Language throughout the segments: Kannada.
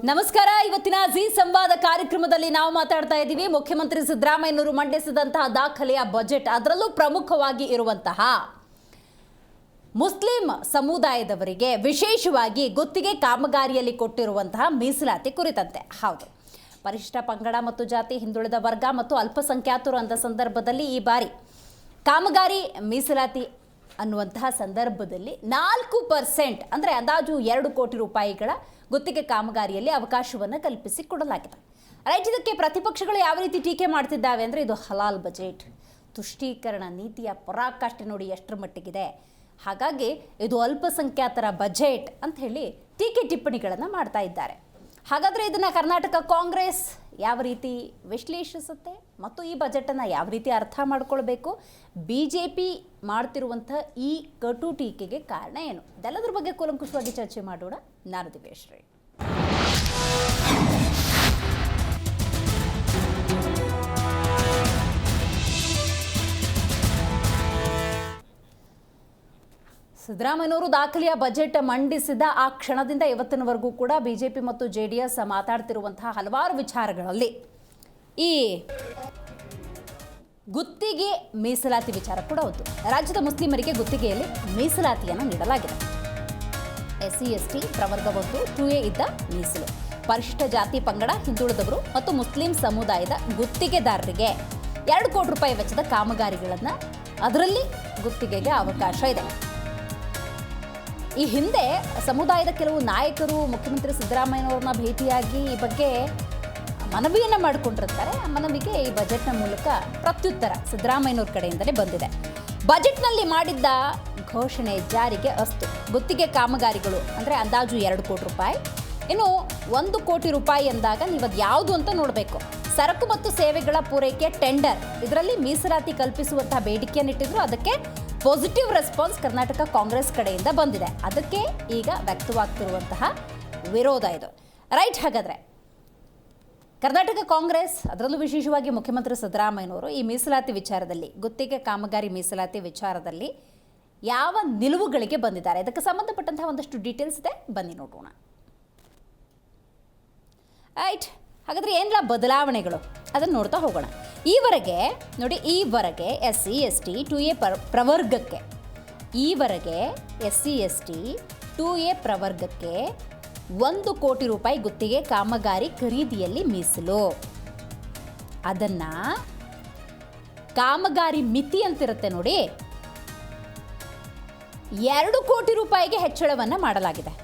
ನಮಸ್ಕಾರ. ಇವತ್ತಿನ ಜಿ ಸಂವಾದ ಕಾರ್ಯಕ್ರಮದಲ್ಲಿ ನಾವು ಮಾತಾಡ್ತಾ ಇದ್ದೀವಿ ಮುಖ್ಯಮಂತ್ರಿ ಸಿದ್ದರಾಮಯ್ಯನವರು ಮಂಡಿಸಿದಂತಹ ದಾಖಲೆಯ ಬಜೆಟ್, ಅದರಲ್ಲೂ ಪ್ರಮುಖವಾಗಿ ಇರುವಂತಹ ಮುಸ್ಲಿಂ ಸಮುದಾಯದವರಿಗೆ ವಿಶೇಷವಾಗಿ ಗುತ್ತಿಗೆ ಕಾಮಗಾರಿಯಲ್ಲಿ ಕೊಟ್ಟಿರುವಂತಹ ಮೀಸಲಾತಿ ಕುರಿತಂತೆ. ಹೌದು, ಪರಿಶಿಷ್ಟ ಪಂಗಡ ಮತ್ತು ಜಾತಿ, ಹಿಂದುಳಿದ ವರ್ಗ ಮತ್ತು ಅಲ್ಪಸಂಖ್ಯಾತರು ಅಂದ ಸಂದರ್ಭದಲ್ಲಿ ಈ ಬಾರಿ ಕಾಮಗಾರಿ ಮೀಸಲಾತಿ ಅನ್ನುವಂತಹ ಸಂದರ್ಭದಲ್ಲಿ 4% ಅಂದರೆ ಅಂದಾಜು 2 ಕೋಟಿ ರೂಪಾಯಿಗಳ ಗುತ್ತಿಗೆ ಕಾಮಗಾರಿಯಲ್ಲಿ ಅವಕಾಶವನ್ನು ಕಲ್ಪಿಸಿ ಕೊಡಲಾಗಿದೆ. ರೈಟ್, ಇದಕ್ಕೆ ಪ್ರತಿಪಕ್ಷಗಳು ಯಾವ ರೀತಿ ಟೀಕೆ ಮಾಡ್ತಿದ್ದಾವೆ ಅಂದರೆ ಇದು ಹಲಾಲ್ ಬಜೆಟ್, ತುಷ್ಟೀಕರಣ ನೀತಿಯ ಪರಾಕಾಷ್ಠೆ ನೋಡಿ ಎಷ್ಟರ ಮಟ್ಟಿಗಿದೆ, ಹಾಗಾಗಿ ಇದು ಅಲ್ಪಸಂಖ್ಯಾತರ ಬಜೆಟ್ ಅಂತ ಹೇಳಿ ಟೀಕೆ ಟಿಪ್ಪಣಿಗಳನ್ನು ಮಾಡ್ತಾ ಇದ್ದಾರೆ. ಹಾಗಾದರೆ ಇದನ್ನು ಕರ್ನಾಟಕ ಕಾಂಗ್ರೆಸ್ ಯಾವ ರೀತಿ ವಿಶ್ಲೇಷಿಸುತ್ತೆ ಮತ್ತು ಈ ಬಜೆಟನ್ನು ಯಾವ ರೀತಿ ಅರ್ಥ ಮಾಡ್ಕೊಳ್ಬೇಕು, BJP ಮಾಡ್ತಿರುವಂಥ ಈ ಕಟು ಟೀಕೆಗೆ ಕಾರಣ ಏನು, ಇದೆಲ್ಲದರ ಬಗ್ಗೆ ಕೂಲಂಕುಷವಾಗಿ ಚರ್ಚೆ ಮಾಡೋಣ. ನಾನು ದಿವ್ಯಶ್ರೀ. ಸಿದ್ದರಾಮಯ್ಯನವರು ದಾಖಲೆಯ ಬಜೆಟ್ ಮಂಡಿಸಿದ ಆ ಕ್ಷಣದಿಂದ ಇವತ್ತಿನವರೆಗೂ ಕೂಡ BJP ಮತ್ತು JDS ಮಾತಾಡ್ತಿರುವಂತಹ ಹಲವಾರು ವಿಚಾರಗಳಲ್ಲಿ ಈ ಗುತ್ತಿಗೆ ಮೀಸಲಾತಿ ವಿಚಾರ ಕೂಡ ಒಂದು. ರಾಜ್ಯದ ಮುಸ್ಲಿಮರಿಗೆ ಗುತ್ತಿಗೆಯಲ್ಲಿ ಮೀಸಲಾತಿಯನ್ನು ನೀಡಲಾಗಿದೆ. SC ST ಪ್ರವರ್ಗ 1 2A ಇದ್ದ ಮೀಸಲು, ಪರಿಶಿಷ್ಟ ಜಾತಿ ಪಂಗಡ, ಹಿಂದುಳಿದವರು ಮತ್ತು ಮುಸ್ಲಿಂ ಸಮುದಾಯದ ಗುತ್ತಿಗೆದಾರರಿಗೆ 2 ಕೋಟಿ ರೂಪಾಯಿ ವೆಚ್ಚದ ಕಾಮಗಾರಿಗಳನ್ನು ಅದರಲ್ಲಿ ಗುತ್ತಿಗೆಗೆ ಅವಕಾಶ ಇದೆ. ಈ ಹಿಂದೆ ಸಮುದಾಯದ ಕೆಲವು ನಾಯಕರು ಮುಖ್ಯಮಂತ್ರಿ ಸಿದ್ದರಾಮಯ್ಯನವ್ರನ್ನ ಭೇಟಿಯಾಗಿ ಈ ಬಗ್ಗೆ ಮನವಿಯನ್ನು ಮಾಡಿಕೊಂಡಿರ್ತಾರೆ. ಆ ಮನವಿಗೆ ಈ ಬಜೆಟ್ನ ಮೂಲಕ ಪ್ರತ್ಯುತ್ತರ ಸಿದ್ದರಾಮಯ್ಯನವ್ರ ಕಡೆಯಿಂದಲೇ ಬಂದಿದೆ. ಬಜೆಟ್ನಲ್ಲಿ ಮಾಡಿದ್ದ ಘೋಷಣೆ ಜಾರಿಗೆ ಅಸ್ತು. ಗುತ್ತಿಗೆ ಕಾಮಗಾರಿಗಳು ಅಂದರೆ ಅಂದಾಜು 2 ಕೋಟಿ ರೂಪಾಯಿ. ಇನ್ನು 1 ಕೋಟಿ ರೂಪಾಯಿ ಎಂದಾಗ ನೀವು ಅದು ಯಾವುದು ಅಂತ ನೋಡಬೇಕು. ಸರಕು ಮತ್ತು ಸೇವೆಗಳ ಪೂರೈಕೆ ಟೆಂಡರ್, ಇದರಲ್ಲಿ ಮೀಸಲಾತಿ ಕಲ್ಪಿಸುವಂತಹ ಬೇಡಿಕೆಯನ್ನಿಟ್ಟಿದ್ರು. ಅದಕ್ಕೆ ಪಾಸಿಟಿವ್ ರೆಸ್ಪಾನ್ಸ್ ಕರ್ನಾಟಕ ಕಾಂಗ್ರೆಸ್ ಕಡೆಯಿಂದ ಬಂದಿದೆ. ಅದಕ್ಕೆ ಈಗ ವ್ಯಕ್ತವಾಗ್ತಿರುವಂತಹ ವಿರೋಧ ಇದು. ರೈಟ್, ಹಾಗಾದರೆ ಕರ್ನಾಟಕ ಕಾಂಗ್ರೆಸ್ ಅದರಲ್ಲೂ ವಿಶೇಷವಾಗಿ ಮುಖ್ಯಮಂತ್ರಿ ಸಿದ್ದರಾಮಯ್ಯನವರು ಈ ಮೀಸಲಾತಿ ವಿಚಾರದಲ್ಲಿ, ಗುತ್ತಿಗೆ ಕಾಮಗಾರಿ ಮೀಸಲಾತಿ ವಿಚಾರದಲ್ಲಿ ಯಾವ ನಿಲುವುಗಳಿಗೆ ಬಂದಿದ್ದಾರೆ, ಇದಕ್ಕೆ ಸಂಬಂಧಪಟ್ಟಂತಹ ಒಂದಷ್ಟು ಡೀಟೇಲ್ಸ್ ಇದೆ, ಬನ್ನಿ ನೋಡೋಣ. ರೈಟ್, ಹಾಗಾದರೆ ಏನೆಲ್ಲ ಬದಲಾವಣೆಗಳು ಅದನ್ನು ನೋಡ್ತಾ ಹೋಗೋಣ. ಈವರೆಗೆ ನೋಡಿ, ಈವರೆಗೆ SC ST 2A ಪ್ರವರ್ಗಕ್ಕೆ, ಈವರೆಗೆ SC ST 2A ಪ್ರವರ್ಗಕ್ಕೆ 1 ಕೋಟಿ ರೂಪಾಯಿ ಗುತ್ತಿಗೆ ಕಾಮಗಾರಿ ಖರೀದಿಯಲ್ಲಿ ಮೀಸಲು. ಅದನ್ನು ಕಾಮಗಾರಿ ಮಿತಿ ಅಂತಿರುತ್ತೆ ನೋಡಿ, 2 ಕೋಟಿ ರೂಪಾಯಿಗೆ ಹೆಚ್ಚಳವನ್ನು ಮಾಡಲಾಗಿದೆ.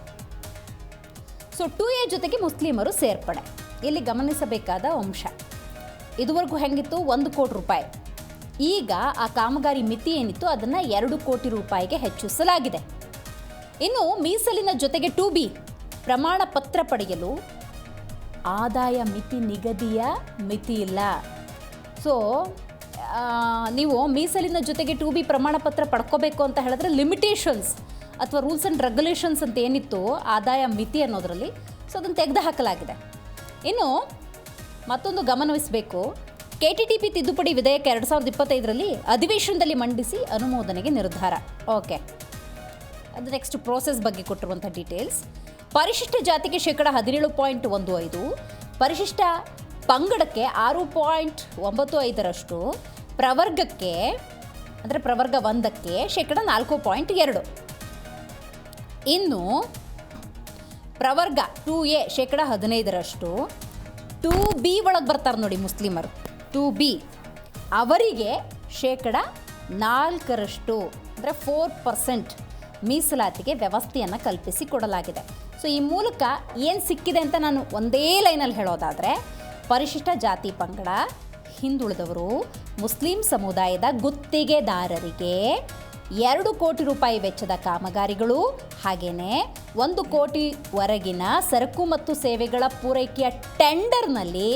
ಸೊ 2A ಜೊತೆಗೆ ಮುಸ್ಲಿಮರು ಸೇರ್ಪಡೆ ಇಲ್ಲಿ ಗಮನಿಸಬೇಕಾದ ಅಂಶ. ಇದುವರೆಗೂ ಹೆಂಗಿತ್ತು, 1 ಕೋಟಿ ರೂಪಾಯಿ. ಈಗ ಆ ಕಾಮಗಾರಿ ಮಿತಿ ಏನಿತ್ತು ಅದನ್ನು 2 ಕೋಟಿ ರೂಪಾಯಿಗೆ ಹೆಚ್ಚಿಸಲಾಗಿದೆ. ಇನ್ನು ಮೀಸಲಿನ ಜೊತೆಗೆ 2B ಪ್ರಮಾಣ ಪತ್ರ ಪಡೆಯಲು ಆದಾಯ ಮಿತಿ ನಿಗದಿಯ ಮಿತಿ ಇಲ್ಲ. ಸೊ ನೀವು ಮೀಸಲಿನ ಜೊತೆಗೆ 2B ಪ್ರಮಾಣ ಪತ್ರ ಪಡ್ಕೋಬೇಕು ಅಂತ ಹೇಳಿದ್ರೆ ಲಿಮಿಟೇಷನ್ಸ್ ಅಥವಾ ರೂಲ್ಸ್ ಆ್ಯಂಡ್ ರೆಗ್ಯುಲೇಷನ್ಸ್ ಅಂತ ಏನಿತ್ತು ಆದಾಯ ಮಿತಿ ಅನ್ನೋದರಲ್ಲಿ, ಸೊ ಅದನ್ನು ತೆಗೆದು ಹಾಕಲಾಗಿದೆ. ಇನ್ನು ಮತ್ತೊಂದು ಗಮನಿಸಬೇಕು, KTTP ತಿದ್ದುಪಡಿ ವಿಧೇಯಕ 2025ರಲ್ಲಿ ಅಧಿವೇಶನದಲ್ಲಿ ಮಂಡಿಸಿ ಅನುಮೋದನೆಗೆ ನಿರ್ಧಾರ. ಓಕೆ, ಅದು ನೆಕ್ಸ್ಟ್ ಪ್ರೋಸೆಸ್ ಬಗ್ಗೆ ಕೊಟ್ಟಿರುವಂಥ ಡೀಟೇಲ್ಸ್. ಪರಿಶಿಷ್ಟ ಜಾತಿಗೆ ಶೇಕಡ 17.15, ಪರಿಶಿಷ್ಟ ಪಂಗಡಕ್ಕೆ 6.95ರಷ್ಟು, ಪ್ರವರ್ಗಕ್ಕೆ ಅಂದರೆ ಪ್ರವರ್ಗ 1ಕ್ಕೆ ಶೇಕಡ 4.2. ಇನ್ನು ಪ್ರವರ್ಗ 2A ಶೇಕಡ 15ರಷ್ಟು. 2B ಒಳಗೆ ಬರ್ತಾರೆ ನೋಡಿ ಮುಸ್ಲಿಮರು, 2B ಅವರಿಗೆ ಶೇಕಡ 4ರಷ್ಟು ಅಂದರೆ 4% ಮೀಸಲಾತಿಗೆ ವ್ಯವಸ್ಥೆಯನ್ನು ಕಲ್ಪಿಸಿ ಕೊಡಲಾಗಿದೆ. ಸೊ ಈ ಮೂಲಕ ಏನು ಸಿಕ್ಕಿದೆ ಅಂತ ನಾನು ಒಂದೇ ಲೈನಲ್ಲಿ ಹೇಳೋದಾದರೆ, ಪರಿಶಿಷ್ಟ ಜಾತಿ ಪಂಗಡ, ಹಿಂದುಳಿದವರು, ಮುಸ್ಲಿಂ ಸಮುದಾಯದ ಗುತ್ತಿಗೆದಾರರಿಗೆ 2 ಕೋಟಿ ರೂಪಾಯಿ ವೆಚ್ಚದ ಕಾಮಗಾರಿಗಳು, ಹಾಗೆಯೇ 1 ಕೋಟಿವರೆಗಿನ ಸರಕು ಮತ್ತು ಸೇವೆಗಳ ಪೂರೈಕೆಯ ಟೆಂಡರ್ನಲ್ಲಿ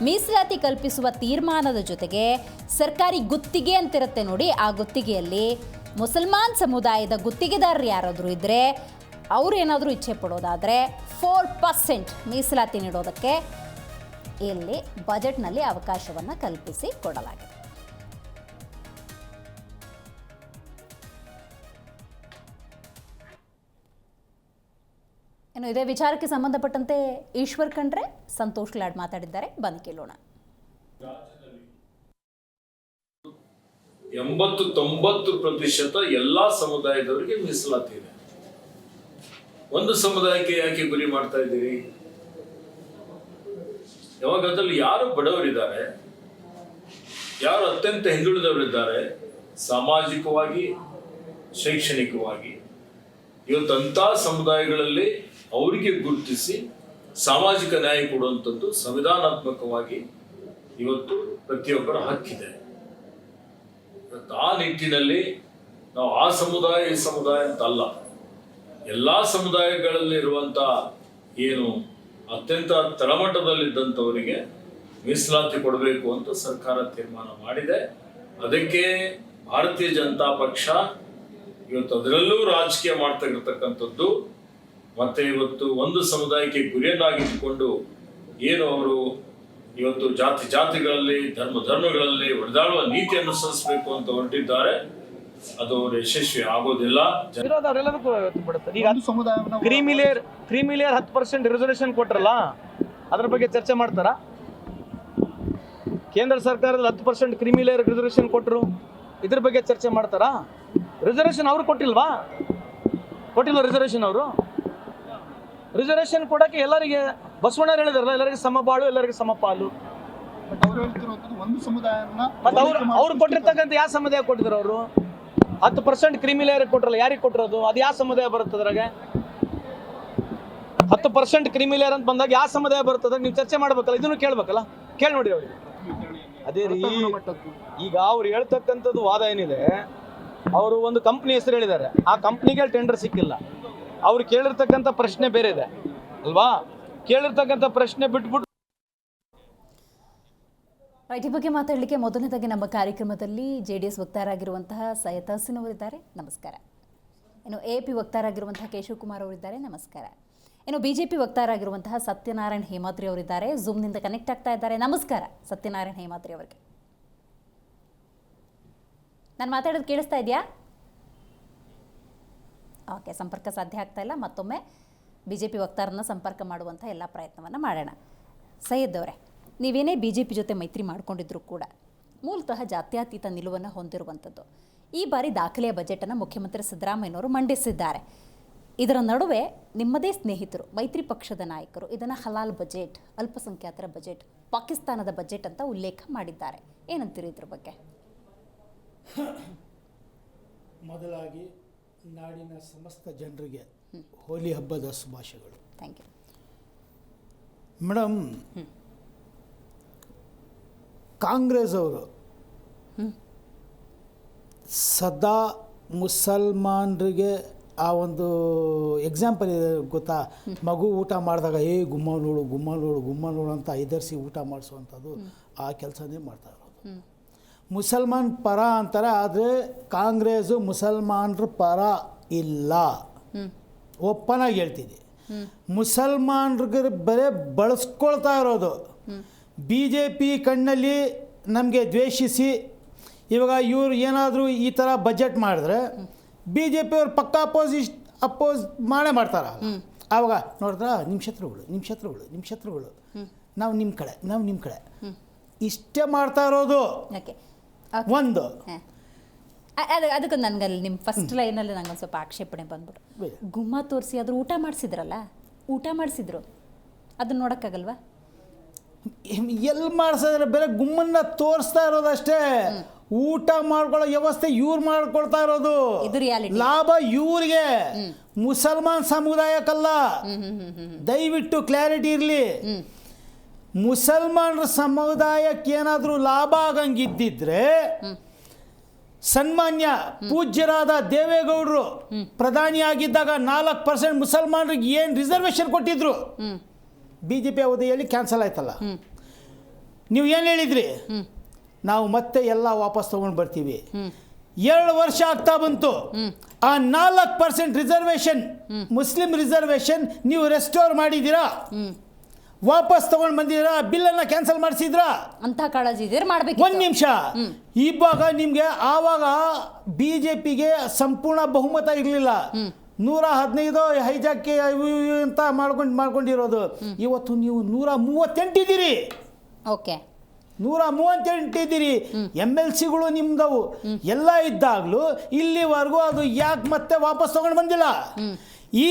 ಮೀಸಲಾತಿ ಕಲ್ಪಿಸುವ ತೀರ್ಮಾನದ ಜೊತೆಗೆ ಸರ್ಕಾರಿ ಗುತ್ತಿಗೆ ಅಂತಿರುತ್ತೆ ನೋಡಿ, ಆ ಗುತ್ತಿಗೆಯಲ್ಲಿ ಮುಸಲ್ಮಾನ್ ಸಮುದಾಯದ ಗುತ್ತಿಗೆದಾರರು ಯಾರಾದರೂ ಇದ್ದರೆ ಅವರು ಏನಾದರೂ ಇಚ್ಛೆ ಪಡೋದಾದರೆ 4% ಮೀಸಲಾತಿ ನೀಡೋದಕ್ಕೆ ಇಲ್ಲಿ ಬಜೆಟ್ನಲ್ಲಿ ಅವಕಾಶವನ್ನು ಕಲ್ಪಿಸಿ ಕೊಡಲಾಗಿದೆ. ಇನ್ನು ಇದೇ ವಿಚಾರಕ್ಕೆ ಸಂಬಂಧಪಟ್ಟಂತೆ ಈಶ್ವರ್ ಖಂಡ್ರೆ, ಸಂತೋಷ್ ಲಾಡ್ ಮಾತಾಡಿದ್ದಾರೆ, ಬನ್ನಿ ಕೇಳೋಣ. 80-90% ಎಲ್ಲಾ ಸಮುದಾಯದವರಿಗೆ ಮೀಸಲಾತಿ ಇದೆ. ಒಂದು ಸಮುದಾಯಕ್ಕೆ ಯಾಕೆ ಗುರಿ ಮಾಡ್ತಾ ಇದ್ದೀರಿ? ಯಾವಾಗ ಅದ್ರಲ್ಲಿ ಯಾರು ಬಡವರಿದ್ದಾರೆ, ಯಾರು ಅತ್ಯಂತ ಹಿಂದುಳಿದವರಿದ್ದಾರೆ, ಸಾಮಾಜಿಕವಾಗಿ ಶೈಕ್ಷಣಿಕವಾಗಿ, ಇವತ್ತಂತ ಸಮುದಾಯಗಳಲ್ಲಿ ಅವರಿಗೆ ಗುರುತಿಸಿ ಸಾಮಾಜಿಕ ನ್ಯಾಯ ಕೊಡುವಂಥದ್ದು ಸಂವಿಧಾನಾತ್ಮಕವಾಗಿ ಇವತ್ತು ಪ್ರತಿಯೊಬ್ಬರ ಹಕ್ಕಿದೆ. ಆ ನಿಟ್ಟಿನಲ್ಲಿ ನಾವು ಆ ಸಮುದಾಯ ಈ ಸಮುದಾಯ ಅಂತ ಅಲ್ಲ, ಎಲ್ಲ ಸಮುದಾಯಗಳಲ್ಲಿ ಇರುವಂತ ಏನು ಅತ್ಯಂತ ತಳಮಟ್ಟದಲ್ಲಿದ್ದಂಥವರಿಗೆ ಮೀಸಲಾತಿ ಕೊಡಬೇಕು ಅಂತ ಸರ್ಕಾರ ತೀರ್ಮಾನ ಮಾಡಿದೆ. ಅದಕ್ಕೆ ಭಾರತೀಯ ಜನತಾ ಪಕ್ಷ ಇವತ್ತು ಅದರಲ್ಲೂ ರಾಜಕೀಯ ಮಾಡ್ತಾ ಇರತಕ್ಕಂಥದ್ದು. ಮತ್ತೆ ಇವತ್ತು ಒಂದು ಸಮುದಾಯಕ್ಕೆ ಗುರಿಯನ್ನಾಗಿಟ್ಟುಕೊಂಡು ಏನು ಅವರು ಇವತ್ತು ಜಾತಿಗಳಲ್ಲಿ ಧರ್ಮಗಳಲ್ಲಿ ಹೊಡೆದಾಡುವ ನೀತಿ ಅನುಸರಿಸಬೇಕು ಅಂತ ಹೊರಟಿದ್ದಾರೆ. ಅದು ಅವರು ಯಶಸ್ವಿ ಆಗೋದಿಲ್ಲ. ಕ್ರೀಮಿಲಿಯರ್ 10% ರಿಸರ್ವೇಶನ್ ಕೊಟ್ರಲ್ಲ, ಅದ್ರ ಬಗ್ಗೆ ಚರ್ಚೆ ಮಾಡ್ತಾರಾ? ಕೇಂದ್ರ ಸರ್ಕಾರದಲ್ಲಿ 10% ಕ್ರೀಮಿಲಿಯರ್ ರಿಸರ್ವೇಶನ್ ಕೊಟ್ಟರು, ಇದ್ರ ಬಗ್ಗೆ ಚರ್ಚೆ ಮಾಡ್ತಾರಾ? ರಿಸರ್ವೇಶನ್ ಅವರು ಕೊಟ್ಟಿಲ್ವಾ? ರಿಸರ್ವೇಶನ್ ಅವರು ರಿಸರ್ವೇಶನ್ ಕೊಡಕ್ಕೆ ಎಲ್ಲರಿಗೆ ಬಸವಣ್ಣರು ಹೇಳಿದಾರಲ್ಲ, ಎಲ್ಲರಿಗೆ ಸಮಬಾಳು, ಎಲ್ಲರಿಗೆ ಸಮಪಾಲು. ಮತ್ತೆ ಅವ್ರು ಕೊಟ್ಟಿರ್ತಕ್ಕಂಥ ಯಾವ ಸಮುದಾಯ ಕೊಟ್ಟಿದ್ರು? ಅವರು 10% ಕ್ರಿಮಿಲೇಯರ್ ಕೊಟ್ರಲ್ಲ, ಯಾರಿಗೆ ಕೊಟ್ಟಿರೋದು? ಅದು ಯಾವ ಸಮುದಾಯ ಬರುತ್ತೆ ಅದ್ರಾಗೆ? 10% ಕ್ರಿಮಿಲೇಯರ್ ಅಂತ ಬಂದಾಗ ಯಾವ ಸಮುದಾಯ ಬರ್ತದ? ನೀವು ಚರ್ಚೆ ಮಾಡ್ಬೇಕಲ್ಲ, ಇದನ್ನು ಕೇಳ್ಬೇಕಲ್ಲ, ಕೇಳಿ ನೋಡಿ ಅವ್ರಿಗೆ. ಅದೇ ರೀ, ಈಗ ಅವ್ರು ಹೇಳ್ತಕ್ಕಂಥದ್ದು ವಾದ ಏನಿದೆ, ಅವರು ಒಂದು ಕಂಪ್ನಿ ಹೆಸರು ಹೇಳಿದ್ದಾರೆ, ಆ ಕಂಪ್ನಿಗೆ ಟೆಂಡರ್ ಸಿಕ್ಕಿಲ್ಲ. ಅವ್ರು ಕೇಳಿರ್ತಕ್ಕಂಥ ಪ್ರಶ್ನೆ ಬೇರೆ ಇದೆ ಅಲ್ವಾ? ಕೇಳಿರ್ತಕ್ಕಂಥ ಪ್ರಶ್ನೆ ಬಿಟ್ಬಿಟ್ಟು ರೈಟ್. ಈ ಬಗ್ಗೆ ಮಾತಾಡಲಿಕ್ಕೆ ಮೊದಲನೇದಾಗಿ ನಮ್ಮ ಕಾರ್ಯಕ್ರಮದಲ್ಲಿ JDS ವಕ್ತಾರರಾಗಿರುವಂತಹ ಸೈಯದ್ ತಹಸೀನ್ ಅವರಿದ್ದಾರೆ, ನಮಸ್ಕಾರ. ಇನ್ನು AAP ವಕ್ತಾರರಾಗಿರುವಂತಹ ಕೇಶವ್ ಕುಮಾರ್ ಅವರಿದ್ದಾರೆ, ನಮಸ್ಕಾರ. ಇನ್ನು BJP ವಕ್ತಾರರಾಗಿರುವಂತಹ ಸತ್ಯನಾರಾಯಣ್ ಹೇಮಾದ್ರಿ ಅವರಿದ್ದಾರೆ, ಝೂಮ್ನಿಂದ ಕನೆಕ್ಟ್ ಆಗ್ತಾ ಇದ್ದಾರೆ, ನಮಸ್ಕಾರ ಸತ್ಯನಾರಾಯಣ್ ಹೇಮಾದ್ರಿ ಅವರಿಗೆ. ನಾನು ಮಾತಾಡೋದು ಕೇಳಿಸ್ತಾ ಇದೆಯಾ? ಓಕೆ, ಸಂಪರ್ಕ ಸಾಧ್ಯ ಆಗ್ತಾ ಇಲ್ಲ. ಮತ್ತೊಮ್ಮೆ BJP ವಕ್ತಾರನ್ನ ಸಂಪರ್ಕ ಮಾಡುವಂಥ ಎಲ್ಲ ಪ್ರಯತ್ನವನ್ನು ಮಾಡೋಣ. ಸೈಯದ್ ಅವರೇ, ನೀವೇನೇ BJP ಜೊತೆ ಮೈತ್ರಿ ಮಾಡಿಕೊಂಡಿದ್ರು ಕೂಡ ಮೂಲತಃ ಜಾತ್ಯತೀತ ನಿಲುವನ್ನು ಹೊಂದಿರುವಂಥದ್ದು. ಈ ಬಾರಿ ದಾಖಲೆಯ ಬಜೆಟನ್ನು ಮುಖ್ಯಮಂತ್ರಿ ಸಿದ್ದರಾಮಯ್ಯನವರು ಮಂಡಿಸಿದ್ದಾರೆ. ಇದರ ನಡುವೆ ನಿಮ್ಮದೇ ಸ್ನೇಹಿತರು, ಮೈತ್ರಿ ಪಕ್ಷದ ನಾಯಕರು ಇದನ್ನು ಹಲಾಲ್ ಬಜೆಟ್, ಅಲ್ಪಸಂಖ್ಯಾತರ ಬಜೆಟ್, ಪಾಕಿಸ್ತಾನದ ಬಜೆಟ್ ಅಂತ ಉಲ್ಲೇಖ ಮಾಡಿದ್ದಾರೆ. ಏನಂತೀರಿ ಇದ್ರ ಬಗ್ಗೆ? ಮೊದಲಾಗಿ ನಾಡಿನ ಸಮಸ್ತ ಜನರಿಗೆ ಹೋಲಿ ಹಬ್ಬದ ಶುಭಾಶಯಗಳು. Thank you madam. ಕಾಂಗ್ರೆಸ್ ಅವರು ಸದಾ ಮುಸಲ್ಮಾನರಿಗೆ ಆ ಒಂದು ಎಕ್ಸಾಂಪಲ್ ಇದೆ ಗೊತ್ತಾ? ಮಗು ಊಟ ಮಾಡಿದಾಗ ಗುಮ್ಮ ನೋಡು ಅಂತ ಐದರ್ಸಿ ಊಟ ಮಾಡಿಸುವಂಥದ್ದು, ಆ ಕೆಲಸನೇ ಮಾಡ್ತಾ ಇರೋದು. ಮುಸಲ್ಮಾನ್ ಪರ ಅಂತಾರೆ, ಆದರೆ ಕಾಂಗ್ರೆಸ್ಸು ಮುಸಲ್ಮಾನರ ಪರ ಇಲ್ಲ. ಓಪನ್ ಆಗಿ ಹೇಳ್ತೀನಿ, ಮುಸಲ್ಮಾನರಿಗೆ ಬರೀ ಬಳಸ್ಕೊಳ್ತಾ ಇರೋದು. BJP ಕಣ್ಣಲ್ಲಿ ನಮಗೆ ದ್ವೇಷಿಸಿ ಇವಾಗ ಇವರು ಏನಾದರೂ ಈ ಥರ ಬಜೆಟ್ ಮಾಡಿದ್ರೆ BJP ಅವ್ರು ಪಕ್ಕ ಅಪೋಸ್ ಮಾಡ್ತಾರ. ಆವಾಗ ನೋಡಿದ್ರ ನಿಮ್ಮ ಶತ್ರುಗಳು, ನಾವು ನಿಮ್ಮ ಕಡೆ ಇಷ್ಟೇ ಮಾಡ್ತಾ ಇರೋದು. ಒಂದು ಅದಕ್ಕೆ ನನಗಲ್ಲಿ ನಿಮ್ಮ ಫಸ್ಟ್ ಲೈನಲ್ಲಿ ನಂಗೆ ಒಂದು ಸ್ವಲ್ಪ ಆಕ್ಷೇಪಣೆ ಬಂದ್ಬಿಟ್ಟು, ಗುಮ್ಮ ತೋರಿಸಿ ಆದರೂ ಊಟ ಮಾಡಿಸಿದ್ರು, ಅದನ್ನ ನೋಡೋಕ್ಕಾಗಲ್ವಾ? ಎಲ್ಲಿ ಮಾಡಿಸಿದ್ರೆ ಬೇರೆ ಗುಮ್ಮನ್ನ ತೋರಿಸ್ತಾ ಇರೋದಷ್ಟೇ. ಊಟ ಮಾಡ್ಕೊಳ್ಳೋ ವ್ಯವಸ್ಥೆ ಇವ್ರು ಮಾಡ್ಕೊಳ್ತಾ ಇರೋದು. ಲಾಭ ಇವ್ರಿಗೆ, ಮುಸಲ್ಮಾನ್ ಸಮುದಾಯಕ್ಕಲ್ಲ. ದಯವಿಟ್ಟು ಕ್ಲಾರಿಟಿ ಇರಲಿ. ಮುಸಲ್ಮಾನರ ಸಮುದಾಯಕ್ಕೆ ಏನಾದರೂ ಲಾಭ ಆಗಂಗಿದ್ದಿದ್ರೆ ಸನ್ಮಾನ್ಯ ಪೂಜ್ಯರಾದ ದೇವೇಗೌಡರು ಪ್ರಧಾನಿಯಾಗಿದ್ದಾಗ 4% ಮುಸಲ್ಮಾನರಿಗೆ ಏನು ರಿಸರ್ವೇಶನ್ ಕೊಟ್ಟಿದ್ರು, BJP ಅವಧಿಯಲ್ಲಿ ಕ್ಯಾನ್ಸಲ್ ಆಯ್ತಲ್ಲ. ನೀವು ಏನು ಹೇಳಿದ್ರಿ? ನಾವು ಮತ್ತೆ ಎಲ್ಲ ವಾಪಸ್ ತಗೊಂಡು ಬರ್ತೀವಿ. 2 ವರ್ಷ ಆಗ್ತಾ ಬಂತು. ಆ 4% ರಿಸರ್ವೇಶನ್, ಮುಸ್ಲಿಂ ರಿಸರ್ವೇಶನ್ ನೀವು ರೆಸ್ಟೋರ್ ಮಾಡಿದ್ದೀರಾ? ವಾಪಸ್ ತಗೊಂಡು ಬಂದಿದ್ದೀರಾ? ಬಿಲ್ಲನ್ನು ಕ್ಯಾನ್ಸಲ್ ಮಾಡಿಸಿದ್ರಾ? ಅಂತ ಕಾಳಜಿ ಇದ್ರೆ ಮಾಡಬೇಕು. ಒಂದು ನಿಮಿಷ. ಇವಾಗ ನಿಮಗೆ ಆವಾಗ BJPಗೆ ಸಂಪೂರ್ಣ ಬಹುಮತ ಇರಲಿಲ್ಲ. 115 ಹೈಜಾಕಿ ಇವು ಅಂತ ಮಾಡ್ಕೊಂಡಿರೋದು. ಇವತ್ತು ನೀವು 138 ಇದ್ದೀರಿ. ಓಕೆ, 138 ಇದ್ದೀರಿ. MLCಗಳು ನಿಮ್ದವು ಎಲ್ಲ ಇದ್ದಾಗಲೂ ಇಲ್ಲಿವರೆಗೂ ಅದು ಯಾಕೆ ಮತ್ತೆ ವಾಪಸ್ ತಗೊಂಡು ಬಂದಿಲ್ಲ? ಈ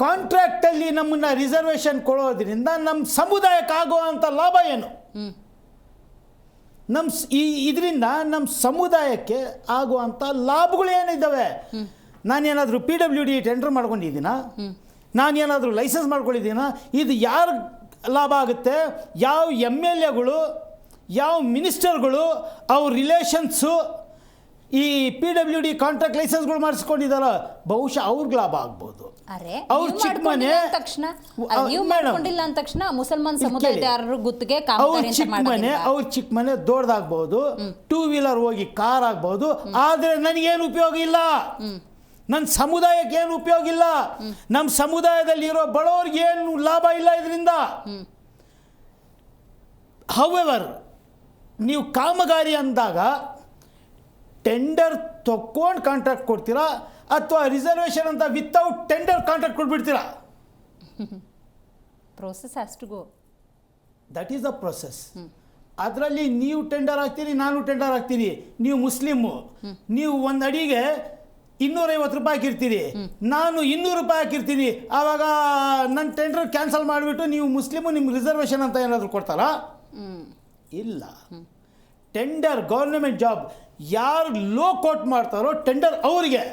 ಕಾಂಟ್ರಾಕ್ಟಲ್ಲಿ ನಮ್ಮನ್ನ ರಿಸರ್ವೇಷನ್ ಕೊಡೋದ್ರಿಂದ ನಮ್ಮ ಸಮುದಾಯಕ್ಕೆ ಆಗುವಂಥ ಲಾಭ ಏನು? ಇದರಿಂದ ನಮ್ಮ ಸಮುದಾಯಕ್ಕೆ ಆಗುವಂಥ ಲಾಭಗಳು ಏನಿದ್ದಾವೆ? ನಾನೇನಾದರೂ PWD ಟೆಂಡರ್ ಮಾಡ್ಕೊಂಡಿದ್ದೀನ? ನಾನೇನಾದರೂ ಲೈಸೆನ್ಸ್ ಮಾಡ್ಕೊಂಡಿದ್ದೀನ? ಇದು ಯಾರು ಲಾಭ ಆಗುತ್ತೆ? ಯಾವ MLAಗಳು, ಯಾವ ಮಿನಿಸ್ಟರ್ಗಳು, ಅವ್ರ ರಿಲೇಷನ್ಸು ಈ PWD ಕಾಂಟ್ರಾಕ್ಟ್ ಲೈಸೆನ್ಸ್ಗಳು ಮಾಡಿಸ್ಕೊಂಡಿದ್ದಾರ, ಬಹುಶಃ ಅವ್ರಿಗೆ ಲಾಭ ಆಗ್ಬೋದು. ಅವ್ರ ಚಿಕ್ಕ ಮನೆ ತಕ್ಷಣ ಮಾಡ್ಕೊಂಡಿಲ್ಲ ಅಂದ ತಕ್ಷಣ ಮುಸಲ್ಮಾನ್ ಸಮುದಾಯದ ಗುತ್ತಿಗೆ ಅವ್ರ ಚಿಕ್ಕ ಮನೆ ದೊಡ್ಡದಾಗ್ಬೋದು, 2 ವೀಲರ್ ಹೋಗಿ ಕಾರ್ ಆಗ್ಬೋದು. ಆದರೆ ನನಗೇನು ಉಪಯೋಗ ಇಲ್ಲ, ನನ್ನ ಸಮುದಾಯಕ್ಕೆ ಏನು ಉಪಯೋಗ ಇಲ್ಲ, ನಮ್ಮ ಸಮುದಾಯದಲ್ಲಿ ಇರೋ ಬಡವರಿಗೆ ಏನು ಲಾಭ ಇಲ್ಲ ಇದರಿಂದ. ಹೌಎವರ್, ನೀವು ಕಾಮಗಾರಿ ಅಂದಾಗ ಟೆಂಡರ್ ತಕ್ಕೊಂಡು ಕಾಂಟ್ರಾಕ್ಟ್ ಕೊಡ್ತೀರಾ ಅಥವಾ ರಿಸರ್ವೇಷನ್ ಅಂತ ವಿತೌಟ್ ಟೆಂಡರ್ ಕಾಂಟ್ರಾಕ್ಟ್ ಕೊಟ್ಬಿಡ್ತೀರಾ? Process has to go. That is the process. ಅದರಲ್ಲಿ ನೀವು ಟೆಂಡರ್ ಹಾಕ್ತೀರಿ, ನಾನು ಟೆಂಡರ್ ಹಾಕ್ತೀನಿ. ನೀವು ಮುಸ್ಲಿಮು, ನೀವು ಒಂದು ಅಡಿಗೆ 250 ರೂಪಾಯಿ ಹಾಕಿರ್ತೀರಿ, ನಾನು 200 ರೂಪಾಯಿ ಹಾಕಿರ್ತೀನಿ. ಆವಾಗ ನನ್ನ ಟೆಂಡರ್ ಕ್ಯಾನ್ಸಲ್ ಮಾಡಿಬಿಟ್ಟು ನೀವು ಮುಸ್ಲಿಮು ನಿಮ್ಗೆ ರಿಸರ್ವೇಷನ್ ಅಂತ ಏನಾದರೂ ಕೊಡ್ತಾರಾ? ಇಲ್ಲ. ಟೆಂಡರ್ ಗೌರ್ಮೆಂಟ್ ಜಾಬ್ ಯಾರು ಲೋ ಕೋಟ್ ಮಾಡ್ತಾರೋ ಟೆಂಡರ್ ಅವರಿಗೆ.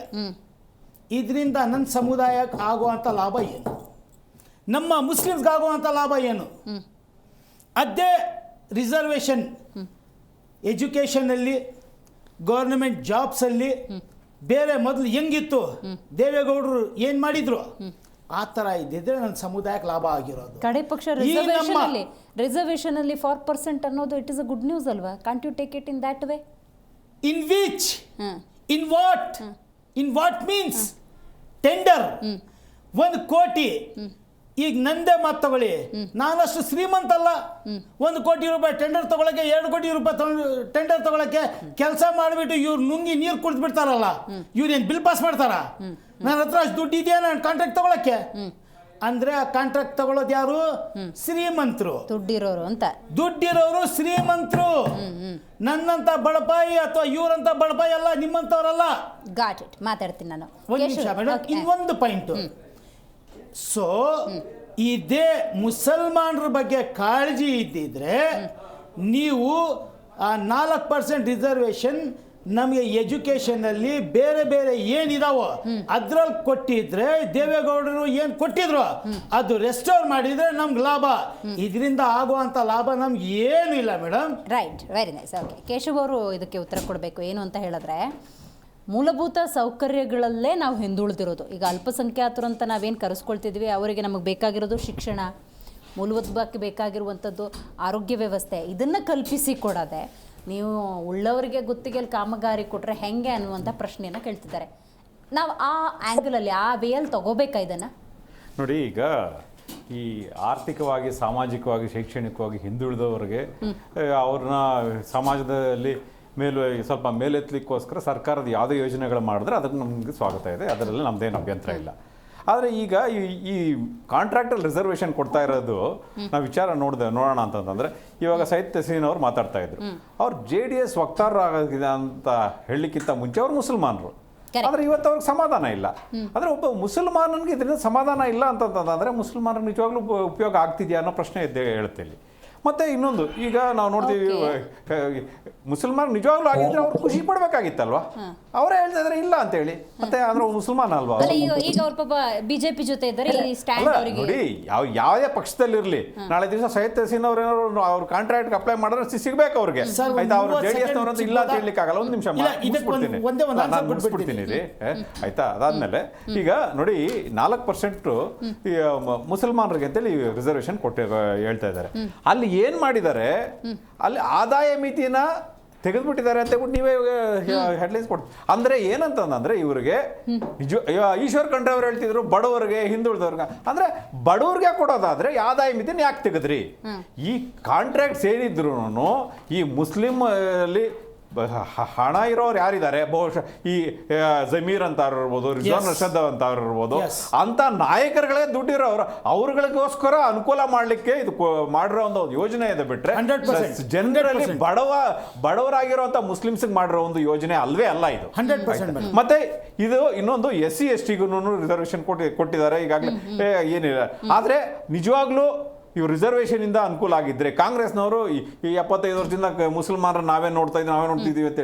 ಇದರಿಂದ ನನ್ನ ಸಮುದಾಯಕ್ಕೆ ಆಗುವಂಥ ಲಾಭ ಏನು? ನಮ್ಮ ಮುಸ್ಲಿಮ್ಸ್ಗೆ ಆಗುವಂಥ ಲಾಭ ಏನು? ಅದೇ ರಿಸರ್ವೇಷನ್ ಎಜುಕೇಷನಲ್ಲಿ, ಗೌರ್ಮೆಂಟ್ ಜಾಬ್ಸಲ್ಲಿ ಬೇರೆ ಮೊದಲು ಹೆಂಗಿತ್ತು, ದೇವೇಗೌಡರು ಏನು ಮಾಡಿದ್ರು ಆ ಥರ ಇದ್ದಿದ್ರೆ ನನ್ನ ಸಮುದಾಯಕ್ಕೆ ಲಾಭ ಆಗಿರೋದು. ಕಡೆ ಪಕ್ಷ ರಿಸರ್ವೇಷನ್ ಅಲ್ಲಿ 4% ಅನ್ನೋದು it is a good news ಅಲ್ವಾ? Can't you take it in that way? In which? In what? In what means? Tender 1 ಕೋಟಿ. ಈಗ ನಂದೇ ಮಾತು ತಗೊಳ್ಳಿ, ನಾನಷ್ಟು ಶ್ರೀಮಂತ ಅಲ್ಲ. 1 ಕೋಟಿ ರೂಪಾಯಿ ಟೆಂಡರ್ ತಗೊಳಕ್ಕೆ, 2 ಕೋಟಿ ರೂಪಾಯಿ ಟೆಂಡರ್ ತಗೊಳಕ್ಕೆ ಕೆಲಸ ಮಾಡಿಬಿಟ್ಟು ಇವ್ರು ನುಂಗಿ ನೀರು ಕುಡಿದು ಬಿಡ್ತಾರಲ್ಲ, ಇವ್ರೇನು ಬಿಲ್ ಪಾಸ್ ಮಾಡ್ತಾರ? ನನ್ನ ಹತ್ರ ಅಷ್ಟು ದುಡ್ಡು ಇದೆಯಾ ನಾನು ಕಾಂಟ್ರಾಕ್ಟ್ ತಗೊಳಕ್ಕೆ? ಅಂದ್ರೆ ಆ ಕಾಂಟ್ರಾಕ್ಟ್ ತಗೊಳ್ಳೋದು ಯಾರು? ಶ್ರೀಮಂತರು, ದುಡ್ಡಿರೋರು ಅಂತ. ದುಡ್ಡಿರೋರು ಶ್ರೀಮಂತರು. ನನ್ನಂತ ಬಡಪಾಯಿ ಅಥವಾ ಇವರಂತ ಬಡಪಾಯಿ ಅಲ್ಲ, ನಿಮ್ಮಂತವರಲ್ಲ. Got it. ಮಾತಾಡ್ತೀನಿ ನಾನು ಒಂದು ನಿಮಿಷ ಮೇಡಮ್, ಇನ್ನೊಂದು ಪಾಯಿಂಟು. ಸೊ ಇದೇ ಮುಸಲ್ಮಾನರ ಬಗ್ಗೆ ಕಾಳಜಿ ಇದ್ದಿದ್ರೆ ನೀವು ಆ 4% ರಿಸರ್ವೇಷನ್ ನಮಗೆ ಎಜುಕೇಷನಲ್ಲಿ ಬೇರೆ ಬೇರೆ ಏನಿದಾವೋ ಅದ್ರಲ್ಲಿ ಕೊಟ್ಟಿದ್ರೆ, ದೇವೇಗೌಡರು ಏನು ಕೊಟ್ಟಿದ್ರು ಅದು ರೆಸ್ಟೋರ್ ಮಾಡಿದ್ರೆ ನಮ್ಗೆ ಲಾಭ. ಇದರಿಂದ ಆಗುವಂಥ ಲಾಭ ನಮ್ಗೆ ಏನೂ ಇಲ್ಲ madam. Right, very nice. Okay, Keshav ಅವರು ಇದಕ್ಕೆ ಉತ್ತರ ಕೊಡಬೇಕು. ಏನು ಅಂತ ಹೇಳಿದ್ರೆ, ಮೂಲಭೂತ ಸೌಕರ್ಯಗಳಲ್ಲೇ ನಾವು ಹಿಂದುಳಿದಿರೋದು. ಈಗ ಅಲ್ಪಸಂಖ್ಯಾತರು ಅಂತ ನಾವೇನು ಕರೆಸ್ಕೊಳ್ತಿದ್ವಿ, ಅವರಿಗೆ ನಮಗೆ ಬೇಕಾಗಿರೋದು ಶಿಕ್ಷಣ, ಮೂಲಭೂತವಾಗಿ ಬೇಕಾಗಿರುವಂಥದ್ದು ಆರೋಗ್ಯ ವ್ಯವಸ್ಥೆ, ಇದನ್ನು ಕಲ್ಪಿಸಿ ಕೊಡೋದೆ ನೀವು ಉಳ್ಳವರಿಗೆ ಗುತ್ತಿಗೆಯಲ್ಲಿ ಕಾಮಗಾರಿ ಕೊಟ್ಟರೆ ಹೆಂಗೆ ಅನ್ನುವಂಥ ಪ್ರಶ್ನೆಯನ್ನು ಕೇಳ್ತಿದ್ದಾರೆ. ನಾವು ಆ ಆ್ಯಂಗಲಲ್ಲಿ, ಆ ವೇಯಲ್ಲಿ ತಗೋಬೇಕಾ ಇದನ್ನು? ನೋಡಿ, ಈಗ ಈ ಆರ್ಥಿಕವಾಗಿ, ಸಾಮಾಜಿಕವಾಗಿ, ಶೈಕ್ಷಣಿಕವಾಗಿ ಹಿಂದುಳಿದವರಿಗೆ ಅವ್ರನ್ನ ಸಮಾಜದಲ್ಲಿ ಸ್ವಲ್ಪ ಮೇಲೆತ್ತಲಿಕ್ಕೋಸ್ಕರ ಸರ್ಕಾರದ ಯಾವುದೇ ಯೋಜನೆಗಳು ಮಾಡಿದ್ರೆ ಅದಕ್ಕೆ ನಮಗೆ ಸ್ವಾಗತ ಇದೆ, ಅದರಲ್ಲಿ ನಮ್ಮದೇನು ಅಭ್ಯಂತರ ಇಲ್ಲ. ಆದರೆ ಈಗ ಈ ಕಾಂಟ್ರಾಕ್ಟಲ್ಲಿ ರಿಸರ್ವೇಷನ್ ಕೊಡ್ತಾ ಇರೋದು ನಾವು ವಿಚಾರ ನೋಡೋಣ ಅಂತಂದರೆ, ಇವಾಗ ಸೈಯದ್ ತಹಸೀನ್ ಅವ್ರು ಮಾತಾಡ್ತಾ ಇದ್ರು, ಅವ್ರು JDS ವಕ್ತಾರರಾಗಿದೆ ಅಂತ ಹೇಳಲಿಕ್ಕಿಂತ ಮುಂಚೆ ಅವ್ರು ಮುಸಲ್ಮಾನರು. ಆದರೆ ಇವತ್ತು ಅವ್ರಿಗೆ ಸಮಾಧಾನ ಇಲ್ಲ. ಅಂದರೆ ಒಬ್ಬ ಮುಸಲ್ಮಾನನಿಗೆ ಇದರಿಂದ ಸಮಾಧಾನ ಇಲ್ಲ ಅಂತಂತಂದರೆ ಮುಸಲ್ಮಾನರಿಗೆ ನಿಜವಾಗ್ಲೂ ಉಪಯೋಗ ಆಗ್ತಿದೆಯಾ ಅನ್ನೋ ಪ್ರಶ್ನೆ ಹೇಳುತ್ತೆ ಇಲ್ಲಿ. ಮತ್ತು ಇನ್ನೊಂದು, ಈಗ ನಾವು ನೋಡ್ತೀವಿ, ಮುಸಲ್ಮಾನ್ ನಿಜವಾಗ್ಲೂ ಆಗಿದ್ರೆ ಅವ್ರು ಖುಷಿ ಪಡ್ಬೇಕಾಗಿತ್ತಲ್ವಾ? ಅವರೇ ಹೇಳ್ತಾ ಇದ್ರೆ ಇಲ್ಲ ಅಂತ ಹೇಳಿ. ಮತ್ತೆ ಆದ್ರೆ ಮುಸಲ್ಮಾನ ಅಲ್ವಾ? ಈಗ ಅವ್ರ ಪಾಪ ಬಿಜೆಪಿ ಜೊತೆ ಇದ್ದಾರೆ. ನೋಡಿ, ಯಾವುದೇ ಪಕ್ಷದಲ್ಲಿರಲಿ, ನಾಳೆ ದಿವಸ ಸೈಯದ್ ತಹಸೀನ್ ಅವ್ರು ಏನಾದ್ರು ಅವ್ರ ಕಾಂಟ್ರಾಕ್ಟ್ ಅಪ್ಲೈ ಮಾಡಿದ್ರೆ ಸಿಗ್ಬೇಕು ಅವ್ರಿಗೆ. ಆಯ್ತಾ? ಅವ್ರು JDS ನವರಂತ ಇಲ್ಲ ಅಂತ ಹೇಳಲಿಕ್ಕೆ ಆಗಲ್ಲ. ಒಂದು ನಿಮಿಷ ಮುಗಿಸ್ಬಿಡ್ತೀನಿ ರೀ, ಆಯ್ತಾ? ಅದಾದ್ಮೇಲೆ ಈಗ ನೋಡಿ, 4% ಮುಸಲ್ಮಾನರಿಗೆ ಅಂತೇಳಿ ರಿಸರ್ವೇಷನ್ ಹೇಳ್ತಾ ಇದ್ದಾರೆ. ಅಲ್ಲಿ ಏನ್ ಮಾಡಿದ್ದಾರೆ, ಅಲ್ಲಿ ಆದಾಯ ಮಿತಿನ ತೆಗೆದುಬಿಟ್ಟಿದ್ದಾರೆ ಅಂತ ನೀವೇ ಹೆಡ್ಲೈನ್ಸ್ ಕೊಡ್ತೀವಿ. ಅಂದ್ರೆ ಏನಂತಂದ್ರೆ, ಇವರಿಗೆ ಈಶ್ವರ್ ಖಂಡ್ರೆ ಅವ್ರು ಹೇಳ್ತಿದ್ರು ಬಡವರಿಗೆ, ಹಿಂದುಳಿದವ್ರಿಗೆ. ಅಂದ್ರೆ ಬಡವ್ರಿಗೆ ಕೊಡೋದಾದ್ರೆ ಆದಾಯ ಮಿತಿನ ಯಾಕೆ ತೆಗೆದ್ರಿ? ಈ ಕಾಂಟ್ರಾಕ್ಟ್ ಸೇರಿದ್ರು ಈ ಮುಸ್ಲಿಂ ಅಲ್ಲಿ ಹಣ ಇರೋರು ಯಾರಿದ್ದಾರೆ, ಬಹುಶಃ ಈ ಜಮೀರ್ ಅಂತ ಇರ್ಬೋದು, ರಿಜ್ವಾನ್ ಅರ್ಷದ್ ಅಂತ ಇರ್ಬೋದು, ಅಂತ ನಾಯಕರುಗಳೇ ದುಡ್ಡಿರೋರು, ಅವ್ರಗಳಿಗೋಸ್ಕರ ಅನುಕೂಲ ಮಾಡ್ಲಿಕ್ಕೆ ಇದು ಮಾಡಿರೋ ಒಂದು ಯೋಜನೆ ಇದೆ. ಬಿಟ್ರೆ 100% ಜನರಲ್ಲಿ ಬಡವರಾಗಿರುವಂತ ಮುಸ್ಲಿಮ್ಸ್ ಮಾಡಿರೋ ಒಂದು ಯೋಜನೆ ಅಲ್ವೇ ಅಲ್ಲ ಇದು. 100% ಮತ್ತೆ ಇದು ಇನ್ನೊಂದು SC/ST ರಿಸರ್ವೇಶನ್ ಕೊಟ್ಟಿದ್ದಾರೆ ಈಗಾಗಲೇ, ಏನಿಲ್ಲ. ಆದ್ರೆ ನಿಜವಾಗ್ಲೂ ಇವು ರಿಸರ್ವೇಷನ್ ಇಂದ ಅನುಕೂಲ ಆಗಿದ್ರೆ ಕಾಂಗ್ರೆಸ್ನವರು ಈ 75 ವರ್ಷದಿಂದ ಮುಸಲ್ಮಾನರು ನಾವೇ ನೋಡ್ತಿದ್ದೀವಿ ಅಂತ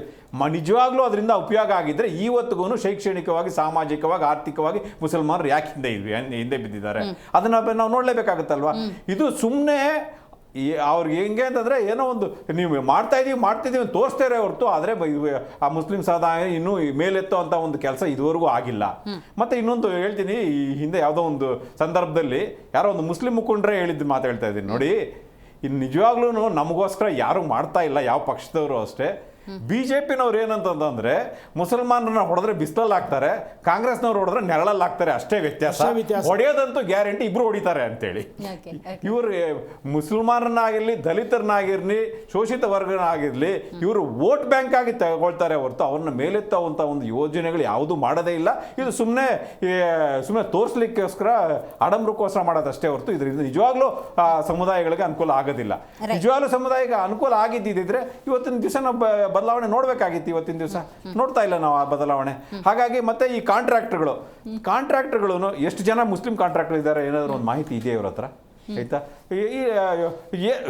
ನಿಜವಾಗ್ಲೂ ಅದರಿಂದ ಉಪಯೋಗ ಆಗಿದ್ರೆ ಇವತ್ತಿಗೂ ಶೈಕ್ಷಣಿಕವಾಗಿ, ಸಾಮಾಜಿಕವಾಗಿ, ಆರ್ಥಿಕವಾಗಿ ಮುಸಲ್ಮಾನರು ಯಾಕೆ ಹಿಂದೆ ಬಿದ್ದಿದ್ದಾರೆ ಅದನ್ನ ನಾವು ನೋಡ್ಲೇಬೇಕಾಗುತ್ತಲ್ವಾ. ಇದು ಸುಮ್ಮನೆ ಅವ್ರಿಗೆ ಹೆಂಗೆ ಅಂತಂದ್ರೆ ಏನೋ ಒಂದು ನೀವು ಮಾಡ್ತಿದೀವಿ ತೋರಿಸ್ತಾರೆ ಹೊರತು, ಆದರೆ ಆ ಮುಸ್ಲಿಂ ಸಮುದಾಯ ಇನ್ನೂ ಮೇಲೆತ್ತೋ ಅಂತ ಒಂದು ಕೆಲಸ ಇದುವರೆಗೂ ಆಗಿಲ್ಲ. ಮತ್ತೆ ಇನ್ನೊಂದು ಹೇಳ್ತೀನಿ, ಈ ಹಿಂದೆ ಯಾವುದೋ ಒಂದು ಸಂದರ್ಭದಲ್ಲಿ ಯಾರೋ ಒಂದು ಮುಸ್ಲಿಂ ಮುಖಂಡ್ರೆ ಹೇಳಿದ್ದು ಮಾತು ಹೇಳ್ತಾ ಇದ್ದೀನಿ ನೋಡಿ. ಇನ್ನು ನಿಜವಾಗ್ಲೂ ನಮಗೋಸ್ಕರ ಯಾರು ಮಾಡ್ತಾ ಇಲ್ಲ, ಯಾವ ಪಕ್ಷದವರು ಅಷ್ಟೇ. BJP-ನವ್ರು ಏನಂತಂದ್ರೆ ಮುಸಲ್ಮಾನರನ್ನ ಹೊಡೆದ್ರೆ ಬಿಸಿಲಲ್ಲಿ ಹಾಕ್ತಾರೆ, ಕಾಂಗ್ರೆಸ್ನವ್ರು ಹೊಡೆದ್ರೆ ನೆರಳಲ್ಲಿ ಹಾಕ್ತಾರೆ, ಅಷ್ಟೇ ವ್ಯತ್ಯಾಸ. ಹೊಡೆಯೋದಂತೂ ಗ್ಯಾರಂಟಿ ಇಬ್ರು ಹೊಡಿತಾರೆ ಅಂತೇಳಿ. ಇವರು ಮುಸಲ್ಮಾನರನ್ನಾಗಿರ್ಲಿ, ದಲಿತರನ್ನಾಗಿರ್ಲಿ, ಶೋಷಿತ ವರ್ಗನಾಗಿರ್ಲಿ, ಇವರು ವೋಟ್ ಬ್ಯಾಂಕ್ ಆಗಿ ತಗೊಳ್ತಾರೆ ಹೊರತು ಅವ್ರನ್ನ ಮೇಲೆತ್ತುವಂಥ ಒಂದು ಯೋಜನೆಗಳು ಯಾವುದು ಮಾಡೋದೇ ಇಲ್ಲ. ಇದು ಸುಮ್ಮನೆ ತೋರಿಸ್ಲಿಕ್ಕೋಸ್ಕರ, ಆಡಂಬರಕ್ಕೋಸ್ಕರ ಮಾಡೋದಷ್ಟೇ ಹೊರತು ಇದರಿಂದ ನಿಜವಾಗ್ಲೂ ಸಮುದಾಯಗಳಿಗೆ ಅನುಕೂಲ ಆಗೋದಿಲ್ಲ. ನಿಜವಾಗ್ಲೂ ಸಮುದಾಯಕ್ಕೆ ಅನುಕೂಲ ಆಗಿದ್ದಿದ್ರೆ ಇವತ್ತಿನ ದಿವಸ ನಾವು ಬದಲಾವಣೆ ನೋಡ್ಬೇಕಾಗಿತ್ತು. ಇವತ್ತಿನ ದಿವಸ ನೋಡ್ತಾ ಇಲ್ಲ ನಾವು ಆ ಬದಲಾವಣೆ. ಹಾಗಾಗಿ ಮತ್ತೆ ಈ ಕಾಂಟ್ರಾಕ್ಟರ್ಗಳು ಎಷ್ಟು ಜನ ಮುಸ್ಲಿಂ ಕಾಂಟ್ರಾಕ್ಟರ್ ಇದ್ದಾರೆ ಏನಾದ್ರು ಒಂದು ಮಾಹಿತಿ ಇದೆಯಾ ಇವ್ರ ಹತ್ರ? ಆಯ್ತಾ,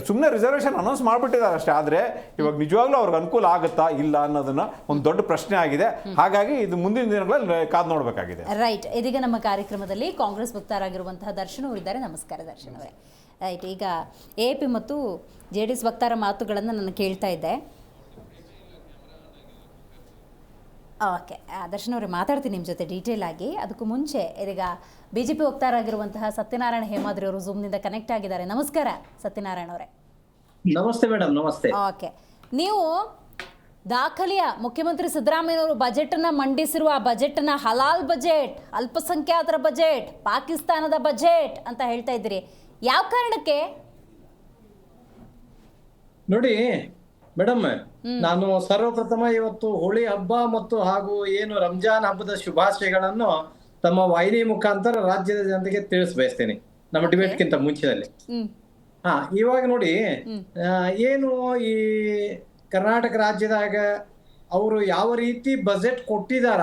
ಸುಮ್ಮನೆ ರಿಸರ್ವೇಷನ್ ಅನೌನ್ಸ್ ಮಾಡಿಬಿಟ್ಟಿದ್ದಾರೆ ಅಷ್ಟೇ. ಆದರೆ ಇವಾಗ ನಿಜವಾಗ್ಲೂ ಅವ್ರಿಗೆ ಅನುಕೂಲ ಆಗುತ್ತಾ ಇಲ್ಲ ಅನ್ನೋದನ್ನ ಒಂದು ದೊಡ್ಡ ಪ್ರಶ್ನೆ ಆಗಿದೆ. ಹಾಗಾಗಿ ಇದು ಮುಂದಿನ ದಿನಗಳಲ್ಲಿ ಕಾದು ನೋಡಬೇಕಾಗಿದೆ. ರೈಟ್. ಇದೀಗ ನಮ್ಮ ಕಾರ್ಯಕ್ರಮದಲ್ಲಿ ಕಾಂಗ್ರೆಸ್ ವಕ್ತಾರರಾಗಿರುವಂತಹ ದರ್ಶನ್ ಅವರಿದ್ದಾರೆ. ನಮಸ್ಕಾರ ದರ್ಶನ್ ಅವರೇ. ರೈಟ್. ಈಗ AP ಮತ್ತು JDS ವಕ್ತಾರ ಮಾತುಗಳನ್ನು ನಾನು ಕೇಳ್ತಾ ಇದ್ದೆ. ಓಕೆ ದರ್ಶನ್ ಅವರೇ, ಮಾತಾಡ್ತೀನಿ ನಿಮ್ಮ ಜೊತೆ ಡೀಟೇಲ್ ಆಗಿ. ಅದಕ್ಕೂ ಮುಂಚೆ ಇದೀಗ BJP ವಕ್ತಾರರಾಗಿರುವಂತಹ ಸತ್ಯನಾರಾಯಣ ಹೇಮಾದ್ರಿ ಅವರು ಝೂಮ್ನಿಂದ ಕನೆಕ್ಟ್ ಆಗಿದ್ದಾರೆ. ನಮಸ್ಕಾರ ಸತ್ಯನಾರಾಯಣ ಅವರೇ. ನಮಸ್ತೆ ಮೇಡಮ್. ನಮಸ್ತೆ. ಓಕೆ, ನೀವು ದಾಖಲೆಯ ಮುಖ್ಯಮಂತ್ರಿ ಸಿದ್ದರಾಮಯ್ಯನವರು ಬಜೆಟನ್ನು ಮಂಡಿಸಿರುವ ಆ ಬಜೆಟನ್ನು ಹಲಾಲ್ ಬಜೆಟ್, ಅಲ್ಪಸಂಖ್ಯಾತರ ಬಜೆಟ್, ಪಾಕಿಸ್ತಾನದ ಬಜೆಟ್ ಅಂತ ಹೇಳ್ತಾ ಇದ್ದೀರಿ. ಯಾವ ಕಾರಣಕ್ಕೆ? ನೋಡಿ ಮೇಡಮ್, ನಾನು ಸರ್ವಪ್ರಥಮ ಇವತ್ತು ಹೋಳಿ ಹಬ್ಬ ಮತ್ತು ಹಾಗೂ ಏನು ರಂಜಾನ್ ಹಬ್ಬದ ಶುಭಾಶಯಗಳನ್ನು ತಮ್ಮ ವಾಹಿನಿ ಮುಖಾಂತರ ರಾಜ್ಯದ ಜನತೆಗೆ ತಿಳಿಸ್ಬಯಸ್ತೇನೆ, ನಮ್ಮ ಡಿಬೇಟ್ಗಿಂತ ಮುಂಚಿನಲ್ಲಿ. ಇವಾಗ ನೋಡಿ, ಏನು ಈ ಕರ್ನಾಟಕ ರಾಜ್ಯದಾಗ ಅವರು ಯಾವ ರೀತಿ ಬಜೆಟ್ ಕೊಟ್ಟಿದಾರ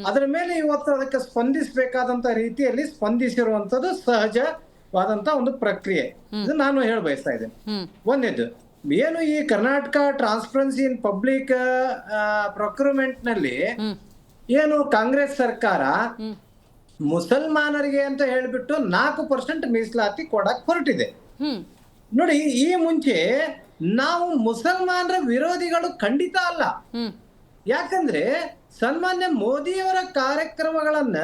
ಅದರ ಮೇಲೆ ಇವತ್ತು ಅದಕ್ಕೆ ಸ್ಪಂದಿಸಬೇಕಾದಂತ ರೀತಿಯಲ್ಲಿ ಸ್ಪಂದಿಸಿರುವಂತದ್ದು ಸಹಜವಾದಂತ ಒಂದು ಪ್ರಕ್ರಿಯೆ. ಇದು ನಾನು ಹೇಳ ಬಯಸ್ತಾ ಇದ್ದೇನೆ. ಒಂದೇದು ಏನು ಈ Karnataka transparency in public procurement ನಲ್ಲಿ ಏನು ಕಾಂಗ್ರೆಸ್ ಸರ್ಕಾರ ಮುಸಲ್ಮಾನರಿಗೆ ಅಂತ ಹೇಳ್ಬಿಟ್ಟು 4% ಮೀಸಲಾತಿ ಕೊಡಕ್ ಹೊರಟಿದೆ. ನೋಡಿ, ಈ ಮುಂಚೆ ನಾವು ಮುಸಲ್ಮಾನರ ವಿರೋಧಿಗಳು ಖಂಡಿತ ಅಲ್ಲ. ಯಾಕಂದ್ರೆ ಸನ್ಮಾನ್ಯ ಮೋದಿಯವರ ಕಾರ್ಯಕ್ರಮಗಳನ್ನ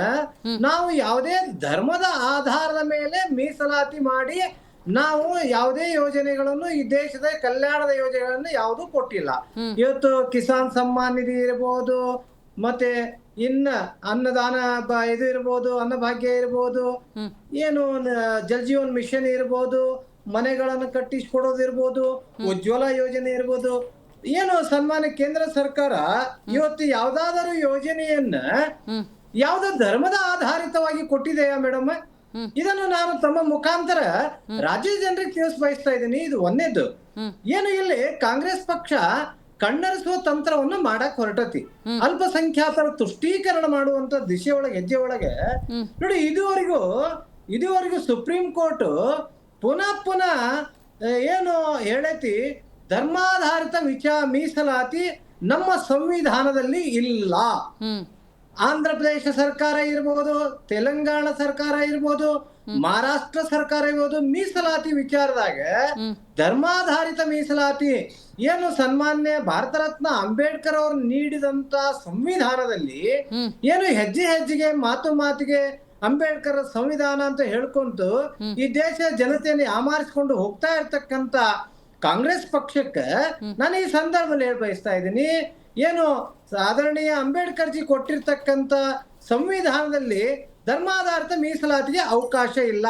ನಾವು ಯಾವುದೇ ಧರ್ಮದ ಆಧಾರದ ಮೇಲೆ ಮೀಸಲಾತಿ ಮಾಡಿ ನಾವು ಯಾವುದೇ ಯೋಜನೆಗಳನ್ನು, ಈ ದೇಶದ ಕಲ್ಯಾಣದ ಯೋಜನೆಗಳನ್ನು ಯಾವುದೂ ಕೊಟ್ಟಿಲ್ಲ. ಇವತ್ತು ಕಿಸಾನ್ ಸಮ್ಮಾನ್ ನಿಧಿ ಇರ್ಬೋದು, ಮತ್ತೆ ಇನ್ನ ಅನ್ನದಾನ ಇದು ಇರ್ಬೋದು, ಅನ್ನಭಾಗ್ಯ ಇರ್ಬೋದು, ಏನು ಜಲ್ ಜೀವನ್ ಮಿಷನ್ ಇರ್ಬೋದು, ಮನೆಗಳನ್ನು ಕಟ್ಟಿಸಿಕೊಡೋದಿರ್ಬೋದು, ಉಜ್ವಲ ಯೋಜನೆ ಇರ್ಬೋದು, ಏನು ಸನ್ಮಾನ್ಯ ಕೇಂದ್ರ ಸರ್ಕಾರ ಇವತ್ತು ಯಾವ್ದಾದರೂ ಯೋಜನೆಯನ್ನ ಯಾವ್ದೋ ಧರ್ಮದ ಆಧಾರಿತವಾಗಿ ಕೊಟ್ಟಿದೆಯಾ ಮೇಡಮ್? ಇದನ್ನು ನಾನು ತಮ್ಮ ಮುಖಾಂತರ ರಾಜ್ಯದ ಜನರಿಗೆ ತಿಳಿಸ್ ಬಯಸ್ತಾ ಇದ್ದೀನಿ. ಇದು ಒಂದೇದು. ಏನು ಇಲ್ಲಿ ಕಾಂಗ್ರೆಸ್ ಪಕ್ಷ ಕಣ್ಣರಿಸುವ ತಂತ್ರವನ್ನು ಮಾಡಕ್ ಹೊರಟತಿ, ಅಲ್ಪಸಂಖ್ಯಾತರ ತುಷ್ಟೀಕರಣ ಮಾಡುವಂತ ದಿಶೆ ಒಳಗೆ, ಹೆಜ್ಜೆ ಒಳಗೆ. ನೋಡಿ, ಇದುವರೆಗೂ ಸುಪ್ರೀಂ ಕೋರ್ಟ್ ಪುನಃ ಏನು ಹೇಳೈತಿ, ಧರ್ಮಾಧಾರಿತ ಮೀಸಲಾತಿ ನಮ್ಮ ಸಂವಿಧಾನದಲ್ಲಿ ಇಲ್ಲ. ಆಂಧ್ರ ಪ್ರದೇಶ ಸರ್ಕಾರ ಇರ್ಬೋದು, ತೆಲಂಗಾಣ ಸರ್ಕಾರ ಇರ್ಬೋದು, ಮಹಾರಾಷ್ಟ್ರ ಸರ್ಕಾರ ಇರ್ಬೋದು, ಮೀಸಲಾತಿ ವಿಚಾರದಾಗ ಧರ್ಮಾಧಾರಿತ ಮೀಸಲಾತಿ ಏನು ಸನ್ಮಾನ್ಯ ಭಾರತ ರತ್ನ ಅಂಬೇಡ್ಕರ್ ಅವರು ನೀಡಿದಂತ ಸಂವಿಧಾನದಲ್ಲಿ ಏನು ಹೆಜ್ಜೆ ಹೆಜ್ಜೆಗೆ ಮಾತಿಗೆ ಅಂಬೇಡ್ಕರ್ ಸಂವಿಧಾನ ಅಂತ ಹೇಳ್ಕೊಂಡು ಈ ದೇಶ ಜನತೆಯನ್ನು ಯಾಮಾರಿಸಿಕೊಂಡು ಹೋಗ್ತಾ ಇರ್ತಕ್ಕಂತ ಕಾಂಗ್ರೆಸ್ ಪಕ್ಷಕ್ಕೆ ನಾನು ಈ ಸಂದರ್ಭದಲ್ಲಿ ಹೇಳ ಬಯಸ್ತಾ ಇದ್ದೀನಿ, ಏನು ಆದರಣೀಯ ಅಂಬೇಡ್ಕರ್ ಜಿ ಕೊಟ್ಟಿರ್ತಕ್ಕಂಥ ಸಂವಿಧಾನದಲ್ಲಿ ಧರ್ಮಾಧಾರಿತ ಮೀಸಲಾತಿಗೆ ಅವಕಾಶ ಇಲ್ಲ.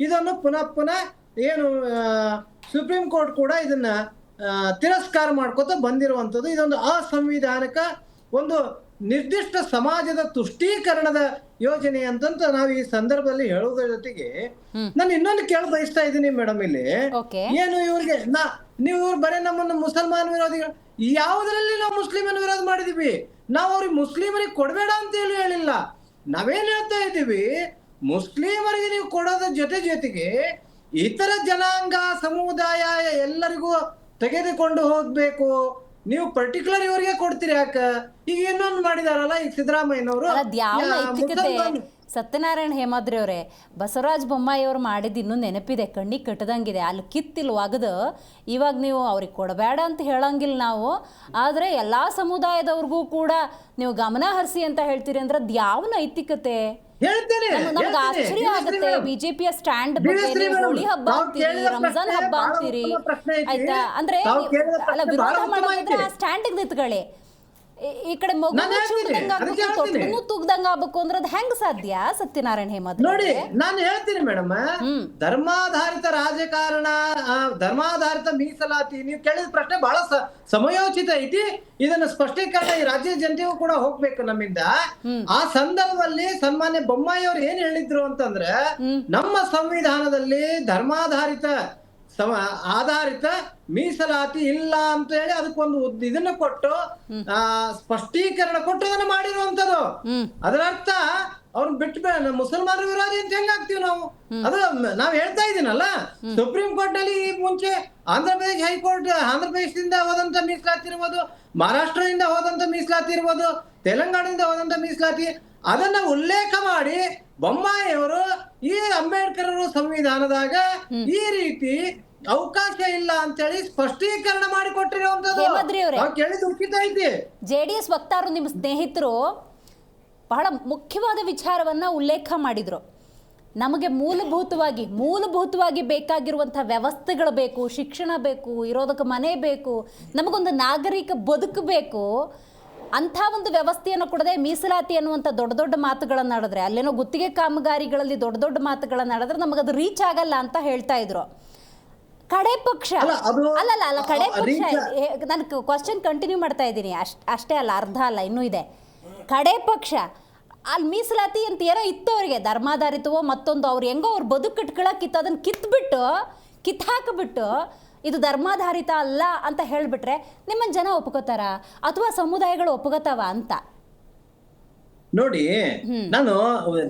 ಇದನ್ನು ಪುನಃ ಏನು ಸುಪ್ರೀಂ ಕೋರ್ಟ್ ಕೂಡ ಇದನ್ನ ತಿರಸ್ಕಾರ ಮಾಡ್ಕೋತ ಬಂದಿರುವಂಥದ್ದು. ಇದೊಂದು ಅಸಂವಿಧಾನಿಕ ಒಂದು ನಿರ್ದಿಷ್ಟ ಸಮಾಜದ ತುಷ್ಟೀಕರಣದ ಯೋಜನೆ ಅಂತಂತ ನಾವು ಈ ಸಂದರ್ಭದಲ್ಲಿ ಹೇಳೋದ್ರ ಜೊತೆಗೆ ನಾನು ಇನ್ನೊಂದು ಕೇಳ ಬಯಸ್ತಾ ಇದ್ದೀನಿ ಮೇಡಮ್ ಇಲ್ಲಿ. ಓಕೆ. ಏನು ಇವ್ರಿಗೆ ನೀವು ಇವ್ರು ಬರೀ ನಮ್ಮನ್ನು ಮುಸಲ್ಮಾನ್ ವಿರೋಧಿಗಳು, ಯಾವುದರಲ್ಲಿ ನಾವು ಮುಸ್ಲಿಮನ ವಿರೋಧ ಮಾಡಿದೀವಿ? ನಾವು ಅವ್ರಿಗೆ ಮುಸ್ಲಿಮರಿಗೆ ಕೊಡಬೇಡ ಅಂತ ಹೇಳಿ ಹೇಳಿಲ್ಲ. ನಾವೇನ್ ಹೇಳ್ತಾ ಇದ್ದೀವಿ, ಮುಸ್ಲಿಮರಿಗೆ ನೀವು ಕೊಡೋದ್ರ ಜೊತೆಗೆ ಇತರ ಜನಾಂಗ ಸಮುದಾಯ ಎಲ್ಲರಿಗೂ ತೆಗೆದುಕೊಂಡು ಹೋಗ್ಬೇಕು. ನೀವು ಪರ್ಟಿಕ್ಯುಲರ್ ಇವರಿಗೆ ಕೊಡ್ತೀರಿ ಯಾಕ? ಈಗ ಇನ್ನೊಂದು ಮಾಡಿದಾರಲ್ಲ ಈಗ ಸಿದ್ದರಾಮಯ್ಯನವರು, ಅದ್ಯಾವ ನೈತಿಕತೆ? ಸತ್ಯನಾರಾಯಣ ಹೇಮಾದ್ರಿ ಅವರೇ, ಬಸವರಾಜ ಬೊಮ್ಮಾಯಿ ಅವ್ರು ಮಾಡಿದ್ದು ಇನ್ನೂ ನೆನಪಿದೆ, ಕಣ್ಣಿಗೆ ಕಟ್ಟದಂಗಿದೆ. ಅಲ್ಲಿ ಕಿತ್ತಿಲ್ ಒಗದು ಇವಾಗ ನೀವು ಅವ್ರಿಗೆ ಕೊಡಬೇಡ ಅಂತ ಹೇಳಂಗಿಲ್ಲ ನಾವು, ಆದರೆ ಎಲ್ಲ ಸಮುದಾಯದವ್ರಿಗೂ ಕೂಡ ನೀವು ಗಮನ ಹರಿಸಿ ಅಂತ ಹೇಳ್ತೀರಿ ಅಂದ್ರೆ ಅದು ಯಾವ ನೈತಿಕತೆ? ನಮ್ಗೆ ಆಶ್ಚರ್ಯ ಆಗುತ್ತೆ. ಬಿಜೆಪಿಯ ಸ್ಟ್ಯಾಂಡ್ ಬಗ್ಗೆ ಹೋಳಿ ಹಬ್ಬ ಅಂತೀರಿ, ರಂಜಾನ್ ಹಬ್ಬ ಅಂತೀರಿ, ಆಯ್ತಾ? ಅಂದ್ರೆ ಅಲ್ಲ, ವಿರೋಧ ಮಾಡೋದ್ರೆ ಆ ಸ್ಟ್ಯಾಂಡಿಗೆ ನಿಂತ್ಕೊಳ್ಳಿ. ಈ ಕಡೆ ಮಗು ತೂಗ್ದಂಗ ಆಗ್ಬೇಕು ಅಂದ್ರೆ ಅದು ಹೆಂಗ್ ಸಾಧ್ಯ? ಸತ್ಯನಾರಾಯಣ ಹೇಮಾದ್ರಿ ನೋಡಿ, ನಾನು ಹೇಳ್ತೀನಿ ಮೇಡಮ್, ಧರ್ಮಾಧಾರಿತ ರಾಜಕಾರಣ, ಧರ್ಮಾಧಾರಿತ ಮೀಸಲಾತಿ ನೀವು ಕೇಳಿದ ಪ್ರಶ್ನೆ ಬಹಳ ಸಮಯೋಚಿತ ಐತಿ. ಇದನ್ನ ಸ್ಪಷ್ಟೀಕರಣ ಈ ರಾಜ್ಯದ ಜನತೆಗೂ ಕೂಡ ಹೋಗ್ಬೇಕು ನಮ್ಮಿಂದ. ಆ ಸಂದರ್ಭದಲ್ಲಿ ಸನ್ಮಾನ್ಯ ಬೊಮ್ಮಾಯಿ ಅವರು ಏನ್ ಹೇಳಿದ್ರು ಅಂತಂದ್ರೆ, ನಮ್ಮ ಸಂವಿಧಾನದಲ್ಲಿ ಧರ್ಮಾಧಾರಿತ ಆಧಾರಿತ ಮೀಸಲಾತಿ ಇಲ್ಲ ಅಂತ ಹೇಳಿ ಅದಕ್ಕೊಂದು ಇದನ್ನ ಕೊಟ್ಟು ಸ್ಪಷ್ಟೀಕರಣ ಕೊಟ್ಟು ಅದನ್ನ ಮಾಡಿರುವಂತದ್ದು. ಅದರ ಅರ್ಥ ಅವ್ರನ್ನ ಬಿಟ್ಟು ಮುಸಲ್ಮಾನರ ವಿರೋಧಿ ಅಂತ ಹೆಂಗಾಗ್ತೀವಿ ನಾವು? ಅದು ನಾವ್ ಹೇಳ್ತಾ ಇದೀನಲ್ಲ, ಸುಪ್ರೀಂ ಕೋರ್ಟ್ ನಲ್ಲಿ ಈ ಮುಂಚೆ ಆಂಧ್ರ ಪ್ರದೇಶದಿಂದ ಹೋದಂತ ಮೀಸಲಾತಿ ಇರ್ಬೋದು, ಮಹಾರಾಷ್ಟ್ರದಿಂದ ಹೋದಂತ ಮೀಸಲಾತಿ ಇರ್ಬೋದು, ತೆಲಂಗಾಣದಿಂದ ಹೋದಂತ ಮೀಸಲಾತಿ, ಅದನ್ನ ಉಲ್ಲೇಖ ಮಾಡಿ ಬೊಮ್ಮಾಯಿಯವರು ಈ ಅಂಬೇಡ್ಕರ್ ಸಂವಿಧಾನದಾಗ ಈ ರೀತಿ ಅವಕಾಶ ಇಲ್ಲ ಅಂತ ಹೇಳಿ ಸ್ಪಷ್ಟೀಕರಣ ಮಾಡಿಕೊಟ್ಟಿರುವಂತದ್ದು ಕೇಳಿದ ಉಚಿತ ಐತಿ. JDS ವಕ್ತಾರರು, ನಿಮ್ಮ ಸ್ನೇಹಿತರು ಬಹಳ ಮುಖ್ಯವಾದ ವಿಚಾರವನ್ನ ಉಲ್ಲೇಖ ಮಾಡಿದ್ರು. ನಮಗೆ ಮೂಲಭೂತವಾಗಿ ಬೇಕಾಗಿರುವಂಥ ವ್ಯವಸ್ಥೆಗಳು ಬೇಕು, ಶಿಕ್ಷಣ ಬೇಕು, ಇರೋದಕ್ಕೆ ಮನೆ ಬೇಕು, ನಮಗೊಂದು ನಾಗರಿಕ ಬದುಕು ಬೇಕು. ಅಂಥ ಒಂದು ವ್ಯವಸ್ಥೆಯನ್ನು ಕೊಡದೆ ಮೀಸಲಾತಿ ಅನ್ನುವಂಥ ದೊಡ್ಡ ದೊಡ್ಡ ಮಾತುಗಳನ್ನು ಆಡಿದ್ರೆ, ಅಲ್ಲೇನೋ ಗುತ್ತಿಗೆ ಕಾಮಗಾರಿಗಳಲ್ಲಿ ದೊಡ್ಡ ದೊಡ್ಡ ಮಾತುಗಳನ್ನು ಆಡಿದ್ರೆ ನಮಗದು ರೀಚ್ ಆಗಲ್ಲ ಅಂತ ಹೇಳ್ತಾ ಇದ್ರು. ಕಡೆ ಪಕ್ಷ ಅಲ್ಲ ಕಡೆ ಪಕ್ಷ, ನಾನು ಕ್ವಶನ್ ಕಂಟಿನ್ಯೂ ಮಾಡ್ತಾ ಇದ್ದೀನಿ, ಅಷ್ಟೇ ಅಲ್ಲ, ಅರ್ಧ ಅಲ್ಲ, ಇನ್ನೂ ಇದೆ. ಕಡೆ ಪಕ್ಷ ಅಲ್ಲಿ ಮೀಸಲಾತಿ ಅಂತ ಏನೋ ಇತ್ತು ಅವರಿಗೆ, ಧರ್ಮಾಧಾರಿತವೋ ಮತ್ತೊಂದು, ಅವ್ರು ಹೆಂಗೋ ಅವ್ರು ಬದುಕು ಕಟ್ಕೊಳಕ್ಕಿತ್ತು, ಅದನ್ನು ಕಿತ್ತು ಹಾಕಿಬಿಟ್ಟು ಇದು ಧರ್ಮಾಧಾರಿತ ಅಲ್ಲ ಅಂತ ಹೇಳಿಬಿಟ್ರೆ ನಿಮ್ಮನ್ನ ಜನ ಒಪ್ಕೋತಾರ ಅಥವಾ ಸಮುದಾಯಗಳು ಒಪ್ಕೋತಾವ ಅಂತ? ನೋಡಿ, ನಾನು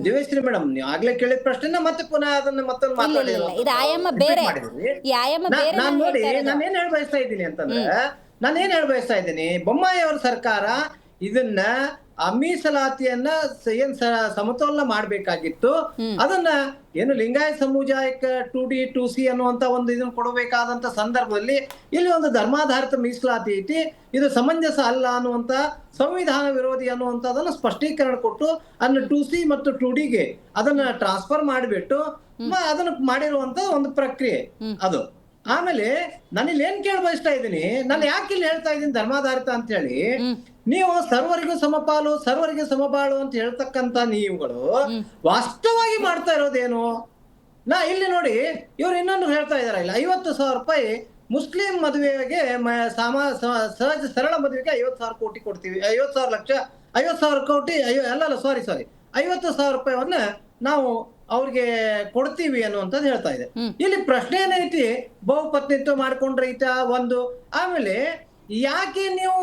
ದಿವ್ಯಶ್ರೀ ಮೇಡಮ್ ನೀವು ಆಗ್ಲೇ ಕೇಳಿದ ಪ್ರಶ್ನೆ ಮತ್ತೆ ಪುನಃ ಅದನ್ನ ಮತ್ತೊಂದು ಮಾತಾಡಿದ್ರು. ನೋಡಿ, ನಾನೇನ್ ಹೇಳ ಬಯಸ್ತಾ ಇದ್ದೀನಿ ಅಂತಂದ್ರೆ, ನಾನೇನ್ ಹೇಳ ಬಯಸ್ತಾ ಇದ್ದೀನಿ, ಬೊಮ್ಮಾಯಿ ಅವರ ಸರ್ಕಾರ ಇದನ್ನ ಮೀಸಲಾತಿಯನ್ನ ಏನ್ ಸಮತೋಲನ ಮಾಡ್ಬೇಕಾಗಿತ್ತು. ಅದನ್ನ ಏನು ಲಿಂಗಾಯತ ಸಮುದಾಯಕ್ಕೆ 2D 2C ಅನ್ನುವಂತ ಒಂದು ಇದನ್ನ ಕೊಡಬೇಕಾದಂತ ಸಂದರ್ಭದಲ್ಲಿ ಇಲ್ಲಿ ಒಂದು ಧರ್ಮಾಧಾರಿತ ಮೀಸಲಾತಿ ಐತಿ, ಇದು ಸಮಂಜಸ ಅಲ್ಲ ಅನ್ನುವಂತ, ಸಂವಿಧಾನ ವಿರೋಧಿ ಅನ್ನುವಂಥದ್ದನ್ನ ಸ್ಪಷ್ಟೀಕರಣ ಕೊಟ್ಟು ಅದನ್ನ 2C ಮತ್ತು 2Dಗೆ ಅದನ್ನ ಟ್ರಾನ್ಸ್ಫರ್ ಮಾಡಿಬಿಟ್ಟು ಅದನ್ನ ಮಾಡಿರುವಂತ ಒಂದು ಪ್ರಕ್ರಿಯೆ ಅದು. ಆಮೇಲೆ ನಾನಿಲ್ಲಿ ಏನ್ ಕೇಳ ಬಯಸ್ತಾ ಇದ್ದೀನಿ, ನಾನು ಯಾಕೆ ಇಲ್ಲಿ ಹೇಳ್ತಾ ಇದ್ದೀನಿ ಧರ್ಮಾಧಾರಿತ ಅಂತ ಹೇಳಿ, ನೀವು ಸರ್ವರಿಗೂ ಸಮಪಾಲು ಸರ್ವರಿಗೂ ಸಮಬಾಳು ಅಂತ ಹೇಳ್ತಕ್ಕಂತ ನೀವುಗಳು ವಾಸ್ತವವಾಗಿ ಮಾಡ್ತಾ ಇರೋದೇನು? ಇಲ್ಲಿ ನೋಡಿ, ಇವ್ರು ಇನ್ನೊಂದು ಹೇಳ್ತಾ ಇದಾರೆ, ಇಲ್ಲ 50,000 ರೂಪಾಯಿ ಮುಸ್ಲಿಂ ಮದುವೆಗೆ ಸಹಜ ಸರಳ ಮದುವೆಗೆ 50,000 ಕೋಟಿ ಕೊಡ್ತೀವಿ, 50,000 ಕೋಟಿ, ಅಲ್ಲ ಸಾರಿ 50,000 ರೂಪಾಯಿವನ್ನ ನಾವು ಅವ್ರಿಗೆ ಕೊಡ್ತೀವಿ ಅನ್ನುವಂಥದ್ದು ಹೇಳ್ತಾ ಇದೆ. ಇಲ್ಲಿ ಪ್ರಶ್ನೆ ಏನೈತಿ, ಬಹುಪತ್ನಿತ್ವ ಮಾಡ್ಕೊಂಡ್ರೈತ ಒಂದು. ಆಮೇಲೆ ಯಾಕೆ ನೀವು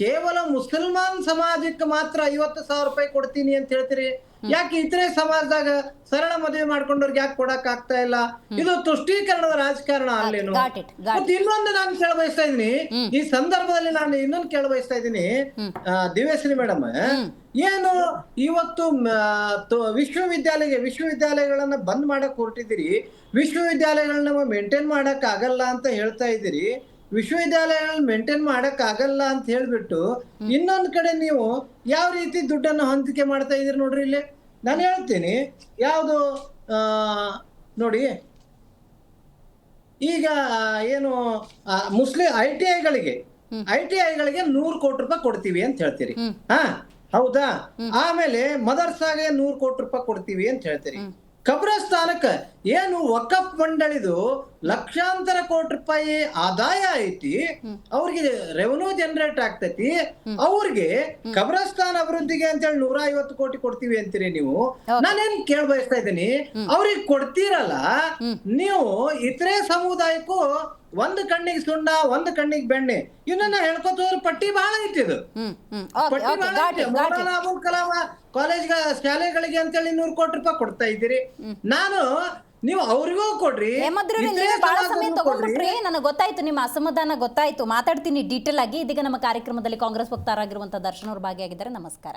ಕೇವಲ ಮುಸಲ್ಮಾನ್ ಸಮಾಜಕ್ಕೆ ಮಾತ್ರ 50,000 ರೂಪಾಯಿ ಕೊಡ್ತೀನಿ ಅಂತ ಹೇಳ್ತೀರಿ? ಯಾಕೆ ಇತರೆ ಸಮಾಜದಾಗ ಸರಳ ಮದುವೆ ಮಾಡ್ಕೊಂಡವ್ರಿಗೆ ಯಾಕೆ ಕೊಡಕ್ ಆಗ್ತಾ ಇಲ್ಲ? ಇದು ತುಷ್ಟೀಕರಣದ ರಾಜಕಾರಣ ಅಲ್ಲೇನು? ಮತ್ತೆ ಇನ್ನೊಂದು ನಾನು ಕೇಳ ಬಯಸ್ತಾ ಇದೀನಿ ಈ ಸಂದರ್ಭದಲ್ಲಿ, ನಾನು ಇನ್ನೊಂದು ಕೇಳ ಬಯಸ್ತಾ ಇದ್ದೀನಿ ದಿವ್ಯಶ್ರೀ ಮೇಡಮ್, ಏನು ಇವತ್ತು ವಿಶ್ವವಿದ್ಯಾಲಯಗಳನ್ನ ಬಂದ್ ಮಾಡಕ್ ಹೊರಟಿದ್ದೀರಿ, ವಿಶ್ವವಿದ್ಯಾಲಯಗಳನ್ನ ಮೇಂಟೈನ್ ಮಾಡಕ್ ಆಗಲ್ಲ ಅಂತ ಹೇಳ್ತಾ ಇದ್ದೀರಿ. ವಿಶ್ವವಿದ್ಯಾಲಯಗಳನ್ನ ಮೇಂಟೈನ್ ಮಾಡಕ್ ಆಗಲ್ಲ ಅಂತ ಹೇಳ್ಬಿಟ್ಟು ಇನ್ನೊಂದು ಕಡೆ ನೀವು ಯಾವ ರೀತಿ ದುಡ್ಡನ್ನು ಹೊಂದಿಕೆ ಮಾಡ್ತಾ ಇದೀರಿ ನೋಡ್ರಿ. ಇಲ್ಲಿ ನಾನು ಹೇಳ್ತೀನಿ, ಯಾವುದು ನೋಡಿ, ಈಗ ಏನು ಮುಸ್ಲಿಂ ಐಟಿಐಗಳಿಗೆ 100 ಕೋಟಿ ರೂಪಾಯಿ ಕೊಡ್ತೀವಿ ಅಂತ ಹೇಳ್ತೀರಿ, ಹೌದಾ? ಆಮೇಲೆ ಮದರ್ಸಾಗೆ 100 ಕೋಟಿ ರೂಪಾಯಿ ಕೊಡ್ತೀವಿ ಅಂತ ಹೇಳ್ತೀರಿ. ಕಬ್ರಸ್ಥಾನಕ್ಕೆ ಏನು ವಕಫ್ ಮಂಡಳಿದು ಲಕ್ಷಾಂತರ ಕೋಟಿ ರೂಪಾಯಿ ಆದಾಯ ಐತಿ, ಅವ್ರಿಗೆ ರೆವೆನ್ಯೂ ಜನರೇಟ್ ಆಗ್ತೈತಿ, ಅವ್ರಿಗೆ ಕಬ್ರಸ್ತಾನ್ ಅಭಿವೃದ್ಧಿಗೆ ಅಂತೇಳಿ 150 ಕೋಟಿ ಕೊಡ್ತೀವಿ ಅಂತೀರಿ ನೀವು. ನಾನೇನ್ ಕೇಳ ಬಯಸ್ತಾ ಇದ್ದೀನಿ, ಅವ್ರಿಗೆ ಕೊಡ್ತೀರಲ್ಲ ನೀವು ಇತರೆ ಸಮುದಾಯಕ್ಕೂ ಒಂದು ಕಣ್ಣಿಗೆ ಸುಣ್ಣ ಒಂದು ಕಣ್ಣಿಗೆ ಬೆಣ್ಣೆ ಇವನ್ನ ಹೇಳ್ಕೊತ ಹೋದ್ರೆ ಪಟ್ಟಿ ಬಹಳ ಐತಿದು. ಪಟ್ಟಿ ಬಹಳ ಐತಿ. ಮೌಲಾನಾ ಅಬುಲ್ ಕಲಾಂ ಶಾಲೆಗಳಿಗೆ ಅಂತೇಳಿ 100 ಕೋಟಿ ರೂಪಾಯಿ ಕೊಡ್ತಾ ಇದ್ದೀರಿ. ನೀವು ಅವ್ರಿಗೂ ಕೊಡ್ರಿ. ಬಹಳ ಸಮಯ ತಗೊಂಡ್ಬಿಟ್ರಿ, ನನಗೆ ಗೊತ್ತಾಯ್ತು ನಿಮ್ಮ ಅಸಮಾಧಾನ ಗೊತ್ತಾಯ್ತು. ಮಾತಾಡ್ತೀನಿ ಡೀಟೇಲ್ ಆಗಿ. ಇದೀಗ ನಮ್ಮ ಕಾರ್ಯಕ್ರಮದಲ್ಲಿ ಕಾಂಗ್ರೆಸ್ ವಕ್ತಾರರಾಗಿರುವಂತಹ ದರ್ಶನ್ ಅವರು ಭಾಗಿಯಾಗಿದ್ದಾರೆ. ನಮಸ್ಕಾರ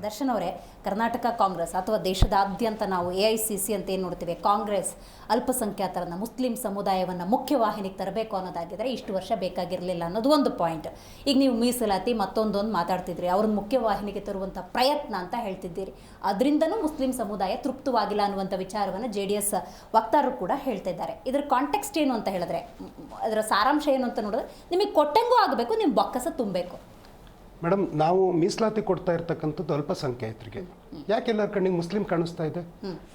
ದರ್ಶನ್ ಅವರೇ. ಕರ್ನಾಟಕ ಕಾಂಗ್ರೆಸ್ ಅಥವಾ ದೇಶದಾದ್ಯಂತ ನಾವು AICC ಅಂತ ಏನು ನೋಡ್ತೀವಿ, ಕಾಂಗ್ರೆಸ್ ಅಲ್ಪಸಂಖ್ಯಾತರನ್ನ ಮುಸ್ಲಿಂ ಸಮುದಾಯವನ್ನು ಮುಖ್ಯವಾಹಿನಿಗೆ ತರಬೇಕು ಅನ್ನೋದಾಗಿದ್ರೆ ಇಷ್ಟು ವರ್ಷ ಬೇಕಾಗಿರಲಿಲ್ಲ ಅನ್ನೋದು ಒಂದು ಪಾಯಿಂಟ್. ಈಗ ನೀವು ಮೀಸಲಾತಿ ಮತ್ತೊಂದೊಂದು ಮಾತಾಡ್ತಿದ್ರಿ, ಅವ್ರನ್ನ ಮುಖ್ಯವಾಹಿನಿಗೆ ತರುವಂಥ ಪ್ರಯತ್ನ ಅಂತ ಹೇಳ್ತಿದ್ದೀರಿ. ಅದರಿಂದನೂ ಮುಸ್ಲಿಂ ಸಮುದಾಯ ತೃಪ್ತವಾಗಿಲ್ಲ ಅನ್ನುವಂಥ ವಿಚಾರವನ್ನು JDS ವಕ್ತಾರರು ಕೂಡ ಹೇಳ್ತಾ ಇದ್ದಾರೆ. ಇದರ ಕಾಂಟೆಕ್ಸ್ಟ್ ಏನು ಅಂತ ಹೇಳಿದ್ರೆ, ಅದರ ಸಾರಾಂಶ ಏನು ಅಂತ ನೋಡಿದ್ರೆ, ನಿಮಗೆ ಕೊಟ್ಟಂಗೂ ಆಗಬೇಕು, ನಿಮ್ಮ ಬೊಕ್ಕಸ ತುಂಬಬೇಕು. ಮೇಡಮ್, ನಾವು ಮೀಸಲಾತಿ ಕೊಡ್ತಾ ಇರ್ತಕ್ಕಂಥದ್ದು ಅಲ್ಪಸಂಖ್ಯಾತರಿಗೆ. ಯಾಕೆ ಎಲ್ಲರ ಕಣ್ಣಿಗೆ ಮುಸ್ಲಿಂ ಕಾಣಿಸ್ತಾ ಇದೆ?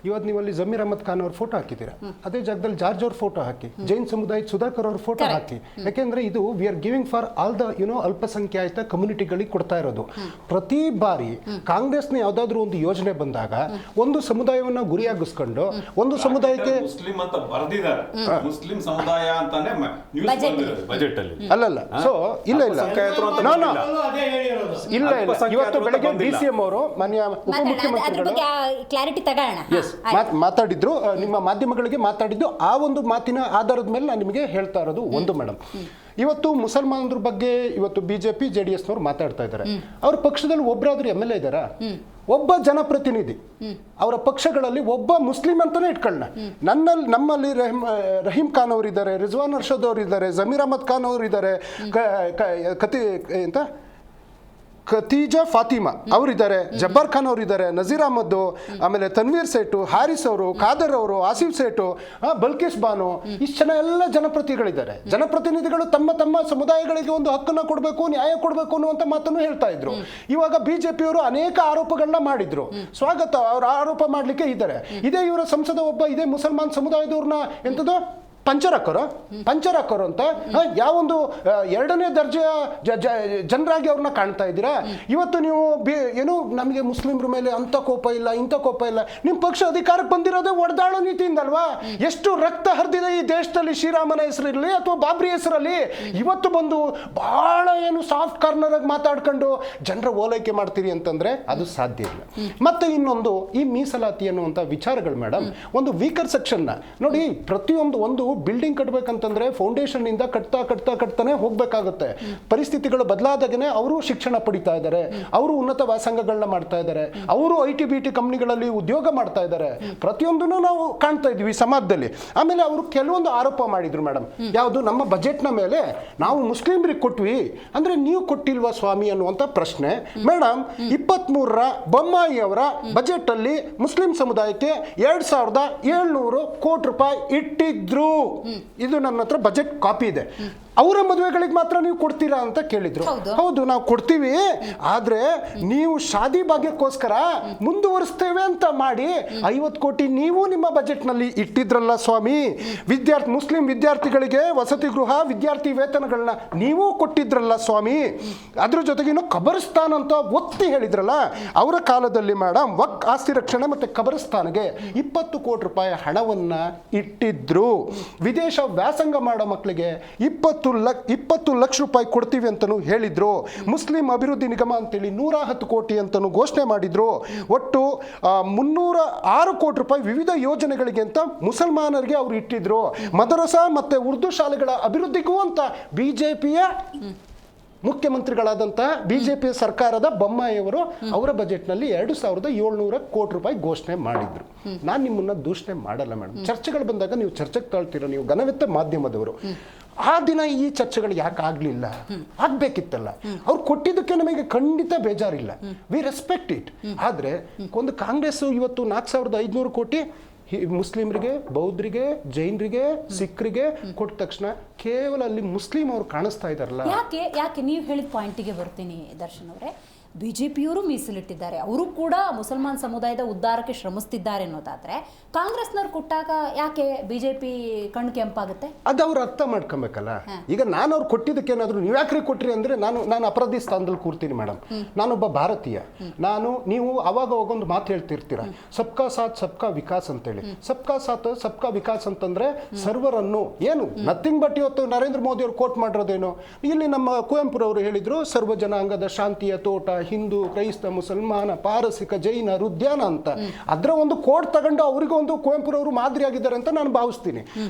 ಇವತ್ತು ನೀವು ಅಲ್ಲಿ ಜಮೀರ್ ಅಹಮದ್ ಖಾನ್ ಅವ್ರ ಫೋಟೋ ಹಾಕಿದ್ದೀರಾ, ಅದೇ ಜಾಗದಲ್ಲಿ ಜಾರ್ಜ್ ಅವ್ರ ಫೋಟೋ ಹಾಕಿ, ಜೈನ್ ಸಮುದಾಯದ ಸುಧಾಕರ್ ಅವ್ರ ಫೋಟೋ ಹಾಕಿ. ಯಾಕೆಂದ್ರೆ ಇದು we are giving for all the ಅಲ್ಪಸಂಖ್ಯಾತ ಕಮ್ಯುನಿಟಿಗಳಿಗೆ ಕೊಡ್ತಾ ಇರೋದು. ಪ್ರತಿ ಬಾರಿ ಕಾಂಗ್ರೆಸ್ನ ಯಾವ್ದಾದ್ರು ಒಂದು ಯೋಜನೆ ಬಂದಾಗ ಒಂದು ಸಮುದಾಯವನ್ನ ಗುರಿಯಾಗಿಸ್ಕೊಂಡು ಒಂದು ಸಮುದಾಯಕ್ಕೆ ಮುಸ್ಲಿಂ ಅಂತ ಬರೆದಿದ್ದಾರೆ, ಮುಸ್ಲಿಂ ಸಮುದಾಯ ಅಂತಾನೆ ಬಜೆಟ್ ಅಲ್ಲಿ ಅಲ್ಲಲ್ಲ. ಸೊ ಇಲ್ಲ ಇವತ್ತು ಬೆಳಗ್ಗೆ DCM ಅವರು ಮಾನ್ಯ ಮಾತಾಡಿದ್ರು, ನಿಮ್ಮ ಮಾಧ್ಯಮಗಳಿಗೆ ಮಾತಾಡಿದ್ದು. ಆ ಒಂದು ಮಾತಿನ ಆಧಾರದ ಮೇಲೆ ನಾನು ನಿಮಗೆ ಹೇಳ್ತಾ ಇರೋದು ಒಂದು ಮೇಡಮ್, ಇವತ್ತು ಮುಸಲ್ಮಾನರ ಬಗ್ಗೆ ಇವತ್ತು BJP JDS ನವರು ಮಾತಾಡ್ತಾ ಇದ್ದಾರೆ. ಅವ್ರ ಪಕ್ಷದಲ್ಲಿ ಒಬ್ಬರಾದ್ರೂ MLA ಇದ್ದಾರಾ? ಒಬ್ಬ ಜನಪ್ರತಿನಿಧಿ ಅವರ ಪಕ್ಷಗಳಲ್ಲಿ ಒಬ್ಬ ಮುಸ್ಲಿಂ ಅಂತಾನೆ ಇಟ್ಕೊಳ್ಳೋಣ. ನಮ್ಮಲ್ಲಿ ರಹೀಂ ಖಾನ್ ಅವರು ಇದ್ದಾರೆ, ರಿಜ್ವಾನ್ ಅರ್ಷದ್ ಅವರು ಇದ್ದಾರೆ, ಜಮೀರ್ ಅಹಮದ್ ಖಾನ್ ಅವರು ಇದ್ದಾರೆ, ಖತೀಜಾ ಫಾತಿಮಾ ಅವರಿದ್ದಾರೆ, ಜಬ್ಬಾರ್ ಖಾನ್ ಅವರಿದ್ದಾರೆ, ನಜೀರ್ ಅಹಮದ್, ಆಮೇಲೆ ತನ್ವೀರ್ ಸೇಠು, ಹಾರಿಸ್ ಅವರು, ಖಾದರ್ ಅವರು, ಆಸಿಫ್ ಸೇಠು, ಬಲ್ಕೇಶ್ ಬಾನು, ಇಷ್ಟು ಜನ ಎಲ್ಲ ಜನಪ್ರತಿನಿಧಿಗಳಿದ್ದಾರೆ. ಜನಪ್ರತಿನಿಧಿಗಳು ತಮ್ಮ ತಮ್ಮ ಸಮುದಾಯಗಳಿಗೆ ಒಂದು ಹಕ್ಕನ್ನು ಕೊಡಬೇಕು, ನ್ಯಾಯ ಕೊಡಬೇಕು ಅನ್ನುವಂಥ ಮಾತನ್ನು ಹೇಳ್ತಾ ಇದ್ರು. ಇವಾಗ BJPಯವರು ಅನೇಕ ಆರೋಪಗಳನ್ನ ಮಾಡಿದ್ರು. ಸ್ವಾಗತ, ಅವ್ರ ಆರೋಪ ಮಾಡ್ಲಿಕ್ಕೆ ಇದ್ದಾರೆ. ಇದೇ ಇವರ ಸಂಸದ ಒಬ್ಬ ಇದೇ ಮುಸಲ್ಮಾನ್ ಸಮುದಾಯದವ್ರನ್ನ ಎಂಥದ್ದು ಪಂಚರಕ್ಕರು ಅಂತ ಯಾವೊಂದು ಎರಡನೇ ದರ್ಜೆಯ ಜನರಾಗಿ ಅವ್ರನ್ನ ಕಾಣ್ತಾ ಇದ್ದೀರಾ. ಇವತ್ತು ನೀವು ಏನು ನಮಗೆ ಮುಸ್ಲಿಮ್ರ ಮೇಲೆ ಅಂತ ಕೋಪ ಇಲ್ಲ, ಇಂಥ ಕೋಪ ಇಲ್ಲ. ನಿಮ್ಮ ಪಕ್ಷ ಅಧಿಕಾರಕ್ಕೆ ಬಂದಿರೋದೇ ಒಡೆದಾಳೋ ನೀತಿಯಿಂದಲ್ವಾ? ಎಷ್ಟು ರಕ್ತ ಹರಿದಿದೆ ಈ ದೇಶದಲ್ಲಿ, ಶ್ರೀರಾಮನ ಹೆಸರಿರಲಿ ಅಥವಾ ಬಾಬ್ರಿ ಹೆಸರಲ್ಲಿ. ಇವತ್ತು ಬಂದು ಬಹಳ ಏನು ಸಾಫ್ಟ್ ಕಾರ್ನರ್ ಆಗಿ ಮಾತಾಡ್ಕೊಂಡು ಜನರ ಓಲೈಕೆ ಮಾಡ್ತೀರಿ ಅಂತಂದ್ರೆ ಅದು ಸಾಧ್ಯ ಇಲ್ಲ. ಮತ್ತೆ ಇನ್ನೊಂದು, ಈ ಮೀಸಲಾತಿ ಅನ್ನುವಂಥ ವಿಚಾರಗಳು ಮೇಡಮ್, ಒಂದು ವೀಕರ್ ಸೆಕ್ಷನ್ ನೋಡಿ. ಪ್ರತಿಯೊಂದು ಬಿಲ್ಡಿಂಗ್ ಕಟ್ಟಬೇಕಂತಂದ್ರೆ ಫೌಂಡೇಶನ್ ಇಂದ ಕಟ್ತಾನೆ ಹೋಗ್ಬೇಕಾಗುತ್ತೆ. ಪರಿಸ್ಥಿತಿಗಳು ಬದಲಾದಾಗನೇ ಅವರು ಶಿಕ್ಷಣ ಪಡಿತಾ ಇದ್ದಾರೆ, ಅವರು ಉನ್ನತ ವ್ಯಾಸಂಗಗಳನ್ನ ಮಾಡ್ತಾ ಇದ್ದಾರೆ, ಅವರು IT-BT ಕಂಪ್ನಿಗಳಲ್ಲಿ ಉದ್ಯೋಗ ಮಾಡ್ತಾ ಇದ್ದಾರೆ. ಪ್ರತಿಯೊಂದನ್ನು ನಾವು ಕಾಣ್ತಾ ಇದ್ವಿ ಸಮಾಜದಲ್ಲಿ. ಆಮೇಲೆ ಅವರು ಕೆಲವೊಂದು ಆರೋಪ ಮಾಡಿದ್ರು ಮೇಡಮ್, ಯಾವುದು ನಮ್ಮ ಬಜೆಟ್ನ ಮೇಲೆ ನಾವು ಮುಸ್ಲಿಮ್ರಿಗೆ ಕೊಟ್ವಿ ಅಂದ್ರೆ ನೀವು ಕೊಟ್ಟಿಲ್ವಾ ಸ್ವಾಮಿ ಅನ್ನುವಂಥ ಪ್ರಶ್ನೆ. ಮೇಡಮ್, 23ರ ಬೊಮ್ಮಾಯಿ ಅವರ ಬಜೆಟ್ ಅಲ್ಲಿ ಮುಸ್ಲಿಂ ಸಮುದಾಯಕ್ಕೆ 2700 ಕೋಟಿ ರೂಪಾಯಿ ಇಟ್ಟಿದ್ರು. ಇದು ನನ್ನ ಹತ್ರ ಬಜೆಟ್ ಕಾಪಿ ಇದೆ. ಅವರ ಮದುವೆಗಳಿಗೆ ಮಾತ್ರ ನೀವು ಕೊಡ್ತೀರಾ ಅಂತ ಕೇಳಿದ್ರು. ಹೌದು, ನಾವು ಕೊಡ್ತೀವಿ, ಆದ್ರೆ ನೀವು ಶಾದಿ ಭಾಗ್ಯಕ್ಕೋಸ್ಕರ ಮುಂದುವರಿಸ್ತೇವೆ ಅಂತ ಮಾಡಿ 50 ಕೋಟಿ ನೀವು ನಿಮ್ಮ ಬಜೆಟ್ ನಲ್ಲಿ ಇಟ್ಟಿದ್ರಲ್ಲ ಸ್ವಾಮಿ. ಮುಸ್ಲಿಂ ವಿದ್ಯಾರ್ಥಿಗಳಿಗೆ ವಸತಿ ಗೃಹ, ವಿದ್ಯಾರ್ಥಿ ವೇತನಗಳನ್ನ ನೀವು ಕೊಟ್ಟಿದ್ರಲ್ಲ ಸ್ವಾಮಿ. ಅದ್ರ ಜೊತೆಗೇನು ಕಬರ್ಸ್ತಾನ್ ಅಂತ ಒತ್ತಿ ಹೇಳಿದ್ರಲ್ಲ. ಅವರ ಕಾಲದಲ್ಲಿ ಮೇಡಮ್ ವಕ್ ಆಸ್ತಿ ರಕ್ಷಣೆ ಮತ್ತೆ ಕಬರ್ಸ್ತಾನ್ಗೆ 20 ಕೋಟಿ ರೂಪಾಯಿ ಹಣವನ್ನ ಇಟ್ಟಿದ್ರು. ವಿದೇಶ ವ್ಯಾಸಂಗ ಮಾಡೋ ಮಕ್ಕಳಿಗೆ 20 ಲಕ್ಷ ರೂಪಾಯಿ ಕೊಡ್ತೀವಿ ಅಂತಲೂ ಹೇಳಿದ್ರು. ಮುಸ್ಲಿಂ ಅಭಿವೃದ್ಧಿ ನಿಗಮ ಅಂತೇಳಿ 110 ಕೋಟಿ ಅಂತಲೂ ಘೋಷಣೆ ಮಾಡಿದ್ರು. ಒಟ್ಟು 306 ಕೋಟಿ ರೂಪಾಯಿ ವಿವಿಧ ಯೋಜನೆಗಳಿಗೆ ಅಂತ ಮುಸಲ್ಮಾನರಿಗೆ ಅವರು ಇಟ್ಟಿದ್ರು. ಮದರಸಾ ಮತ್ತೆ ಉರ್ದು ಶಾಲೆಗಳ ಅಭಿವೃದ್ಧಿಗೂ ಅಂತ BJPಯ ಮುಖ್ಯಮಂತ್ರಿಗಳಾದಂಥ BJP ಸರ್ಕಾರದ ಬೊಮ್ಮಾಯಿಯವರು ಅವರ ಬಜೆಟ್ನಲ್ಲಿ 2700 ಕೋಟಿ ರೂಪಾಯಿ ಘೋಷಣೆ ಮಾಡಿದ್ರು. ನಾನು ನಿಮ್ಮನ್ನ ದೂಷಣೆ ಮಾಡಲ್ಲ ಮೇಡಮ್. ಚರ್ಚೆಗಳು ಬಂದಾಗ ನೀವು ಚರ್ಚೆಗೆ ತಾಳ್ತೀರ, ನೀವು ಘನವೆತ್ತ ಮಾಧ್ಯಮದವರು. ಆ ದಿನ ಈ ಚರ್ಚೆಗಳು ಯಾಕೆ ಆಗಲಿಲ್ಲ? ಆಗಬೇಕಿತ್ತಲ್ಲ. ಅವ್ರು ಕೊಟ್ಟಿದ್ದಕ್ಕೆ ನಮಗೆ ಖಂಡಿತ ಬೇಜಾರಿಲ್ಲ, ವಿ ರೆಸ್ಪೆಕ್ಟ್ ಇಟ್. ಆದರೆ ಒಂದು ಕಾಂಗ್ರೆಸ್ ಇವತ್ತು 4500 ಕೋಟಿ ಮುಸ್ಲಿಮರಿಗೆ, ಬೌದ್ಧರಿಗೆ, ಜೈನರಿಗೆ, ಸಿಖ್ರಿಗೆ ಕೊಟ್ಟ ತಕ್ಷಣ ಕೇವಲ ಅಲ್ಲಿ ಮುಸ್ಲಿಂ ಅವರು ಕಾಣಿಸ್ತಾ ಇದಾರಲ್ಲ. ಯಾಕೆ ನೀವು ಹೇಳಿದ ಪಾಯಿಂಟಿಗೆ ಬರ್ತೀನಿ ದರ್ಶನ್ ಅವರೇ. BJPಯವರು ಮೀಸಲಿಟ್ಟಿದ್ದಾರೆ, ಅವರು ಕೂಡ ಮುಸಲ್ಮಾನ್ ಸಮುದಾಯದ ಉದ್ಧಾರಕ್ಕೆ ಶ್ರಮಿಸ್ತಿದ್ದಾರೆ ಅನ್ನೋದಾದ್ರೆ ಕಾಂಗ್ರೆಸ್ನವ್ರು ಕೊಟ್ಟಾಗ ಯಾಕೆ BJP ಕಣ್ಣು ಕೆಂಪಾಗುತ್ತೆ? ಅದು ಅವ್ರು ಅರ್ಥ ಮಾಡ್ಕೊಬೇಕಲ್ಲ. ಈಗ ನಾನು ಅವ್ರು ಕೊಟ್ಟಿದ್ದಕ್ಕೆ ಏನಾದ್ರು ನೀವು ಯಾಕ್ರಿ ಕೊಟ್ರಿ ಅಂದ್ರೆ ನಾನು ಅಪರಾಧಿ ಸ್ಥಾನದಲ್ಲಿ ಕೂರ್ತೀನಿ ಮೇಡಮ್. ನಾನೊಬ್ಬ ಭಾರತೀಯ. ನೀವು ಅವಾಗ ಒಂದು ಮಾತು ಹೇಳ್ತಿರ್ತೀರ, ಸಬ್ಕಾ ಸಾಥ್ ಸಬ್ಕಾ ವಿಕಾಸ್ ಅಂತೇಳಿ. ಸಬ್ಕಾ ಸಾಥ್ ಸಬ್ಕಾ ವಿಕಾಸ್ ಅಂತಂದ್ರೆ ಸರ್ವರನ್ನು ಏನು ನಥಿಂಗ್ ಬಟ್ ಇವತ್ತು ನರೇಂದ್ರ ಮೋದಿ ಅವರು ಕೋಟ್ ಮಾಡಿರೋದೇನು, ಇಲ್ಲಿ ನಮ್ಮ ಕುವೆಂಪುರವರು ಹೇಳಿದ್ರು, ಸರ್ವ ಜನಾಂಗದ ಶಾಂತಿಯ ತೋಟ, ಹಿಂದೂ ಕ್ರೈಸ್ತ ಮುಸಲ್ಮಾನ ಪಾರಸಿಕ ಜೈನ ಉದ್ಯಾನ ಅಂತ. ಅದರ ಒಂದು ಕೋಡ್ ತಗೊಂಡು ಅವರಿಗೂ ಒಂದು ಕುವೆಂಪುರವರು ಮಾದರಿ ಆಗಿದ್ದಾರೆ ಅಂತ ನಾನು ಭಾವಿಸ್ತೀನಿ.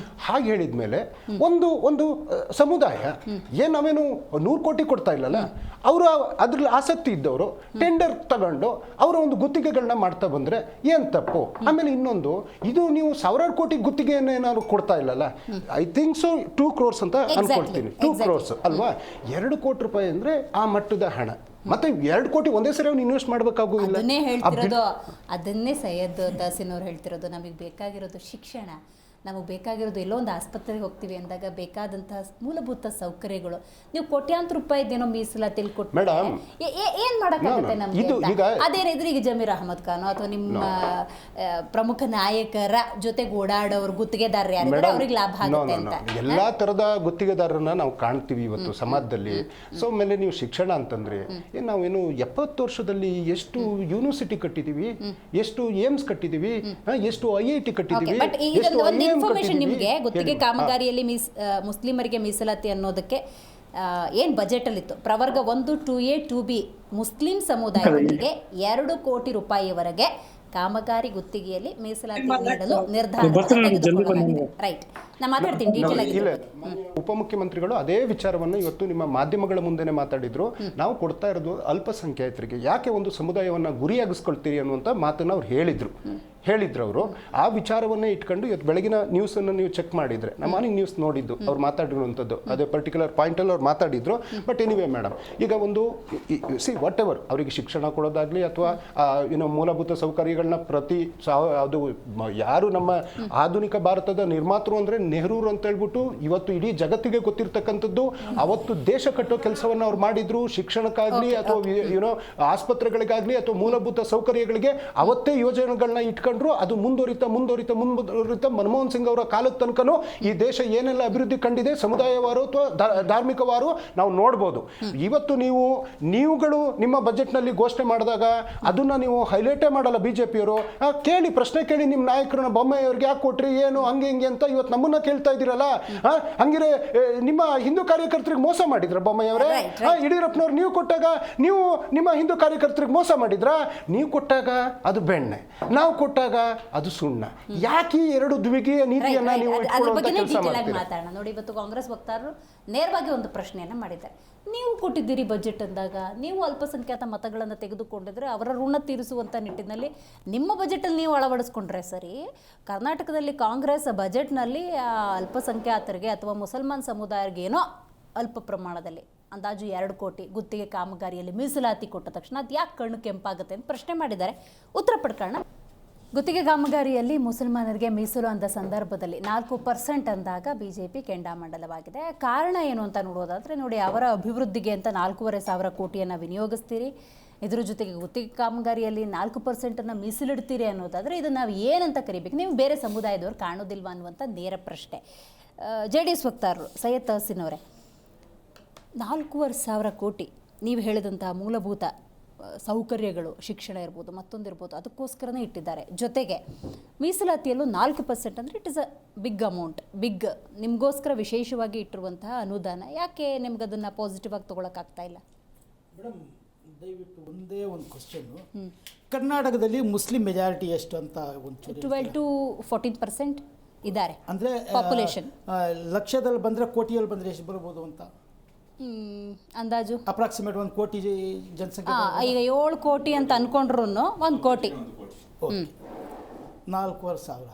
ಹಾಗೆ ಹೇಳಿದ್ಮೇಲೆ ಒಂದು ಸಮುದಾಯ ನಾವೇನು 100 ಕೋಟಿ ಕೊಡ್ತಾ ಇಲ್ಲಲ್ಲ, ಅವರು ಅದ್ರಲ್ಲಿ ಆಸಕ್ತಿ ಇದ್ದವರು ಟೆಂಡರ್ ತಗೊಂಡು ಅವರ ಒಂದು ಗುತ್ತಿಗೆಗಳನ್ನ ಮಾಡ್ತಾ ಬಂದ್ರೆ ಏನ್ ತಪ್ಪು? ಆಮೇಲೆ ಇನ್ನೊಂದು, ಇದು ನೀವು 1000 ಕೋಟಿ ಗುತ್ತಿಗೆಯನ್ನು ಏನಾದ್ರು ಕೊಡ್ತಾ ಇಲ್ಲಲ್ಲ, ಐ ಥಿಂಕ್ ಸೊ 2 crores ಅಂತ ಅನ್ಕೊಳ್ತೀನಿ. 2 crores ಅಲ್ವಾ? 2 ಕೋಟಿ ರೂಪಾಯಿ ಅಂದ್ರೆ ಆ ಮಟ್ಟದ ಹಣ. ಮತ್ತೆ 2 ಕೋಟಿ ಒಂದೇ ಸರಿ ಅವ್ನು ಇನ್ವೆಸ್ಟ್ ಮಾಡಬೇಕಾಗುವುದಿಲ್ಲ. ಅದನ್ನೇ ಹೇಳ್ತಿರೋದು, ಅದನ್ನೇ ಸೈಯದ್ ತಾಸಿನ್ ಅವ್ರು ಹೇಳ್ತಿರೋದು. ನಮಗೆ ಬೇಕಾಗಿರೋದು ಶಿಕ್ಷಣ, ನಮಗೆ ಬೇಕಾಗಿರೋದು ಎಲ್ಲೋ ಒಂದು ಆಸ್ಪತ್ರೆಗೆ ಹೋಗ್ತೀವಿ ಅಂದಾಗ ಬೇಕಾದಂತಹ ಮೂಲಭೂತ ಸೌಕರ್ಯಗಳು. ನೀವು ಕೋಟ್ಯಾಂತರ ರೂಪಾಯಿದೇನೋ ಮೀಸಲಾತಿ ಕೊಟ್ಟು ಏನ್ ಮಾಡಕ್ಕಾಗುತ್ತೆ ನಮ್ಗೆ? ಅದೇನಿದ್ರೆ ಈಗ ಜಮೀರ್ ಅಹಮದ್ ಖಾನ್ ಅಥವಾ ನಿಮ್ಮ ಪ್ರಮುಖ ನಾಯಕರ ಜೊತೆಗೆ ಓಡಾಡೋರು ಗುತ್ತಿಗೆದಾರರು ಯಾರಿದ್ದಾರೆ ಅವ್ರಿಗೆ ಲಾಭ ಆಗುತ್ತೆ ಅಂತ ಎಲ್ಲಾ ತರದ ಗುತ್ತಿಗೆದಾರರನ್ನ ನಾವು ಕಾಣ್ತೀವಿ ಇವತ್ತು ಸಮಾಜದಲ್ಲಿ. ಸೊ ಆಮೇಲೆ ನೀವು ಶಿಕ್ಷಣ ಅಂತಂದ್ರೆ ನಾವೇನು 70 ವರ್ಷದಲ್ಲಿ ಎಷ್ಟು ಯೂನಿವರ್ಸಿಟಿ ಕಟ್ಟಿದೀವಿ, ಎಷ್ಟು ಏಮ್ಸ್ ಕಟ್ಟಿದೀವಿ, ಎಷ್ಟು IIT ಕಟ್ಟಿದೀವಿ, ಎಷ್ಟು ಇನ್ಫಾರ್ಮೇಶನ್ ನಿಮಗೆ ಗುತ್ತಿಗೆ ಕಾಮಗಾರಿಯಲ್ಲಿ ಮುಸ್ಲಿಮರಿಗೆ ಮೀಸಲಾತಿ ಅನ್ನೋದಕ್ಕೆ ಏನು ಬಜೆಟಲ್ಲಿ ಇತ್ತು, ಪ್ರವರ್ಗ 1, 2A, 2B ಮುಸ್ಲಿಂ ಸಮುದಾಯದವರಿಗೆ 2 ಕೋಟಿ ರೂಪಾಯಿವರೆಗೆ ಕಾಮಗಾರಿ ಗುತ್ತಿಗೆಯಲ್ಲಿ ಮೀಸಲಾತಿ ನೀಡಲು ನಿರ್ಧಾರ ತೆಗೆದುಕೊಳ್ಳಲಾಗಿದೆ. ರೈಟ್, ನಾನು ಮಾತಾಡ್ತೀನಿ ಡೀಟೇಲ್ ಆಗಿ. ಉಪಮುಖ್ಯಮಂತ್ರಿಗಳು ಅದೇ ವಿಚಾರವನ್ನು ಇವತ್ತು ನಿಮ್ಮ ಮಾಧ್ಯಮಗಳ ಮುಂದೆನೆ ಮಾತಾಡಿದ್ರು. ನಾವು ಕೊಡ್ತಾ ಇರೋದು ಅಲ್ಪಸಂಖ್ಯಾತರಿಗೆ, ಯಾಕೆ ಒಂದು ಸಮುದಾಯವನ್ನ ಗುರಿಯಾಗಿಸ್ಕೊಳ್ತೀರಿ ಅನ್ನುವಂಥ ಮಾತನ್ನು ಅವ್ರು ಹೇಳಿದ್ರು ಅವರು. ಆ ವಿಚಾರವನ್ನೇ ಇಟ್ಕೊಂಡು ಇವತ್ತು ಬೆಳಗಿನ ನ್ಯೂಸನ್ನು ನೀವು ಚೆಕ್ ಮಾಡಿದ್ರೆ, ನಮ್ಮ ಮಾರ್ನಿಂಗ್ ನ್ಯೂಸ್ ನೋಡಿದ್ದು ಅವ್ರು ಮಾತಾಡಿರುವಂಥದ್ದು ಅದೇ ಪರ್ಟಿಕ್ಯುಲರ್ ಪಾಯಿಂಟಲ್ಲಿ ಅವ್ರು ಮಾತಾಡಿದ್ರು. ಬಟ್ ಎನಿವೇ ಮೇಡಮ್, ಈಗ ಒಂದು ವಾಟ್ ಎವರ್ ಅವರಿಗೆ ಶಿಕ್ಷಣ ಕೊಡೋದಾಗ್ಲಿ ಅಥವಾ ಮೂಲಭೂತ ಸೌಕರ್ಯಗಳನ್ನ ಅದು ಯಾರು ನಮ್ಮ ಆಧುನಿಕ ಭಾರತದ ನಿರ್ಮಾತೃ ಅಂದ್ರೆ ನೆಹರೂರು ಅಂತ ಹೇಳ್ಬಿಟ್ಟು ಇವತ್ತು ಇಡೀ ಜಗತ್ತಿಗೆ ಗೊತ್ತಿರ್ತಕ್ಕಂಥದ್ದು. ಅವತ್ತು ದೇಶ ಕಟ್ಟೋ ಕೆಲಸವನ್ನು ಅವ್ರು ಮಾಡಿದ್ರು. ಶಿಕ್ಷಣಕ್ಕಾಗ್ಲಿ ಅಥವಾ ಆಸ್ಪತ್ರೆಗಳಿಗಾಗ್ಲಿ ಅಥವಾ ಮೂಲಭೂತ ಸೌಕರ್ಯಗಳಿಗೆ ಅವತ್ತೇ ಯೋಜನೆಗಳನ್ನ ಇಟ್ಕೊಂಡು ಅದು ಮುಂದುವರಿತಾ ಮನಮೋಹನ್ ಸಿಂಗ್ ಅವರ ಕಾಲದ ತನಕನೂ ಈ ದೇಶ ಏನೆಲ್ಲ ಅಭಿವೃದ್ಧಿ ಕಂಡಿದೆ ಸಮುದಾಯವಾರು ಅಥವಾ ಧಾರ್ಮಿಕವಾರು ನಾವು ನೋಡ್ಬೋದು. ಇವತ್ತು ನೀವುಗಳು ನಿಮ್ಮ ಬಜೆಟ್ನಲ್ಲಿ ಘೋಷಣೆ ಮಾಡಿದಾಗ ಅದನ್ನ ನೀವು ಹೈಲೈಟೇ ಮಾಡಲ್ಲ ಬಿಜೆಪಿಯವರು. ಕೇಳಿ, ಪ್ರಶ್ನೆ ಕೇಳಿ ನಿಮ್ಮ ನಾಯಕರನ್ನ, ಬೊಮ್ಮಾಯಿಯವ್ರಿಗೆ ಯಾಕೆ ಕೊಟ್ರಿ, ಏನು ಹಂಗೆ ಹಿಂಗೆ ಅಂತ ಇವತ್ತು ನಮ್ಮನ್ನ ಕೇಳ್ತಾ ಇದ್ದೀರಲ್ಲ. ಹಂಗಿರೆ ನಿಮ್ಮ ಹಿಂದೂ ಕಾರ್ಯಕರ್ತರಿಗೆ ಮೋಸ ಮಾಡಿದ್ರ ಬೊಮ್ಮಾಯಿಯವರೇ? ಯಡಿಯೂರಪ್ಪನವ್ರು ನೀವು ಕೊಟ್ಟಾಗ ನೀವು ನಿಮ್ಮ ಹಿಂದೂ ಕಾರ್ಯಕರ್ತರಿಗೆ ಮೋಸ ಮಾಡಿದ್ರ? ನೀವು ಕೊಟ್ಟಾಗ ಅದು ಬೆಣ್ಣೆ, ನಾವು ಕೊಟ್ಟಾಗ ಅದು ಸುಣ್ಣ. ಯಾಕೆ ಎರಡು ದ್ವಿತೀಯ ನೀತಿಯನ್ನ ನೀವು ಮಾತಾಡೋಣ ನೋಡಿ. ಇವತ್ತು ಕಾಂಗ್ರೆಸ್ ವಕ್ತಾರರು ನೇರವಾಗಿ ಒಂದು ಪ್ರಶ್ನೆಯನ್ನ ಮಾಡಿದ್ದಾರೆ. ನೀವು ಕೊಟ್ಟಿದ್ದೀರಿ ಬಜೆಟ್ ಅಂದಾಗ, ನೀವು ಅಲ್ಪಸಂಖ್ಯಾತ ಮತಗಳನ್ನು ತೆಗೆದುಕೊಂಡಿದ್ರೆ ಅವರ ಋಣ ತೀರಿಸುವಂಥ ನಿಟ್ಟಿನಲ್ಲಿ ನಿಮ್ಮ ಬಜೆಟಲ್ಲಿ ನೀವು ಅಳವಡಿಸ್ಕೊಂಡ್ರೆ ಸರಿ. ಕರ್ನಾಟಕದಲ್ಲಿ ಕಾಂಗ್ರೆಸ್ ಬಜೆಟ್ನಲ್ಲಿ ಅಲ್ಪಸಂಖ್ಯಾತರಿಗೆ ಅಥವಾ ಮುಸಲ್ಮಾನ್ ಸಮುದಾಯರಿಗೆ ಏನೋ ಅಲ್ಪ ಪ್ರಮಾಣದಲ್ಲಿ ಅಂದಾಜು 2 ಕೋಟಿ ಗುತ್ತಿಗೆ ಕಾಮಗಾರಿಯಲ್ಲಿ ಮೀಸಲಾತಿ ಕೊಟ್ಟ ತಕ್ಷಣ ಅದು ಯಾಕೆ ಕಣ್ಣು ಕೆಂಪಾಗುತ್ತೆ ಅಂತ ಪ್ರಶ್ನೆ ಮಾಡಿದ್ದಾರೆ. ಉತ್ತರ ಪಡ್ಕೊಳ್ಳೋಣ. ಗುತ್ತಿಗೆ ಕಾಮಗಾರಿಯಲ್ಲಿ ಮುಸಲ್ಮಾನರಿಗೆ ಮೀಸಲು ಅಂದ ಸಂದರ್ಭದಲ್ಲಿ 4% ಅಂದಾಗ BJP ಕೆಂಡಾಮಂಡಲವಾಗಿದೆ. ಕಾರಣ ಏನು ಅಂತ ನೋಡೋದಾದರೆ ನೋಡಿ, ಅವರ ಅಭಿವೃದ್ಧಿಗೆ ಅಂತ 4,500 ಕೋಟಿಯನ್ನು ವಿನಿಯೋಗಿಸ್ತೀರಿ, ಇದರ ಜೊತೆಗೆ ಗುತ್ತಿಗೆ ಕಾಮಗಾರಿಯಲ್ಲಿ 4% ಮೀಸಲಿಡ್ತೀರಿ ಅನ್ನೋದಾದರೆ ಇದು ನಾವು ಏನಂತ ಕರಿಬೇಕು? ನೀವು ಬೇರೆ ಸಮುದಾಯದವ್ರು ಕಾಣೋದಿಲ್ವಾ ಅನ್ನುವಂಥ ನೇರ ಪ್ರಶ್ನೆ. JDS ವಕ್ತಾರರು ಸೈಯದ್ ತಹಸೀನ್ ಅವರೇ, 4,500 ಕೋಟಿ ನೀವು ಹೇಳಿದಂತಹ ಮೂಲಭೂತ ಸೌಕರ್ಯಗಳು, ಶಿಕ್ಷಣ ಇರ್ಬೋದು, ಮತ್ತೊಂದಿರ್ಬೋದು, ಅದಕ್ಕೋಸ್ಕರನೇ ಇಟ್ಟಿದ್ದಾರೆ. ಜೊತೆಗೆ ಮೀಸಲಾತಿಯಲ್ಲೂ 4% ಅಂದರೆ it is a big amount, big ನಿಮಗೋಸ್ಕರ ವಿಶೇಷವಾಗಿ ಇಟ್ಟಿರುವಂತಹ ಅನುದಾನ. ಯಾಕೆ ನಿಮ್ಗೆ ಅದನ್ನು ಪಾಸಿಟಿವ್ ಆಗಿ ತೊಗೊಳಕ್ಕಾಗ್ತಾ ಇಲ್ಲ? ಮೇಡಮ್, ದಯವಿಟ್ಟು ಒಂದೇ ಒಂದು ಕ್ವಶನ್ನು, ಕರ್ನಾಟಕದಲ್ಲಿ ಮುಸ್ಲಿಂ ಮೆಜಾರಿಟಿ ಎಷ್ಟು ಅಂತ ಒಂದು 12 to 14% ಇದ್ದಾರೆ ಅಂದರೆ ಪಾಪ್ಯುಲೇಷನ್. ಲಕ್ಷದಲ್ಲಿ ಬಂದರೆ ಕೋಟಿಯಲ್ಲಿ ಬಂದರೆ ಎಷ್ಟು ಬರ್ಬೋದು ಅಂತ ಅಂದಾಜು ಅಪ್ರಾಕ್ಸಿಮೇಟ್ 1 ಕೋಟಿ ಜನಸಂಖ್ಯೆ. ಈಗ 7 ಕೋಟಿ ಅಂತ ಅನ್ಕೊಂಡ್ರು 1 ಕೋಟಿ. 4,500.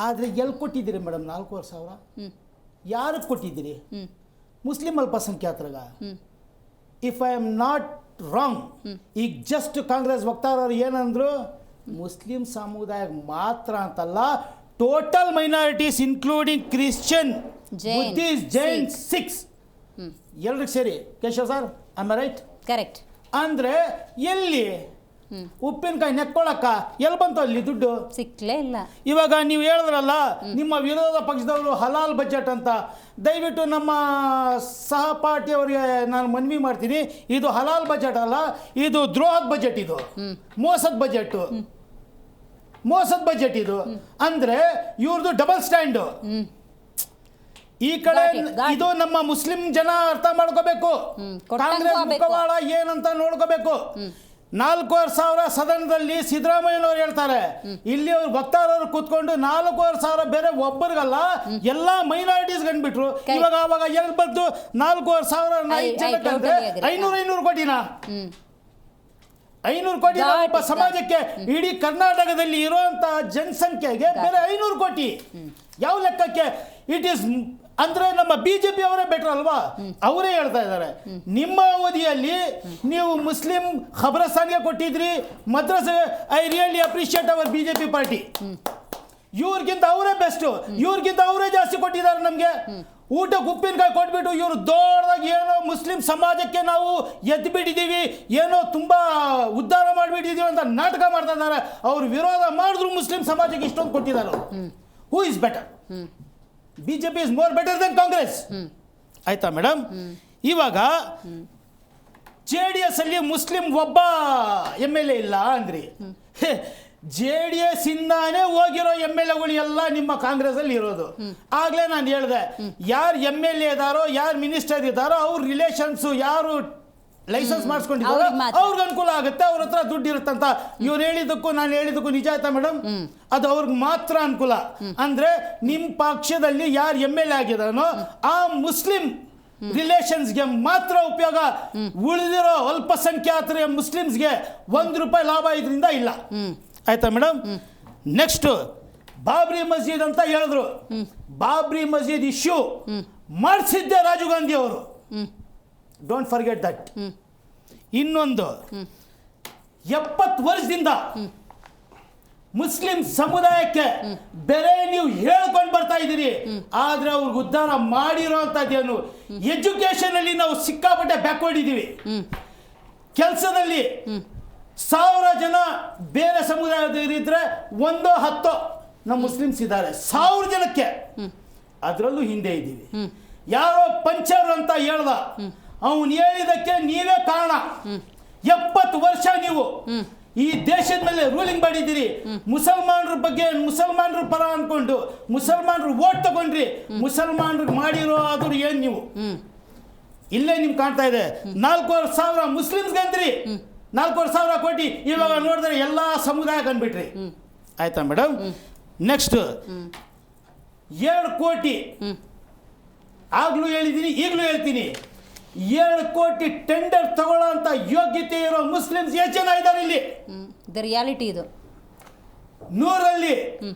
ಆದರೆ ಎಲ್ಲಿ ಕೊಟ್ಟಿದ್ದೀರಿ ಮೇಡಮ್ 4,500? ಯಾರಿಗೆ ಕೊಟ್ಟಿದ್ದೀರಿ? ಮುಸ್ಲಿಂ ಅಲ್ಪಸಂಖ್ಯಾತರಿಗ. If I am not wrong, ಈಗ ಜಸ್ಟ್ ಕಾಂಗ್ರೆಸ್ ವಕ್ತಾರರು ಏನಂದ್ರು, ಮುಸ್ಲಿಂ ಸಮುದಾಯ ಮಾತ್ರ ಅಂತಲ್ಲ, total minorities including Christian, Buddhist, Jain, Sikhs ಎಲ್ರಿಗೂ ಸೇರಿ. Keshav sir, am I right? Correct. ಅಂದರೆ ಎಲ್ಲಿ ಉಪ್ಪಿನಕಾಯಿ ನೆಕ್ಕೊಳಕ್ಕ ಎಲ್ಲಿ ಬಂತು ಅಲ್ಲಿ ದುಡ್ಡು? ಸಿಕ್ಲೇ ಇಲ್ಲ. ಇವಾಗ ನೀವು ಹೇಳಿದ್ರಲ್ಲ ನಿಮ್ಮ ವಿರೋಧ ಪಕ್ಷದವರು ಹಲಾಲ್ ಬಜೆಟ್ ಅಂತ, ದಯವಿಟ್ಟು ನಮ್ಮ ಸಹಪಾಠಿಯವರಿಗೆ ನಾನು ಮನವಿ ಮಾಡ್ತೀನಿ, ಇದು ಹಲಾಲ್ ಬಜೆಟ್ ಅಲ್ಲ, ಇದು ದ್ರೋಹದ ಬಜೆಟ್, ಇದು ಮೋಸದ ಬಜೆಟ್ಟು, ಮೋಸದ ಬಜೆಟ್ ಇದು. ಅಂದರೆ ಇವ್ರದ್ದು ಡಬಲ್ ಸ್ಟ್ಯಾಂಡು. ಈ ಕಡೆ ಇದು ನಮ್ಮ ಮುಸ್ಲಿಂ ಜನ ಅರ್ಥ ಮಾಡ್ಕೋಬೇಕು, ಕಾಂಗ್ರೆಸ್ ಮುಖವಾಡ ಏನಂತ ನೋಡ್ಕೋಬೇಕು. 4,500 ಸದನದಲ್ಲಿ ಸಿದ್ದರಾಮಯ್ಯನವ್ರು ಹೇಳ್ತಾರೆ, ಇಲ್ಲಿ ಅವ್ರು ವಕ್ತಾರರು ಕೂತ್ಕೊಂಡು 4,500 ಬೇರೆ ಒಬ್ಬರಿಗಲ್ಲ ಎಲ್ಲ ಮೈನಾರಿಟೀಸ್ ಅಂದ್ಬಿಟ್ರು. ಇವಾಗ ಅವಾಗ ಎಲ್ಲಿ ಬಂತು 4,500 ಜನಕ್ಕಂದ್ರೆ 500 ಕೋಟಿನಾ? 500 ಕೋಟಿ ಒಬ್ಬ ಸಮಾಜಕ್ಕೆ, ಇಡೀ ಕರ್ನಾಟಕದಲ್ಲಿ ಇರುವಂತ ಜನಸಂಖ್ಯೆಗೆ ಬೇರೆ 500 ಕೋಟಿ ಯಾವ ಲೆಕ್ಕಕ್ಕೆ? ಇಟ್ ಈಸ್ ಅಂದ್ರೆ ನಮ್ಮ ಬಿಜೆಪಿ ಅವರೇ ಬೆಟರ್ ಅಲ್ವಾ? ಅವರೇ ಹೇಳ್ತಾ ಇದ್ದಾರೆ, ನಿಮ್ಮ ಅವಧಿಯಲ್ಲಿ ನೀವು ಮುಸ್ಲಿಂ ಖಬ್ರಸ್ತಾನ್ಗೆ ಕೊಟ್ಟಿದ್ರಿ, ಮದ್ರಸೆ, I really appreciate our BJP party. ಇವ್ರಿಗಿಂತ ಅವರೇ ಬೆಸ್ಟ್, ಇವ್ರಿಗಿಂತ ಅವರೇ ಜಾಸ್ತಿ ಕೊಟ್ಟಿದ್ದಾರೆ ನಮಗೆ. ಊಟಕ್ಕೆ ಉಪ್ಪಿನಕಾಯಿ ಕೊಟ್ಬಿಟ್ಟು ಇವರು ದೊಡ್ಡದಾಗಿ ಏನೋ ಮುಸ್ಲಿಂ ಸಮಾಜಕ್ಕೆ ನಾವು ಎದ್ದು ಬಿಟ್ಟಿದ್ದೀವಿ, ಏನೋ ತುಂಬಾ ಉದ್ಧಾರ ಮಾಡಿಬಿಟ್ಟಿದ್ದೀವಿ ಅಂತ ನಾಟಕ ಮಾಡ್ತಾ ಇದ್ದಾರೆ. ಅವ್ರು ವಿರೋಧ ಮಾಡಿದ್ರು ಮುಸ್ಲಿಂ ಸಮಾಜಕ್ಕೆ ಇಷ್ಟೊಂದು ಕೊಟ್ಟಿದ್ದಾರೆ. Who is better? BJP is more better than Congress. ಆಯ್ತಾ ಮೇಡಮ್? ಇವಾಗ JDS ಅಲ್ಲಿ ಮುಸ್ಲಿಂ ಒಬ್ಬ MLA ಇಲ್ಲ ಅಂದ್ರಿ. JDS ಇಂದಾನೇ ಹೋಗಿರೋ MLAಗಳು ಎಲ್ಲ ನಿಮ್ಮ ಕಾಂಗ್ರೆಸ್ ಅಲ್ಲಿ ಇರೋದು. ಆಗ್ಲೇ ನಾನು ಹೇಳಿದೆ, ಯಾರು MLA ಇದಾರೋ, ಯಾರು ಮಿನಿಸ್ಟರ್ ಇದ್ದಾರೋ, ಅವ್ರ ರಿಲೇಷನ್ಸ್, ಯಾರು ಲೈಸೆನ್ಸ್ ಮಾಡಿಸ್ಕೊಂಡಿದ್ದಾರೋ ಅವ್ರಿಗೆ ಅನುಕೂಲ ಆಗುತ್ತೆ, ಅವ್ರ ಹತ್ರ ದುಡ್ಡು ಇರುತ್ತಂತ. ಇವ್ರು ಹೇಳಿದ್ದಕ್ಕೂ ನಾನು ಹೇಳಿದ್ದಕ್ಕೂ ನಿಜ ಆಯ್ತಾ ಮೇಡಮ್? ಅದು ಅವ್ರಿಗೆ ಮಾತ್ರ ಅನುಕೂಲ. ಅಂದ್ರೆ ನಿಮ್ಮ ಪಕ್ಷದಲ್ಲಿ ಯಾರು MLA ಆಗಿದಾನೋ ಆ ಮುಸ್ಲಿಂ ರಿಲೇಷನ್ಸ್ಗೆ ಮಾತ್ರ ಉಪಯೋಗ, ಉಳಿದಿರೋ ಅಲ್ಪಸಂಖ್ಯಾತರ ಮುಸ್ಲಿಮ್ಸ್ಗೆ ₹1 ಲಾಭ ಇದರಿಂದ ಇಲ್ಲ. ಆಯ್ತಾ ಮೇಡಮ್? ನೆಕ್ಸ್ಟ್ ಬಾಬ್ರಿ ಮಸ್ಜಿದ್ ಅಂತ ಹೇಳಿದ್ರು. ಬಾಬ್ರಿ ಮಸ್ಜಿದ್ ಇಶ್ಯೂ ಮಾಡಿಸಿದ್ದೆ ರಾಜೀವ್ ಗಾಂಧಿ ಅವರು, ಡೋಂಟ್ ಫರ್ಗೆಟ್ ದಟ್. ಇನ್ನೊಂದು 70 ವರ್ಷದಿಂದ ಮುಸ್ಲಿಂ ಸಮುದಾಯಕ್ಕೆ ಬೇರೆ ನೀವು ಹೇಳ್ಕೊಂಡು ಬರ್ತಾ ಇದ್ದೀರಿ, ಆದ್ರೆ ಅವ್ರಿಗೆ ಉದ್ಧಾರ ಮಾಡಿರೋಂಥದ್ದೇನು? ಎಜುಕೇಶನ್ ಅಲ್ಲಿ ನಾವು ಸಿಕ್ಕಾಪಟ್ಟೆ ಬ್ಯಾಕ್ವರ್ಡ್ ಇದ್ದೀವಿ. ಕೆಲಸದಲ್ಲಿ 1000 ಜನ ಬೇರೆ ಸಮುದಾಯದವರಿದ್ರೆ 1-10 ನಮ್ಮ ಮುಸ್ಲಿಮ್ಸ್ ಇದ್ದಾರೆ 1000 ಜನಕ್ಕೆ, ಅದರಲ್ಲೂ ಹಿಂದೆ ಇದ್ದೀವಿ. ಯಾರೋ ಪಂಚರ್ ಅಂತ ಹೇಳ್ದ, ಅವನು ಹೇಳಿದಕ್ಕೆ ನೀವೇ ಕಾರಣ. 70 ವರ್ಷ ನೀವು ಈ ದೇಶದ ಮೇಲೆ ರೂಲಿಂಗ್ ಮಾಡಿದ್ದೀರಿ. ಮುಸಲ್ಮಾನರ ಬಗ್ಗೆ ಮುಸಲ್ಮಾನರ ಪರ ಅನ್ಕೊಂಡು ಮುಸಲ್ಮಾನರು ವೋಟ್ ತಗೊಂಡ್ರಿ, ಮುಸಲ್ಮಾನರಿಗೆ ಮಾಡಿರೋ ಆದ್ರೂ ಏನ್ ನೀವು? ಇಲ್ಲೇ ನಿಮ್ಗೆ ಕಾಣ್ತಾ ಇದೆ. 4,500 ಮುಸ್ಲಿಮ್ಸ್ಗೆ ಅಂದ್ರಿ, 4,500 ಕೋಟಿ, ಇವಾಗ ನೋಡಿದ್ರೆ ಎಲ್ಲ ಸಮುದಾಯಕ್ಕೆ ಅಂದ್ಬಿಟ್ರಿ. ಆಯ್ತಾ ಮೇಡಮ್? ನೆಕ್ಸ್ಟ್ 7 ಕೋಟಿ, ಆಗ್ಲೂ ಹೇಳಿದ್ದೀನಿ ಈಗಲೂ ಹೇಳ್ತೀನಿ, 7 ಕೋಟಿ ಟೆಂಡರ್ ತಗೊಳ್ಳೋ ಅಂತ ಯೋಗ್ಯತೆ ಇರೋ ಮುಸ್ಲಿಮ್ಸ್ ಎಷ್ಟು ಜನ ಇದ್ದಾರೆ ಇಲ್ಲಿ? ರಿಯಾಲಿಟಿ ಇದು. 100ರಲ್ಲಿ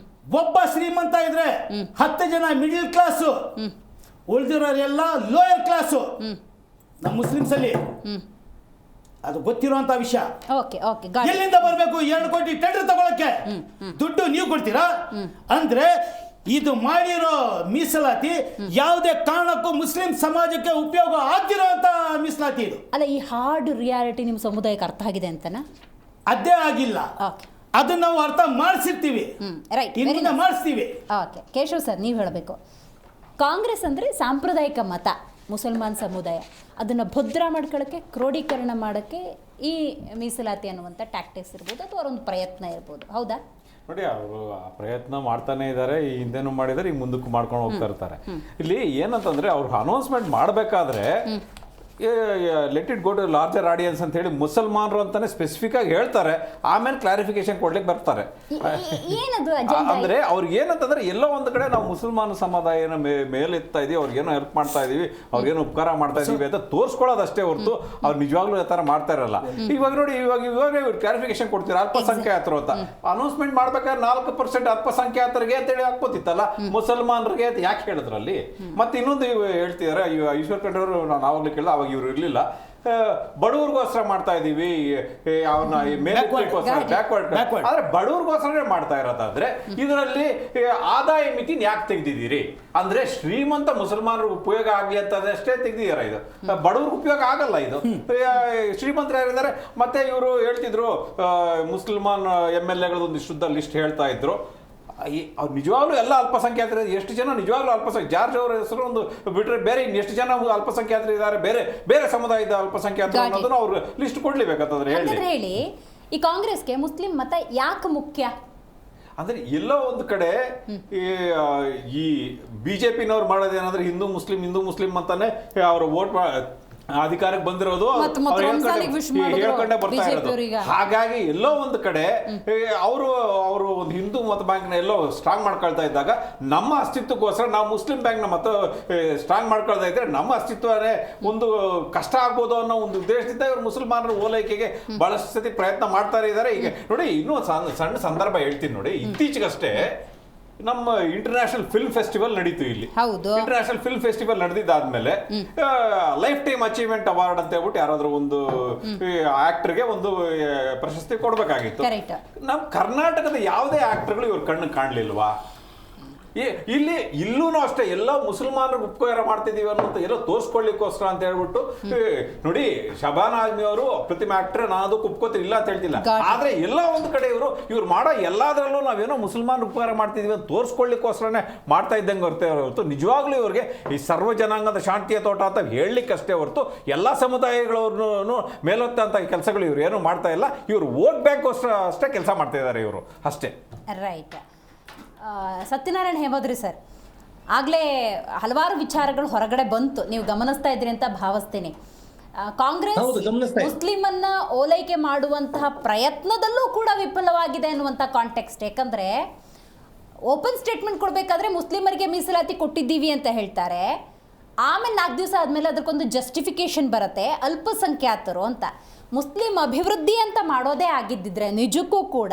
ಒಬ್ಬ ಶ್ರೀಮಂತ ಇದ್ರೆ 10 ಜನ ಮಿಡಿಲ್ ಕ್ಲಾಸು, ಉಳಿದಿರೋರೆಲ್ಲ ಲೋಯರ್ ಕ್ಲಾಸು ನಮ್ಮ ಮುಸ್ಲಿಮ್ಸ್ ಅಲ್ಲಿ. ಅದು ಗೊತ್ತಿರುವಂತ ವಿಷಯ. ಎಲ್ಲಿಂದ ಬರಬೇಕು 7 ಕೋಟಿ ಟೆಂಡರ್ ತಗೊಳಕ್ಕೆ? ದುಡ್ಡು ನೀವು ಕೊಡ್ತೀರಾ? ಅಂದ್ರೆ ಇದು ಮಾಡಿರೋ ಮೀಸಲಾತಿ ಯಾವುದೇ ಕಾರಣಕ್ಕೂ ಮುಸ್ಲಿಂ ಸಮಾಜಕ್ಕೆ ಉಪಯೋಗ ಆಗ್ತಿರೋಂತ ಮೀಸಲಾತಿ ಇದು. ಅಲ್ಲ, ಈ ಹಾರ್ಡ್ ರಿಯಾಲಿಟಿ ನಿಮ್ಮ ಸಮುದಾಯಕ್ಕೆ ಅರ್ಥ ಆಗಿದೆ ಅಂತನಾ? ಅದೇ ಆಗಿಲ್ಲ, ಅದನ್ನ ನಾವು ಅರ್ಥ ಮಾಡಿಸಿರ್ತೀವಿ, ಇನ್ನು ಮಾಡಿಸ್ತೀವಿ. ಓಕೆ ಕೇಶವ್ ಸರ್, ನೀವು ಹೇಳಬೇಕು. ಕಾಂಗ್ರೆಸ್ ಅಂದರೆ ಸಾಂಪ್ರದಾಯಿಕ ಮತ, ಮುಸಲ್ಮಾನ್ ಸಮುದಾಯ, ಅದನ್ನು ಭದ್ರ ಮಾಡ್ಕೊಳ್ಳೋಕ್ಕೆ, ಕ್ರೋಢೀಕರಣ ಮಾಡೋಕ್ಕೆ ಈ ಮೀಸಲಾತಿ ಅನ್ನುವಂಥ ಟ್ಯಾಕ್ಟಿಕ್ಸ್ ಇರ್ಬೋದು ಅಥವಾ ಅವರೊಂದು ಪ್ರಯತ್ನ ಇರ್ಬೋದು. ಹೌದಾ? ನೋಡಿ, ಅವರು ಆ ಪ್ರಯತ್ನ ಮಾಡ್ತಾನೆ ಇದ್ದಾರೆ, ಈ ಹಿಂದೆನೂ ಮಾಡಿದ್ದಾರೆ, ಈಗ ಮುಂದಕ್ಕೂ ಮಾಡ್ಕೊಂಡು ಹೋಗ್ತಾ ಇರ್ತಾರೆ. ಇಲ್ಲಿ ಏನಂತಂದ್ರೆ ಅವ್ರು ಅನೌನ್ಸ್ಮೆಂಟ್ ಮಾಡಬೇಕಾದ್ರೆ let it go to larger audience ಅಂತ ಹೇಳಿ ಮುಸಲ್ಮಾನರು ಅಂತಾನೆ ಸ್ಪೆಸಿಫಿಕ್ ಆಗಿ ಹೇಳ್ತಾರೆ, ಆಮೇಲೆ ಕ್ಲಾರಿಫಿಕೇಶನ್ ಕೊಡ್ಲಿಕ್ಕೆ ಬರ್ತಾರೆ. ಅಂದ್ರೆ ಅವ್ರಿಗೆ ಏನಂತಂದ್ರೆ ಎಲ್ಲೋ ಒಂದು ಕಡೆ ನಾವು ಮುಸಲ್ಮಾನ ಸಮುದಾಯನ ಮೇಲೆತ್ತಾ ಇದೀವಿ, ಅವ್ರಿಗೇನೋ ಹೆಲ್ಪ್ ಮಾಡ್ತಾ ಇದೀವಿ, ಅವ್ರಿಗೇನೋ ಉಪಕಾರ ಮಾಡ್ತಾ ಇದೀವಿ ಅಂತ ತೋರಿಸ್ಕೊಳ್ಳೋದಷ್ಟೇ ಹೊರತು ಅವ್ರು ನಿಜವಾಗ್ಲೂ ಆ ಥರ ಮಾಡ್ತಾ ಇರಲ್ಲ. ಇವಾಗ ನೋಡಿ, ಇವಾಗ ಕ್ಲಾರಿಫಿಕೇಶನ್ ಕೊಡ್ತೀರಾ ಅಲ್ಪಸಂಖ್ಯಾತರು ಅಂತ. ಅನೌನ್ಸ್ಮೆಂಟ್ ಮಾಡ್ಬೇಕಾದ್ರೆ 4% ಅಲ್ಪಸಂಖ್ಯಾತರಿಗೆ ಅಂತೇಳಿ ಹಾಕ್ಬೋತಿತ್ತಲ್ಲ, ಮುಸಲ್ಮಾನರಿಗೆ ಅಂತ ಯಾಕೆ ಹೇಳಿದ್ರಲ್ಲಿ? ಮತ್ತೆ ಇನ್ನೊಂದು ಹೇಳ್ತಿದ್ದಾರೆ, ಈಶ್ವರ್ ಖಂಡ್ರೆ ಅವರು, ನಾನು ಆವಾಗಲೇ ಕೇಳಿದ, ಅವಾಗ ಇವ್ರು ಇರಲಿಲ್ಲ, ಬಡವ್ರಿಗೋಸ್ಕರ ಮಾಡ್ತಾ ಇದೀವಿ ಅವನ್ನ ಬ್ಯಾಕ್ವರ್ಡ್, ಆದ್ರೆ ಬಡವ್ರಿಗೋಸ್ಕರ ಮಾಡ್ತಾ ಇರೋದಾದ್ರೆ ಇದರಲ್ಲಿ ಆದಾಯ ಮಿತಿನ ಯಾಕೆ ತೆಗ್ದಿದ್ದೀರಿ ಅಂದ್ರೆ ಶ್ರೀಮಂತ ಮುಸಲ್ಮಾನರಿಗೆ ಉಪಯೋಗ ಆಗ್ಲಿ ಅಂತದಷ್ಟೇ ತೆಗ್ದಿದಾರ. ಇದು ಬಡವ್ರಿಗೆ ಉಪಯೋಗ ಆಗಲ್ಲ. ಇದು ಶ್ರೀಮಂತರು ಯಾರಿದ್ದಾರೆ. ಮತ್ತೆ ಇವರು ಹೇಳ್ತಿದ್ರು ಮುಸಲ್ಮಾನ್ MLAಗಳದ್ದು ಒಂದಿಷ್ಟು ಲಿಸ್ಟ್ ಹೇಳ್ತಾ ಇದ್ರು. ಅವ್ರು ನಿಜವಾಗ್ಲೂ ಎಲ್ಲ ಅಲ್ಪಸಂಖ್ಯಾತರು, ಎಷ್ಟು ಜನ ನಿಜವಾಗ್ಲೂ ಜಾರ್ಜ್ ಅವರ ಹೆಸರು ಒಂದು ಬಿಟ್ರೆ ಬೇರೆ ಇನ್ನೆಷ್ಟು ಜನ ಅಲ್ಪಸಂಖ್ಯಾತರು ಇದ್ದಾರೆ, ಬೇರೆ ಬೇರೆ ಸಮುದಾಯದ ಅಲ್ಪಸಂಖ್ಯಾತರು ಅನ್ನೋದನ್ನ ಅವ್ರು ಲಿಸ್ಟ್ ಕೊಡ್ಲೇಬೇಕಾದ್ರೆ ಹೇಳಿ. ಈ ಕಾಂಗ್ರೆಸ್ಗೆ ಮುಸ್ಲಿಂ ಮತ ಯಾಕೆ ಮುಖ್ಯ ಅಂದ್ರೆ ಎಲ್ಲೋ ಒಂದು ಕಡೆ ಈ BJPನವ್ರು ಮಾಡೋದೇನಂದ್ರೆ ಹಿಂದೂ ಮುಸ್ಲಿಂ ಅಂತಾನೆ ಅವ್ರ ವೋಟ್ ಅಧಿಕಾರಕ್ಕೆ ಬಂದಿರೋದು ಹೇಳ್ಕೊಂಡೇ ಬರ್ತಾ ಇರೋದು. ಹಾಗಾಗಿ ಎಲ್ಲೋ ಒಂದು ಕಡೆ ಅವರು ಒಂದು ಹಿಂದೂ ಮತ ಬ್ಯಾಂಕ್ ನ ಎಲ್ಲೋ ಸ್ಟ್ರಾಂಗ್ ಮಾಡ್ಕೊಳ್ತಾ ಇದ್ದಾಗ ನಮ್ಮ ಅಸ್ತಿತ್ವಕ್ಕೋಸ್ಕರ ನಾವು ಮುಸ್ಲಿಂ ಬ್ಯಾಂಕ್ ನ ಮತ ಸ್ಟ್ರಾಂಗ್ ಮಾಡ್ಕೊಳ್ತಾ ಇದ್ರೆ ನಮ್ಮ ಅಸ್ತಿತ್ವನೇ ಒಂದು ಕಷ್ಟ ಆಗ್ಬೋದು ಅನ್ನೋ ಒಂದು ಉದ್ದೇಶದಿಂದ ಇವರು ಮುಸಲ್ಮಾನರ ಓಲೈಕೆಗೆ ಬಹಳಷ್ಟು ಸತಿ ಪ್ರಯತ್ನ ಮಾಡ್ತಾ ಇದ್ದಾರೆ. ಈಗ ನೋಡಿ, ಇನ್ನೂ ಸಣ್ಣ ಸಂದರ್ಭ ಹೇಳ್ತೀನಿ ನೋಡಿ. ಇತ್ತೀಚೆಗಷ್ಟೇ ನಮ್ಮ ಇಂಟರ್ನ್ಯಾಷನಲ್ ಫಿಲ್ಮ್ ಫೆಸ್ಟಿವಲ್ ನಡೀತು ಇಲ್ಲಿ. ಇಂಟರ್ನ್ಯಾಷನಲ್ ಫಿಲ್ಮ್ ಫೆಸ್ಟಿವಲ್ ನಡೆದಿದ್ದಾದ್ಮೇಲೆ ಲೈಫ್ ಟೈಮ್ ಅಚೀವ್ಮೆಂಟ್ ಅವಾರ್ಡ್ ಅಂತ ಹೇಳ್ಬಿಟ್ಟು ಯಾರಾದ್ರೂ ಒಂದು ಆಕ್ಟರ್ಗೆ ಒಂದು ಪ್ರಶಸ್ತಿ ಕೊಡ್ಬೇಕಾಗಿತ್ತು. ನಮ್ಮ ಕರ್ನಾಟಕದ ಯಾವುದೇ ಆಕ್ಟರ್ಗಳು ಇವ್ರ ಕಣ್ಣು ಕಾಣ್ಲಿಲ್ವಾ? ಇಲ್ಲೂ ಅಷ್ಟೇ ಎಲ್ಲ ಮುಸಲ್ಮಾನರಿಗೆ ಉಪಕಾರ ಮಾಡ್ತಿದೀವಿ ಅನ್ನೋಂತ ಎಲ್ಲೋ ತೋರ್ಸ್ಕೊಳ್ಳಿಕ್ಕೋಸ್ಕರ ಅಂತ ಹೇಳ್ಬಿಟ್ಟು ನೋಡಿ, ಶಬಾನ ಆಜ್ಮಿ ಅವರು ಅಪ್ರತಿಮ ಆಕ್ಟರ್, ನಾನು ಅದಕ್ಕೆ ಒಪ್ಕೋತೀನಿ ಇಲ್ಲ ಅಂತ ಹೇಳ್ತಿಲ್ಲ. ಆದ್ರೆ ಎಲ್ಲ ಒಂದು ಕಡೆ ಇವ್ರು ಮಾಡೋ ಎಲ್ಲಾದ್ರಲ್ಲೂ ನಾವೇನೋ ಮುಸಲ್ಮಾನ್ ಉಪಕಾರ ಮಾಡ್ತಿದೀವಿ ಅಂತ ತೋರ್ಸ್ಕೊಳ್ಳಿಕ್ಕೋಸ್ಕರನೇ ಮಾಡ್ತಾ ಇದ್ದಂಗೆ ಹೊರತು ನಿಜವಾಗ್ಲೂ ಇವ್ರಿಗೆ ಈ ಸರ್ವ ಜನಾಂಗದ ಶಾಂತಿಯ ತೋಟ ಅಂತ ಹೇಳಲಿಕ್ಕಷ್ಟೇ ಹೊರತು ಎಲ್ಲಾ ಸಮುದಾಯಗಳವ್ರನ್ನು ಮೇಲೊತ್ತಂತ ಕೆಲಸಗಳು ಇವ್ರು ಏನು ಮಾಡ್ತಾ ಇಲ್ಲ. ಇವ್ರು ವೋಟ್ ಬ್ಯಾಂಕ್ಗೋಸ್ಕರ ಅಷ್ಟೇ ಕೆಲಸ ಮಾಡ್ತಾ ಇದ್ದಾರೆ ಇವರು ಅಷ್ಟೇ. ರೈಟ್. ಸತ್ಯನಾರಾಯಣ ಹೇಮಾದ್ರಿ ಸರ್, ಆಗಲೇ ಹಲವಾರು ವಿಚಾರಗಳು ಹೊರಗಡೆ ಬಂತು, ನೀವು ಗಮನಿಸ್ತಾ ಇದ್ರಿ ಅಂತ ಭಾವಿಸ್ತೀನಿ. ಕಾಂಗ್ರೆಸ್ ಮುಸ್ಲಿಮನ್ನ ಓಲೈಕೆ ಮಾಡುವಂತಹ ಪ್ರಯತ್ನದಲ್ಲೂ ಕೂಡ ವಿಫಲವಾಗಿದೆ ಅನ್ನುವಂಥ ಕಾಂಟೆಕ್ಸ್ಟ್. ಯಾಕಂದರೆ ಓಪನ್ ಸ್ಟೇಟ್ಮೆಂಟ್ ಕೊಡಬೇಕಾದ್ರೆ ಮುಸ್ಲಿಮರಿಗೆ ಮೀಸಲಾತಿ ಕೊಟ್ಟಿದ್ದೀವಿ ಅಂತ ಹೇಳ್ತಾರೆ. ಆಮೇಲೆ 4 ದಿವಸ ಆದಮೇಲೆ ಅದಕ್ಕೊಂದು ಜಸ್ಟಿಫಿಕೇಶನ್ ಬರುತ್ತೆ, ಅಲ್ಪಸಂಖ್ಯಾತರು ಅಂತ. ಮುಸ್ಲಿಂ ಅಭಿವೃದ್ಧಿ ಅಂತ ಮಾಡೋದೇ ಆಗಿದ್ದಿದ್ರೆ ನಿಜಕ್ಕೂ ಕೂಡ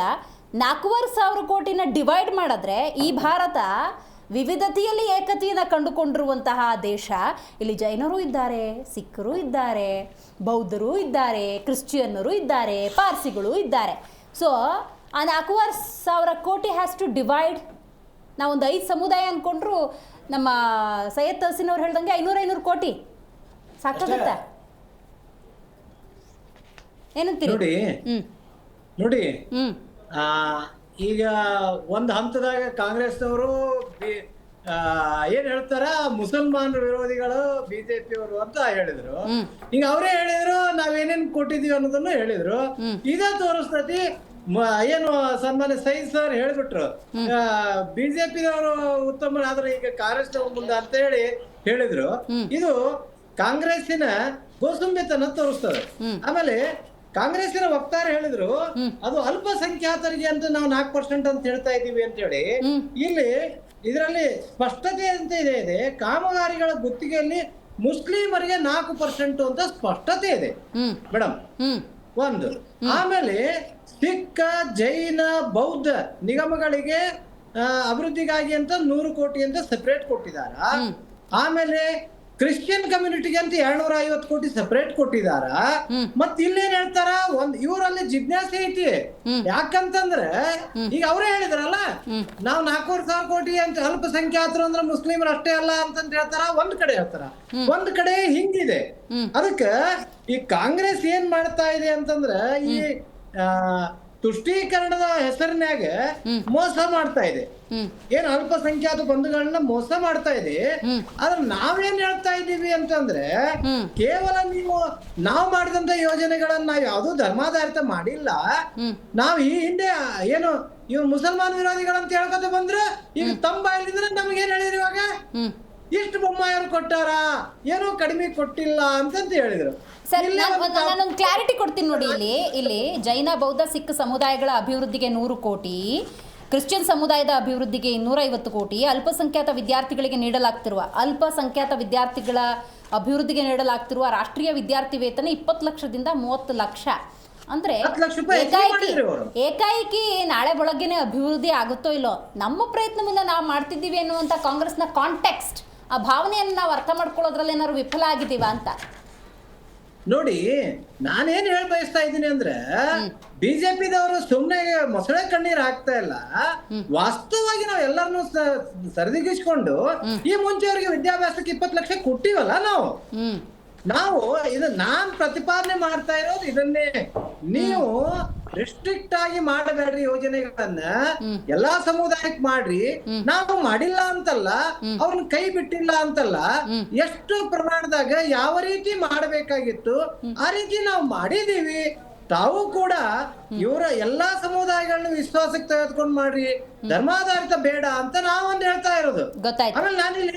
4,500 ಕೋಟಿನ ಡಿವೈಡ್ ಮಾಡಿದ್ರೆ ಈ ಭಾರತ ವಿವಿಧತೆಯಲ್ಲಿ ಏಕತೆಯನ್ನು ಕಂಡುಕೊಂಡಿರುವಂತಹ ದೇಶ. ಇಲ್ಲಿ ಜೈನರು ಇದ್ದಾರೆ, ಸಿಖ್ಖರು ಇದ್ದಾರೆ, ಬೌದ್ಧರು ಇದ್ದಾರೆ, ಕ್ರಿಶ್ಚಿಯನ್ನರು ಇದ್ದಾರೆ, ಪಾರ್ಸಿಗಳು ಇದ್ದಾರೆ. ಸೊ ಆ 4,500 ಕೋಟಿ ಹ್ಯಾಸ್ ಟು ಡಿವೈಡ್. ನಾವೊಂದು 5 ಸಮುದಾಯ ಅಂದ್ಕೊಂಡ್ರು ನಮ್ಮ ಸೈಯದ್ ತಹಸೀನ್ ಅವ್ರು ಹೇಳ್ದಂಗೆ 500 ಕೋಟಿ ಸಾಕಾಗತ್ತ? ಏನಂತೀರಿ? ನೋಡಿ, ಈಗ ಒಂದು ಹಂತದಾಗ ಕಾಂಗ್ರೆಸ್ನವರು ಏನ್ ಹೇಳ್ತಾರ, ಮುಸಲ್ಮಾನ ವಿರೋಧಿಗಳು BJP-ಯವರು ಅಂತ ಹೇಳಿದ್ರು. ಈಗ ಅವರೇ ಹೇಳಿದ್ರು ನಾವೇನೇನ್ ಕೊಟ್ಟಿದೀವಿ ಅನ್ನೋದನ್ನು ಹೇಳಿದ್ರು. ಇದೇ ತೋರಿಸ್ತತಿ ಏನು ಸನ್ಮಾನ್ಯ ಸೈದ್ ಸರ್ ಹೇಳ್ಬಿಟ್ರು, BJP-ದವರು ಉತ್ತಮ ಆದ್ರೆ ಈಗ ಕಾಂಗ್ರೆಸ್ ಮುಂದೆ ಅಂತ ಹೇಳಿದ್ರು. ಇದು ಕಾಂಗ್ರೆಸ್ಸಿನ ಗೋಸುಂಬಿತನ ತೋರಿಸ್ತದೆ. ಆಮೇಲೆ ಕಾಂಗ್ರೆಸ್ಸಿನ ವಕ್ತಾರ ಹೇಳಿದ್ರು ಅದು ಅಲ್ಪಸಂಖ್ಯಾತರಿಗೆ ಅಂತ ನಾವು 4% ಅಂತ ಹೇಳ್ತಾ ಇದೀವಿ ಅಂತ ಹೇಳಿ. ಇಲ್ಲಿ ಇದರಲ್ಲಿ ಸ್ಪಷ್ಟತೆ ಅಂತ ಇದೆ, ಕಾಮಗಾರಿಗಳ ಗುತ್ತಿಗೆಯಲ್ಲಿ ಮುಸ್ಲಿಮರಿಗೆ 4% ಅಂತ ಸ್ಪಷ್ಟತೆ ಇದೆ ಮೇಡಮ್. ಒಂದು, ಆಮೇಲೆ ಸಿಖ್, ಜೈನ, ಬೌದ್ಧ ನಿಗಮಗಳಿಗೆ ಅಭಿವೃದ್ಧಿಗಾಗಿ ಅಂತ 100 ಕೋಟಿ ಅಂತ ಸೆಪರೇಟ್ ಕೊಟ್ಟಿದಾರ. ಆಮೇಲೆ ಕ್ರಿಶ್ಚಿಯನ್ ಕಮ್ಯುನಿಟಿಗೆ ಅಂತ 250 ಕೋಟಿ ಸೆಪರೇಟ್ ಕೊಟ್ಟಿದಾರ. ಮತ್ ಇಲ್ಲೇನ್ ಹೇಳ್ತಾರ, ಇವರಲ್ಲಿ ಜಿಜ್ಞಾಸೆ ಐತಿ. ಯಾಕಂತಂದ್ರೆ ಈಗ ಅವರೇ ಹೇಳಿದ್ರಲ್ಲ, ನಾವು 4,500 ಕೋಟಿ ಅಂತ ಅಲ್ಪಸಂಖ್ಯಾತರು ಅಂದ್ರೆ ಮುಸ್ಲಿಮರು ಅಷ್ಟೇ ಅಲ್ಲ ಅಂತಂತ ಹೇಳ್ತಾರ. ಒಂದ್ ಕಡೆ ಹೇಳ್ತಾರ, ಒಂದ್ ಕಡೆ ಹಿಂಗಿದೆ. ಅದಕ್ಕೆ ಈ ಕಾಂಗ್ರೆಸ್ ಏನ್ ಮಾಡ್ತಾ ಇದೆ ಅಂತಂದ್ರೆ ಈ ತುಷ್ಟೀಕರಣದ ಹೆಸರಿನಾಗ ಮೋಸ ಮಾಡ್ತಾ ಇದೆ. ಏನ್ ಅಲ್ಪಸಂಖ್ಯಾತ ಬಂಧುಗಳನ್ನ ಮೋಸ ಮಾಡ್ತಾ ಇದೆ. ಆದ್ರೆ ನಾವೇನ್ ಹೇಳ್ತಾ ಇದ್ದೀವಿ ಅಂತಂದ್ರೆ, ಕೇವಲ ನಾವು ಮಾಡಿದಂತ ಯೋಜನೆಗಳನ್ನ ನಾವು ಯಾವ್ದು ಧರ್ಮಾಧಾರಿತ ಮಾಡಿಲ್ಲ. ನಾವ್ ಈ ಹಿಂದೆ ಏನು ಇವ್ ಮುಸಲ್ಮಾನ್ ವಿರೋಧಿಗಳಂತ ಹೇಳ್ಕೊತ ಬಂದ್ರೆ ಈಗ ತಮ್ಮ ಬಾಯಲ್ಲಿದ್ರೆ ನಮ್ಗೇನ್ ಹೇಳಿದ್ರು, ಇವಾಗ ಇಷ್ಟು ಬೊಮ್ಮಾಯರು ಕೊಟ್ಟಾರ, ಏನೋ ಕಡಿಮೆ ಕೊಟ್ಟಿಲ್ಲ ಅಂತಂತ ಹೇಳಿದ್ರು. ಸರ್, ನಾನೊಂದು ಕ್ಲಾರಿಟಿ ಕೊಡ್ತೀನಿ ನೋಡಿ. ಇಲ್ಲಿ ಜೈನ, ಬೌದ್ಧ, ಸಿಖ್ ಸಮುದಾಯಗಳ ಅಭಿವೃದ್ಧಿಗೆ 100 ಕೋಟಿ, ಕ್ರಿಶ್ಚಿಯನ್ ಸಮುದಾಯದ ಅಭಿವೃದ್ಧಿಗೆ 250 ಕೋಟಿ, ಅಲ್ಪಸಂಖ್ಯಾತ ವಿದ್ಯಾರ್ಥಿಗಳಿಗೆ ನೀಡಲಾಗ್ತಿರುವ ಅಭಿವೃದ್ಧಿಗೆ ನೀಡಲಾಗ್ತಿರುವ ರಾಷ್ಟ್ರೀಯ ವಿದ್ಯಾರ್ಥಿ ವೇತನ 20 ಲಕ್ಷದಿಂದ 30 ಲಕ್ಷ. ಅಂದ್ರೆ ಏಕಾಏಕಿ ನಾಳೆ ಬೆಳಗ್ಗೆನೆ ಅಭಿವೃದ್ಧಿ ಆಗುತ್ತೋ ಇಲ್ಲೋ, ನಮ್ಮ ಪ್ರಯತ್ನದಿಂದ ನಾವು ಮಾಡ್ತಿದ್ದೀವಿ ಅನ್ನುವಂಥ ಕಾಂಗ್ರೆಸ್ನ ಕಾಂಟೆಕ್ಸ್ಟ್, ಆ ಭಾವನೆಯನ್ನು ನಾವು ಅರ್ಥ ಮಾಡ್ಕೊಳ್ಳೋದ್ರಲ್ಲಿ ಏನಾದ್ರು ವಿಫಲ ಆಗಿದ್ದೀವ ಅಂತ? ನೋಡಿ ನಾನೇನ್ ಹೇಳ ಬಯಸ್ತಾ ಇದ್ದೀನಿ ಅಂದ್ರೆ ಬಿಜೆಪಿದವರು ಸುಮ್ನೆ ಮೊಸಳೆ ಕಣ್ಣೀರ್ ಹಾಕ್ತಾ ಇಲ್ಲ, ವಾಸ್ತವವಾಗಿ ನಾವ್ ಎಲ್ಲರನ್ನು ಸರಿದೂಗಿಸ್ಕೊಂಡು ಈ ಮುಂಚೆ ಅವರಿಗೆ ವಿದ್ಯಾಭ್ಯಾಸಕ್ಕೆ 20 ಲಕ್ಷ ಕೊಟ್ಟಿವಲ್ಲ ನಾವು ಇದು ನಾನ್ ಪ್ರತಿಪಾದನೆ ಮಾಡ್ತಾ ಇರೋದು ಇದನ್ನೇ. ನೀವು ರಿಸ್ಟ್ರಿಕ್ಟ್ ಆಗಿ ಮಾಡಬೇಡ್ರಿ ಯೋಜನೆಗಳನ್ನ, ಎಲ್ಲಾ ಸಮುದಾಯಕ್ಕೆ ಮಾಡ್ರಿ. ನಾವು ಮಾಡಿಲ್ಲ ಅಂತಲ್ಲ, ಅವ್ರನ್ನ ಕೈ ಬಿಟ್ಟಿಲ್ಲ ಅಂತಲ್ಲ, ಎಷ್ಟು ಪ್ರಮಾಣದಾಗ ಯಾವ ರೀತಿ ಮಾಡಬೇಕಾಗಿತ್ತು ಆ ರೀತಿ ನಾವು ಮಾಡಿದೀವಿ. ತಾವು ಕೂಡ ಇವರ ಎಲ್ಲಾ ಸಮುದಾಯಗಳನ್ನ ವಿಶ್ವಾಸಕ್ಕೆ ತೆಗೆದುಕೊಂಡು ಮಾಡ್ರಿ, ಧರ್ಮಾಧಾರಿತ ಬೇಡ ಅಂತ ನಾವೊಂದು ಹೇಳ್ತಾ ಇರೋದು. ಆಮೇಲೆ ನಾನಿಲ್ಲಿ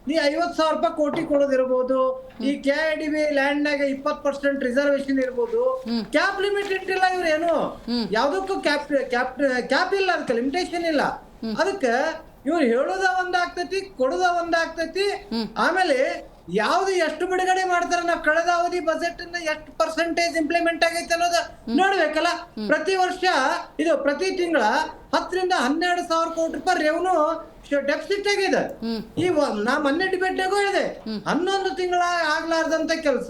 ನೀ 50,000 ರೂಪಾಯಿ ಕೋಟಿ ಕೊಡೋದಿರ್ಬೋದು, ಈ KIDB ಲ್ಯಾಂಡ್ ನಾಗ 20% ರಿಸರ್ವೇಶನ್ ಇರ್ಬೋದು, ಕ್ಯಾಪ್ ಲಿಮಿಟ್ ಇಟ್ಟಿಲ್ಲ ಇವ್ರೇನು, ಯಾವ್ದಕ್ಕೂ ಕ್ಯಾಪ್ ಇಲ್ಲ, ಅದಕ್ಕೆ ಲಿಮಿಟೇಷನ್ ಇಲ್ಲ. ಅದಕ್ಕೆ ಇವ್ರು ಹೇಳೋದ ಒಂದಾಗ್ತೈತಿ, ಕೊಡೋದ ಒಂದಾಗ್ತೈತಿ. ಆಮೇಲೆ ಯಾವ್ದು ಎಷ್ಟು ಬಿಡುಗಡೆ ಮಾಡ್ತಾರ, ನಾವು ಕಳೆದ ಅವಧಿ ಬಜೆಟ್ ಎಷ್ಟು ಪರ್ಸೆಂಟೇಜ್ ಇಂಪ್ಲಿಮೆಂಟ್ ಆಗೈತೆ ಅನ್ನೋದು ನೋಡ್ಬೇಕಲ್ಲ. ಪ್ರತಿ ವರ್ಷ ಇದು ಪ್ರತಿ ತಿಂಗಳ 10 ರಿಂದ 12,000 ಕೋಟಿ ರೂಪಾಯಿ ರೆವೆನ್ಯೂ ಡೆಫಿಸಿಟ್ ಆಗಿದೆ. ಈ ನಾ ಮೊನ್ನೆ ಡಿಬೇಟ್ನಾಗೂ ಹೇಳಿದೆ, 11 ತಿಂಗಳ ಆಗ್ಲಾರ್ದಂತ ಕೆಲಸ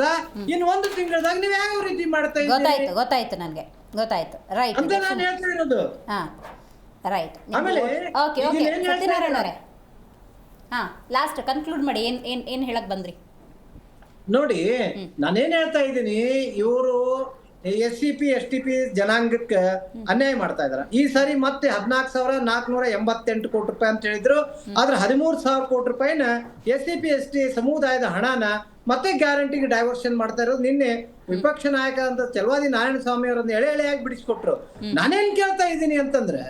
ಇನ್ನು 1 ತಿಂಗಳದಾಗ ನೀವ್ ಯಾವ ರೀತಿ ಮಾಡ್ತಾ ಇದ್ದೀರಿ? ಗೊತ್ತಾಯ್ತು ನನಗೆ, ಗೊತ್ತಾಯ್ತು. ರೈಟ್ ಅಂತ ನಾನು ಹೇಳ್ತಾ ಇರೋದು. ರೈಟ್. ಆಮೇಲೆ ಓಕೆ ಸತ್ಯನಾರಾಯಣ ಅವರೇ, ಲಾಸ್ಟ್ ಕನ್ಕ್ಲೂಡ್ ಮಾಡಿ, ಏನ್ ಹೇಳಕ್ ಬಂದ್ರಿ ನೋಡಿ. ನಾನೇನ್ ಹೇಳ್ತಾ ಇದ್ದೀನಿ, ಇವರು SCP STP ಜನಾಂಗಕ್ಕೆ ಅನ್ಯಾಯ ಮಾಡ್ತಾ ಇದಾರೆ. ಈ ಸಾರಿ ಮತ್ತೆ 14,488 ಕೋಟಿ ರೂಪಾಯಿ ಅಂತ ಹೇಳಿದ್ರು, ಆದ್ರೆ 13,000 ಕೋಟಿ ರೂಪಾಯಿನ SCP ST ಸಮುದಾಯದ ಹಣನ ಮತ್ತೆ ಗ್ಯಾರಂಟಿಗೆ ಡೈವರ್ಷನ್ ಮಾಡ್ತಾ ಇರೋದು. ನಿನ್ನೆ ವಿಪಕ್ಷ ನಾಯಕ ಅಂತ ಚಲವಾದಿ ನಾರಾಯಣ ಸ್ವಾಮಿ ಅವರನ್ನು ಎಳೆಯಾಗಿ ಬಿಡಿಸ್ಕೊಟ್ರು. ನಾನೇನ್ ಕೇಳ್ತಾ ಇದ್ದೀನಿ ಅಂತಂದ್ರೆ,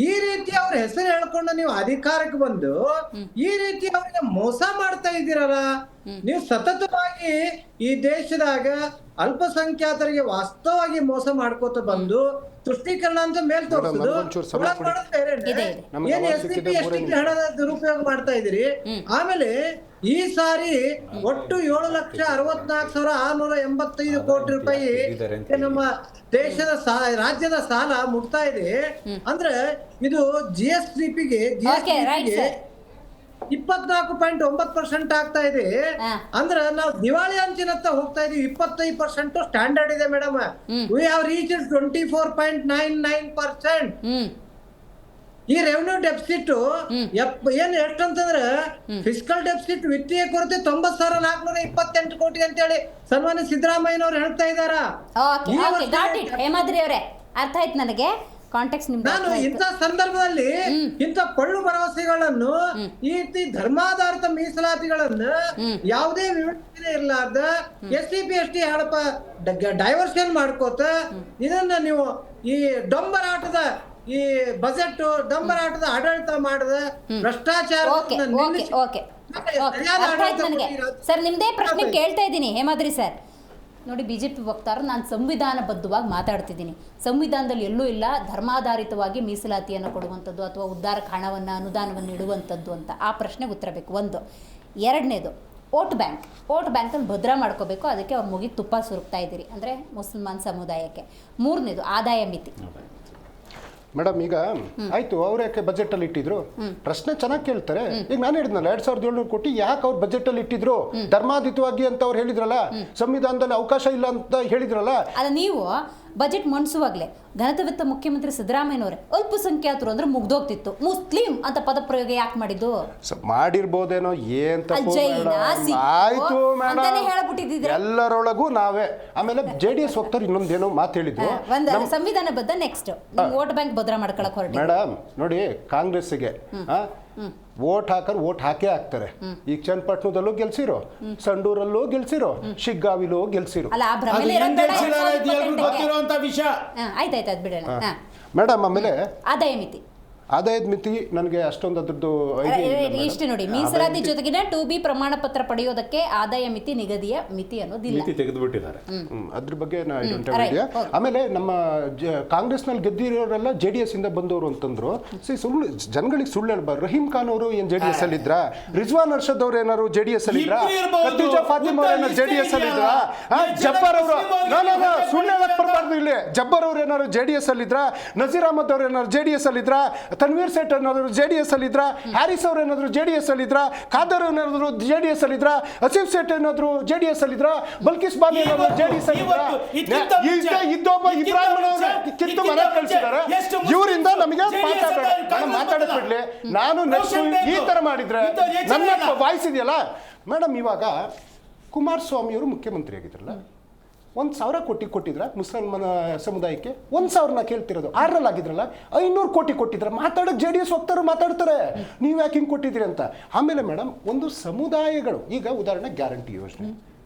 ಈ ರೀತಿ ಅವ್ರ ಹೆಸರು ಹೇಳ್ಕೊಂಡು ನೀವು ಅಧಿಕಾರಕ್ಕೆ ಬಂದು ಈ ರೀತಿ ಅವ್ರಿಗೆ ಮೋಸ ಮಾಡ್ತಾ ಇದ್ದೀರಲ್ಲ. ನೀವು ಸತತವಾಗಿ ಈ ದೇಶದಾಗ ಅಲ್ಪಸಂಖ್ಯಾತರಿಗೆ ವಾಸ್ತವವಾಗಿ ಮೋಸ ಮಾಡ್ಕೋತ ಬಂದು ತುಷ್ಟೀಕರಣ ಅಂತ ಮೇಲ್ ತೋರಿಸುದು, ಏನ್ SCP STP ಹಣದ ದುರುಪಯೋಗ ಮಾಡ್ತಾ ಇದೀರಿ. ಆಮೇಲೆ ಈ ಸಾರಿ ಒಟ್ಟು 7,64,685 ಕೋಟಿ ರೂಪಾಯಿ ನಮ್ಮ ದೇಶದ ರಾಜ್ಯದ ಸಾಲ ಮುಟ್ತಾ ಇದೆ. ಅಂದ್ರೆ ಇದು GSDPಗೆ 24.9% ಆಗ್ತಾ ಇದೆ. ಅಂದ್ರೆ ನಾವು ದಿವಾಳಿ ಅಂಚಿನತ್ತ ಹೋಗ್ತಾ ಇದೀವಿ. 25% ಸ್ಟ್ಯಾಂಡರ್ಡ್ ಇದೆ ಮೇಡಮ್. We have reached 24.99%. ಈ ರೆವೆನ್ಯೂ ಡೆಫಿಸಿಟ್ ಏನ್ ಎಷ್ಟಂತಂದ್ರೆ, ಫಿಸ್ಕಲ್ ಡೆಫಿಸಿಟ್ ವಿತ್ತೀಯ ಕೊರತೆ 90,428 ಕೋಟಿ ಅಂತ ಹೇಳಿ ಸನ್ಮಾನ್ಯ ಸಿದ್ದರಾಮಯ್ಯನವ್ರು ಹೇಳ್ತಾ ಇದಾರ. ಹೇಮಾದ್ರಿ ಅವರೇ, ಅರ್ಥ ಆಯ್ತು ನನಗೆ ಕಾಂಟೆಕ್ಸ್ಟ್ ನಿಮ್ಗೆ. ನಾನು ಇಂಥ ಸಂದರ್ಭದಲ್ಲಿ ಇಂಥ ಪಳ್ಳು ಭರವಸೆಗಳನ್ನು, ಈ ರೀತಿ ಧರ್ಮಾಧಾರಿತ ಮೀಸಲಾತಿಗಳನ್ನು ಯಾವುದೇ ವಿವರಣೆ ಇರಲಾರ್ದ SCP ST ಹಣಪ ಡೈವರ್ಷನ್ ಮಾಡ್ಕೋತ ಇದನ್ನ ನೀವು ಈ ಡೊಂಬರಾಟದ ಈ ಬಜೆಟ್ ಡಂಬರಾಟದ ಆಡಳಿತ ಮಾಡದ ಭ್ರಷ್ಟಾಚಾರ. ಸರ್ ನಿಮ್ದೇ ಪ್ರಶ್ನೆ ಕೇಳ್ತಾ ಇದ್ದೀನಿ ಹೇಮಾದ್ರಿ ಸರ್. ನೋಡಿ, BJP ವಕ್ತಾರರು ನಾನು ಸಂವಿಧಾನಬದ್ಧವಾಗಿ ಮಾತಾಡ್ತಿದ್ದೀನಿ. ಸಂವಿಧಾನದಲ್ಲಿ ಎಲ್ಲೂ ಇಲ್ಲ ಧರ್ಮಾಧಾರಿತವಾಗಿ ಮೀಸಲಾತಿಯನ್ನು ಕೊಡುವಂಥದ್ದು ಅಥವಾ ಉದ್ಧಾರಕ್ಕೆ ಹಣವನ್ನು ಅನುದಾನವನ್ನು ಇಡುವಂಥದ್ದು ಅಂತ. ಆ ಪ್ರಶ್ನೆಗೆ ಉತ್ತರ ಬೇಕು. ಒಂದು. ಎರಡನೇದು, ವೋಟ್ ಬ್ಯಾಂಕನ್ನು ಭದ್ರ ಮಾಡ್ಕೋಬೇಕು, ಅದಕ್ಕೆ ಅವ್ರ ಮುಗಿಗೆ ತುಪ್ಪ ಸುರುಕ್ತಾ ಇದ್ದೀರಿ, ಅಂದರೆ ಮುಸಲ್ಮಾನ್ ಸಮುದಾಯಕ್ಕೆ. ಮೂರನೇದು, ಆದಾಯ ಮಿತಿ. ಮೇಡಮ್ ಈಗ ಆಯ್ತು, ಅವ್ರು ಯಾಕೆ ಬಜೆಟ್ ಅಲ್ಲಿ ಇಟ್ಟಿದ್ರು? ಪ್ರಶ್ನೆ ಚೆನ್ನಾಗಿ ಕೇಳ್ತಾರೆ. ಈಗ ನಾನು ಹೇಳಿದ್ನಲ್ಲ 2,700 ಕೋಟಿ ಯಾಕೆ ಅವ್ರು ಬಜೆಟ್ ಅಲ್ಲಿ ಇಟ್ಟಿದ್ರು? ಧರ್ಮಾತೀತವಾಗಿ ಅಂತ ಅವ್ರು ಹೇಳಿದ್ರಲ್ಲ, ಸಂವಿಧಾನದಲ್ಲಿ ಅವಕಾಶ ಇಲ್ಲ ಅಂತ ಹೇಳಿದ್ರಲ್ಲ. ಅಲ್ಲ, ನೀವು ಬಜೆಟ್ ಮಂಡಿಸುವಾಗಲೇ ಘನತೆವಿತ್ತ ಮುಖ್ಯಮಂತ್ರಿ ಸಿದ್ದರಾಮಯ್ಯನವರೇ ಅಲ್ಪಸಂಖ್ಯಾತರು ಅಂದ್ರೆ ಮುಗ್ದೋಗ್ತಿತ್ತು, ಮುಸ್ಲಿಂ ಅಂತ ಪದ ಪ್ರಯೋಗ ಯಾಕೆ ಮಾಡಿದ್ದು? ಮಾಡಿರ್ಬೋದೇನೋ, ಆಯ್ತು ಮೇಡಮ್, ಎಲ್ಲರೊಳಗೂ ನಾವೇ. ಆಮೇಲೆ JDS ಹೋಗ್ತಾರೆ, ಇನ್ನೊಂದೇನೋ ಮಾತು ಹೇಳಿದ್ರು, ಸಂವಿಧಾನಬದ್ಧ. ನೆಕ್ಸ್ಟ್ ವೋಟ್ ಬ್ಯಾಂಕ್ ಭದ್ರ ಮಾಡ್ಕೊಳಕ್ ಹೊರಟಿ. ಮೇಡಮ್ ನೋಡಿ, ಕಾಂಗ್ರೆಸ್ಗೆ ವೋಟ್ ಹಾಕೇ ಹಾಕ್ತಾರೆ. ಈಗ ಚನ್ನಪಟ್ಟಣದಲ್ಲೂ ಗೆಲ್ಸಿರೋ, ಸಂಡೂರಲ್ಲೂ ಗೆಲ್ಸಿರೋ, ಶಿಗ್ಗಾವಿಲೂ ಗೆಲ್ಸಿರೋ. ಮೇಡಮ್ ಆಮೇಲೆ ಆದಾಯದ ಮಿತಿ ನನಗೆ ಅಷ್ಟೊಂದು ಅದ್ರದ್ದು ಇಷ್ಟು ನೋಡಿ, ಮೀಸಲಾತಿ ಜೊತೆಗಿನ 2B ಪ್ರಮಾಣ ಪತ್ರ ಪಡೆಯೋದಕ್ಕೆ ಆದಾಯ ಮಿತಿ ನಿಗದಿಯ ಮಿತಿ ಅನ್ನೋದಿಲ್ಲ, ತೆಗೆದುಬಿಟ್ಟಿದ್ದಾರೆ. ಅದ್ರ ಬಗ್ಗೆ ಆಮೇಲೆ ನಮ್ಮ ಕಾಂಗ್ರೆಸ್ನಲ್ಲಿ ಗೆದ್ದಿರೋರೆಲ್ಲ JDS ಇಂದ ಬಂದವರು ಅಂತಂದ್ರು. ಸುಳ್ಳು ಜನಗಳಿಗೆ ಸುಳ್ಳು ಹೇಳ್ಬಾರ್ದು. ರಹೀಂ ಖಾನ್ ಅವರು ಏನ್ JDS ಅಲ್ಲಿ ಇದ್ರ? ರಿಜ್ವಾನ್ ಅರ್ಷದ್ ಅವ್ರು ಏನಾರು JDS ಅಲ್ಲಿ ಇದ್ರ? ಖದೀಜಾ ಫಾತಿಮಾ ಅವ್ರು ಏನಾರು JDS ಅಲ್ಲಿ ಇದ್ರ? ಜಬ್ಬರ್ ಅವರು ಸುಳ್ಳು ಹೇಳಕ್ ಬರಬಾರ್ದು ಇಲ್ಲಿ. ಜಬ್ಬರ್ ಅವ್ರು ಏನಾರು JDS ಅಲ್ಲಿ ಇದ್ರ? ನಜೀರ್ ಅಹಮದ್ ಅವ್ರು ಏನಾರು JDS ಅಲ್ಲಿ ಇದ್ರ? ತನ್ವೀರ್ ಸೇಠ್ ಏನಾದ್ರು JDS ಅಲ್ಲಿದ್ರ, ಹ್ಯಾರಿಸ್ ಅವ್ರು ಏನಾದ್ರು JDS ಅಲ್ಲಿದ್ರ, ಖಾದರ್ ಏನಾದ್ರು JDS ಅಲ್ಲಿದ್ರ, ಅಸೀಫ್ ಸೇಠ್ ಏನಾದ್ರು JDS ಅಲ್ಲಿದ್ರ, ಬಲ್ಕಿಸ್ ಬಾಬಿ ಏನಾದ್ರು JDS ಅಲ್ಲಿದ್ರ, ಇದ್ದೊಬ್ಬ ಇಬ್ರಾಹಿಂ ಅವ್ರ ಕಿತ್ತು ಮನೆ ಕಳಿಸಿದಾರೆ. ಇವರಿಂದ ನಮಗೆ ಪಾಠ ಬೇಡ, ನಾನು ಮಾತಾಡೋದ್ ಬಿಡ್ಲಿ. ನಾನು ನೆಕ್ಸ್ಟ್ ಈ ತರ ಮಾಡಿದ್ರೆ ನನ್ನ ವಾಯ್ಸ್ ಇದೆಯಲ್ಲ ಮೇಡಮ್. ಇವಾಗ ಕುಮಾರಸ್ವಾಮಿ ಅವರು ಮುಖ್ಯಮಂತ್ರಿ ಆಗಿದ್ರಲ್ಲ, 1,000 ಕೋಟಿ ಕೊಟ್ಟಿದ್ರ ಮುಸಲ್ಮಾನ ಸಮುದಾಯಕ್ಕೆ? 1,000 ಕೇಳ್ತಿರೋದು. 6ರಲ್ಲಿ ಆಗಿದ್ರಲ್ಲ 500 ಕೋಟಿ ಕೊಟ್ಟಿದ್ರ. ಮಾತಾಡೋಕೆ JDS ಹೋಗ್ತಾರೆ, ಮಾತಾಡ್ತಾರೆ ನೀವು ಯಾಕೆ ಹಿಂಗೆ ಕೊಟ್ಟಿದ್ದೀರಿ ಅಂತ. ಆಮೇಲೆ ಮೇಡಮ್, ಒಂದು ಸಮುದಾಯಗಳು, ಈಗ ಉದಾಹರಣೆ ಗ್ಯಾರಂಟಿ ಯೋಜನೆ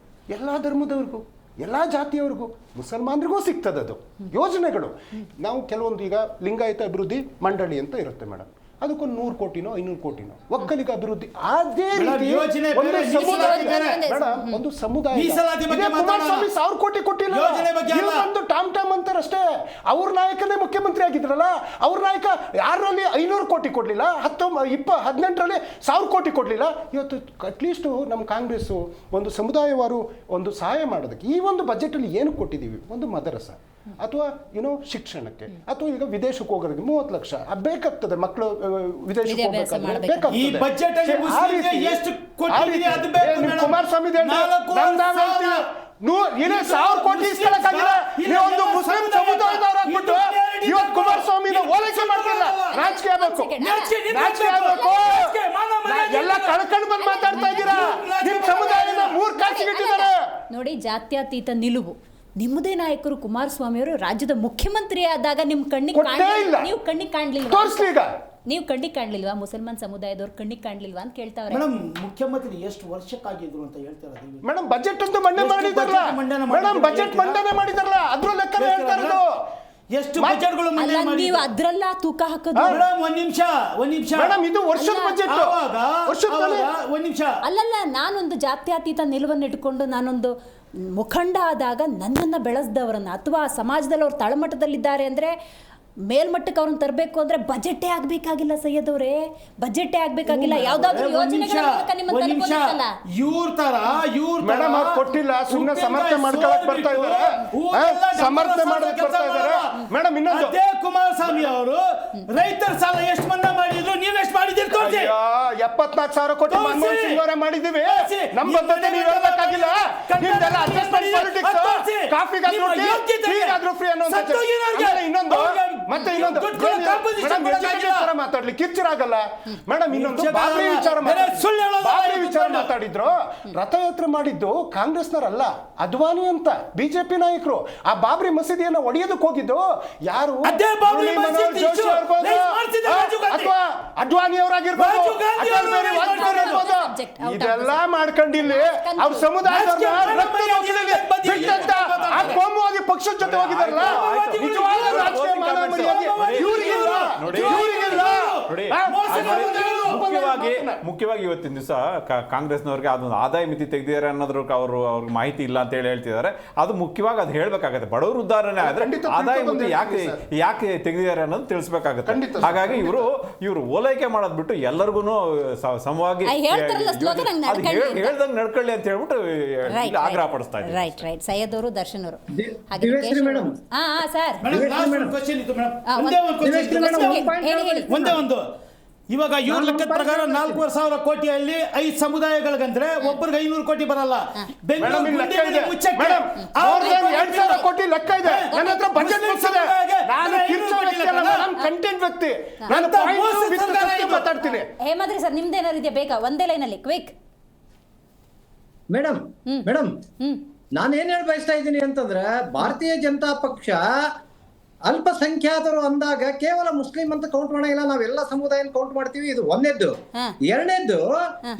ಎಲ್ಲ ಧರ್ಮದವ್ರಿಗೂ ಎಲ್ಲ ಜಾತಿಯವ್ರಿಗೂ ಮುಸಲ್ಮಾನರಿಗೂ ಸಿಗ್ತದೆ ಅದು ಯೋಜನೆಗಳು. ನಾವು ಕೆಲವೊಂದು ಈಗ ಲಿಂಗಾಯತ ಅಭಿವೃದ್ಧಿ ಮಂಡಳಿ ಅಂತ ಇರುತ್ತೆ ಮೇಡಮ್, ಅದಕ್ಕೊಂದು 100 ಕೋಟಿನೋ 500 ಕೋಟಿನೋ ಒಕ್ಕಲಿಗ ಅಭಿವೃದ್ಧಿ. ಅದೇ ರೀತಿ ಒಂದು ಸಮುದಾಯ ಕುಮಾರಸ್ವಾಮಿ 1,000 ಕೋಟಿ ಕೊಟ್ಟಿಲ್ಲ, ಒಂದು ಟಾಮ್ ಅಂತಾರಷ್ಟೇ. ಅವ್ರ ನಾಯಕನೇ ಮುಖ್ಯಮಂತ್ರಿ ಆಗಿದ್ರಲ್ಲ, ಅವ್ರ ನಾಯಕ 6ರಲ್ಲಿ 500 ಕೋಟಿ ಕೊಡ್ಲಿಲ್ಲ, 18ರಲ್ಲಿ 1,000 ಕೋಟಿ ಕೊಡ್ಲಿಲ್ಲ. ಇವತ್ತು ಅಟ್ಲೀಸ್ಟ್ ನಮ್ಮ ಕಾಂಗ್ರೆಸ್ ಒಂದು ಸಮುದಾಯವಾರು ಒಂದು ಸಹಾಯ ಮಾಡೋದಕ್ಕೆ ಈ ಒಂದು ಬಜೆಟ್ ಅಲ್ಲಿ ಏನು ಕೊಟ್ಟಿದ್ದೀವಿ? ಒಂದು ಮದರಸ ಅಥವಾ ಶಿಕ್ಷಣಕ್ಕೆ, ಅಥವಾ ಈಗ ವಿದೇಶಕ್ಕೆ ಹೋಗೋರಿಗೆ 30 ಲಕ್ಷ ಬೇಕಾಗ್ತದೆ. ಮಕ್ಕಳು ವಿದೇಶಕ್ಕೆ ಹೋಗ್ಬೇಕಾದ್ರೆ ಕುಮಾರಸ್ವಾಮಿ 1,000 ಕೋಟಿ ಇಸ್ಕೊಳ್ಳಕ್ಕಾಗಿಲ್ಲ. ಒಂದು ಮುಸ್ಲಿಂ ಸಮುದಾಯದವರಾಗ್ಬಿಟ್ಟು ಇವತ್ತು ಕುಮಾರಸ್ವಾಮಿನ ಓಲೈಕೆ ಮಾಡ್ತಿಲ್ಲ. ರಾಜಕೀಯ ಬೇಕು, ಎಲ್ಲ ಕಳ್ಕೊಂಡು ಬಂದು ಮಾತಾಡ್ತಾ ಇದ್ದೀರಾ. ನಿಮ್ ಸಮುದಾಯದ 3 ಕಾಸಿಗಿಟ್ಟಿದ್ದಾರೆ ನೋಡಿ. ಜಾತ್ಯತೀತ ನಿಲುವು ನಿಮ್ಮದೇ ನಾಯಕರು ಕುಮಾರಸ್ವಾಮಿ ಅವರು ರಾಜ್ಯದ ಮುಖ್ಯಮಂತ್ರಿ ಆದಾಗ ನಿಮ್ಮ ಕಣ್ಣಿಗೆ ನೀವು ಕಣ್ಣಿಗೆ ಕಾಣ್ಲಿಲ್ವಾ? ನೀವು ಕಣ್ಣಿಗೆ ಕಾಣ್ಲಿಲ್ವಾ? ಮುಸಲ್ಮಾನ್ ಸಮುದಾಯದವ್ರು ಕಣ್ಣಿಗೆ ಕಾಣ್ಲಿಲ್ವಾ ಅಂತ ಕೇಳ್ತಾವ್ರೆ. ಮೇಡಮ್, ಮುಖ್ಯಮಂತ್ರಿ ಎಷ್ಟು ವರ್ಷಕ್ಕಾಗಿದ್ರು ಅಂತ ಹೇಳ್ತಾರೆ ಮೇಡಮ್. ಬಜೆಟ್ ಅಂತೂ ಮಂಡನೆ ಮಾಡಿದಾರಲ್ಲ ಮೇಡಮ್, ಬಜೆಟ್ ಮಂಡನೆ ಮಾಡಿದಾರಲ್ಲ, ಅದ್ರ ಲೆಕ್ಕ ಹೇಳ್ತಾ ಇರೋದು. ಎಷ್ಟು ಬಜೆಟ್ಗಳು ನೀವು ಅದ್ರಲ್ಲ ತೂಕ ಹಾಕೋದು. ಒಂದ್ ನಿಮಿಷ ಮೇಡಮ್, ಇದು ವರ್ಷದ ಬಜೆಟ್. ಒಂದ್ ನಿಮಿಷ ಅಲ್ಲಲ್ಲ, ನಾನೊಂದು ಜಾತ್ಯತೀತ ನಿಲುವನ್ನು ಇಟ್ಕೊಂಡು ನಾನೊಂದು ಮುಖಂಡ ಆದಾಗ ನನ್ನನ್ನು ಬೆಳೆಸಿದವರನ್ನ ಅಥವಾ ಸಮಾಜದಲ್ಲಿ ಅವ್ರು ತಳಮಟ್ಟದಲ್ಲಿದ್ದಾರೆ ಅಂದರೆ ಮೇಲ್ಮಟ್ಟಕ್ಕೆ ಅವ್ರನ್ನ ತರಬೇಕು ಅಂದ್ರೆ ಬಜೆಟೇ ಆಗ್ಬೇಕಾಗಿಲ್ಲ ಸೈಯದ್ ಅವರೇ, ಬಜೆಟೇ ಆಗ್ಬೇಕಾಗಿಲ್ಲ. ಯಾವ್ದಾದ್ರು ಯೋಜನೆಗಳ ಮೂಲಕ ನಿಮ್ಮನ್ನ ತಲುಪೋದಿತ್ತಲ್ಲ. ಇವ್ರ ತರ ಮೇಡಮ್ ಅವ್ರು ಕೊಟ್ಟಿಲ್ಲ, ಸುಮ್ಮನೆ ಸಮರ್ಥನೆ ಮಾಡ್ಕೊಳಕ್ ಬರ್ತಾ ಇದ್ದಾರೆ, ಸಮರ್ಥನೆ ಮಾಡಕ್ ಬರ್ತಾ ಇದ್ದಾರೆ ಮೇಡಮ್. ಇನ್ನೊಂದು, ಅದೇ ಕುಮಾರಸ್ವಾಮಿ ಅವರು ರೈತರ ಸಾಲ ಎಷ್ಟು ಮನ್ನಾ ಮಾಡಿದ್ರು, ನೀವ್ ಎಷ್ಟು ಮಾಡಿದಿರಿ ತೋರಿಸಿ. 74,000 ಕೋಟಿ ಮನಮೋಹನ್ ಸಿಂಗ್ ಅವರೇ ಮಾಡಿದೀವಿ. ನಮ್ಮ ಬದ್ಧತೆ ನೀವು ಹೇಳ್ಬೇಕಾಗಿಲ್ಲ. ನಿಮ್ದೆಲ್ಲ ಅಡ್ಜಸ್ಟ್ಮೆಂಟ್ ಪಾಲಿಟಿಕ್ಸ್, ಕಾಫಿಗಾದ್ರೂ ಫ್ರೀ ಅನ್ನೋ. ಇನ್ನೊಂದು ಮತ್ತೆ ಇನ್ನೊಂದು ಮಾತಾಡ್ಲಿ ಕಿರ್ಚಿರಾಗಲ್ಲ ಮೇಡಮ್. ಇನ್ನೊಂದು ಬಾಬ್ರಿ ವಿಚಾರ ಮಾತಾಡಿದ್ರು. ರಥಯಾತ್ರೆ ಮಾಡಿದ್ದು ಕಾಂಗ್ರೆಸ್ನವರಲ್ಲ, ಅದ್ವಾನಿ ಅಂತ ಬಿಜೆಪಿ ನಾಯಕರು. ಆ ಬಾಬ್ರಿ ಮಸೀದಿಯನ್ನು ಒಡೆಯೋದಕ್ಕೆ ಹೋಗಿದ್ದು ಯಾರು? ಜೋಶಿ ಅಥವಾ ಅಡ್ವಾಣಿ ಅವರಾಗಿರ್ಬೋದು, ಇದೆಲ್ಲ ಮಾಡ್ಕೊಂಡಿಲ್ಲಿ ಅವ್ರ ಸಮುದಾಯದವ್ರನ್ನ ಕೋಮುವಾದಿ ಪಕ್ಷದ ಜೊತೆ ಹೋಗಿದಾರಲ್ಲ. ನಿಜವಾದ ರಾಜಕೀಯ ಮಾನವ ಮುಖ್ಯವಾಗಿ ಇವತ್ತಿನ ದಿವಸ ಕಾಂಗ್ರೆಸ್ನವ್ರಿಗೆ ಅದೊಂದು ಆದಾಯ ಮಿತಿ ತೆಗೆದಿದ್ದಾರೆ ಅನ್ನೋದ್ರ ಅವ್ರಿಗೆ ಮಾಹಿತಿ ಇಲ್ಲ ಅಂತ ಹೇಳ್ತಿದ್ದಾರೆ. ಅದು ಮುಖ್ಯವಾಗಿ ಅದು ಹೇಳ್ಬೇಕಾಗತ್ತೆ. ಬಡವರು ಉದ್ದಾರಣೆ ಆದ್ರೆ ಆದಾಯ ಮಿತಿ ಯಾಕೆ ತೆಗೆದಿದ್ದಾರೆ ಅನ್ನೋದು ತಿಳಿಸ್ಬೇಕಾಗತ್ತೆ. ಹಾಗಾಗಿ ಇವರು ಓಲೈಕೆ ಮಾಡೋದ್ ಬಿಟ್ಟು ಎಲ್ಲರಿಗೂ ಸಮವಾಗಿ ಹೇಳ್ದಂಗೆ ನಡ್ಕೊಳ್ಳಿ ಅಂತ ಹೇಳ್ಬಿಟ್ಟು ಆಗ್ರಹ ಪಡಿಸ್ತಾ ಇದ್ದಾರೆ. ರೈಟ್ ಸೈಯದ್ ಅವರು, ದರ್ಶನ್ ಅವರು. ಒಂದೇ ಒಂದು, ಇವಾಗ ಇವ್ರ ಲೆಕ್ಕದ ಪ್ರಕಾರ 4,500 ಕೋಟಿಯಲ್ಲಿ 5 ಸಮುದಾಯಗಳಿಗಂದ್ರೆ ಒಬ್ಬರಿಗೆ 500 ಕೋಟಿ ಬರಲ್ಲ. ಕೋಟಿ ಲೆಕ್ಕ ಇದೆ ನನ್ನ ಹತ್ರ. ಬಜೆಟ್ ಕಂಟೆಂಟ್ ವ್ಯಕ್ತಿ ಮಾತಾಡ್ತೀನಿ. ಹೇಮಂತ್ರಿ ಸರ್, ನಿಮ್ದೇನಾರು ಇದೆಯಾ? ಬೇಕಾ ಒಂದೇ ಲೈನಲ್ಲಿ ಕ್ವಿಕ್. ಮೇಡಮ್ ನಾನೇನ್ ಹೇಳಿ ಬಯಸ್ತಾ ಇದ್ದೀನಿ ಅಂತಂದ್ರೆ, ಭಾರತೀಯ ಜನತಾ ಪಕ್ಷ ಅಲ್ಪಸಂಖ್ಯಾತರು ಅಂದಾಗ ಕೇವಲ ಮುಸ್ಲಿಂ ಅಂತ ಕೌಂಟ್ ಮಾಡಂಗಿಲ್ಲ, ನಾವೆಲ್ಲ ಸಮುದಾಯ ಕೌಂಟ್ ಮಾಡ್ತೀವಿ. ಇದು ಒಂದೇದ್ದು. ಎರಡನೇದ್ದು,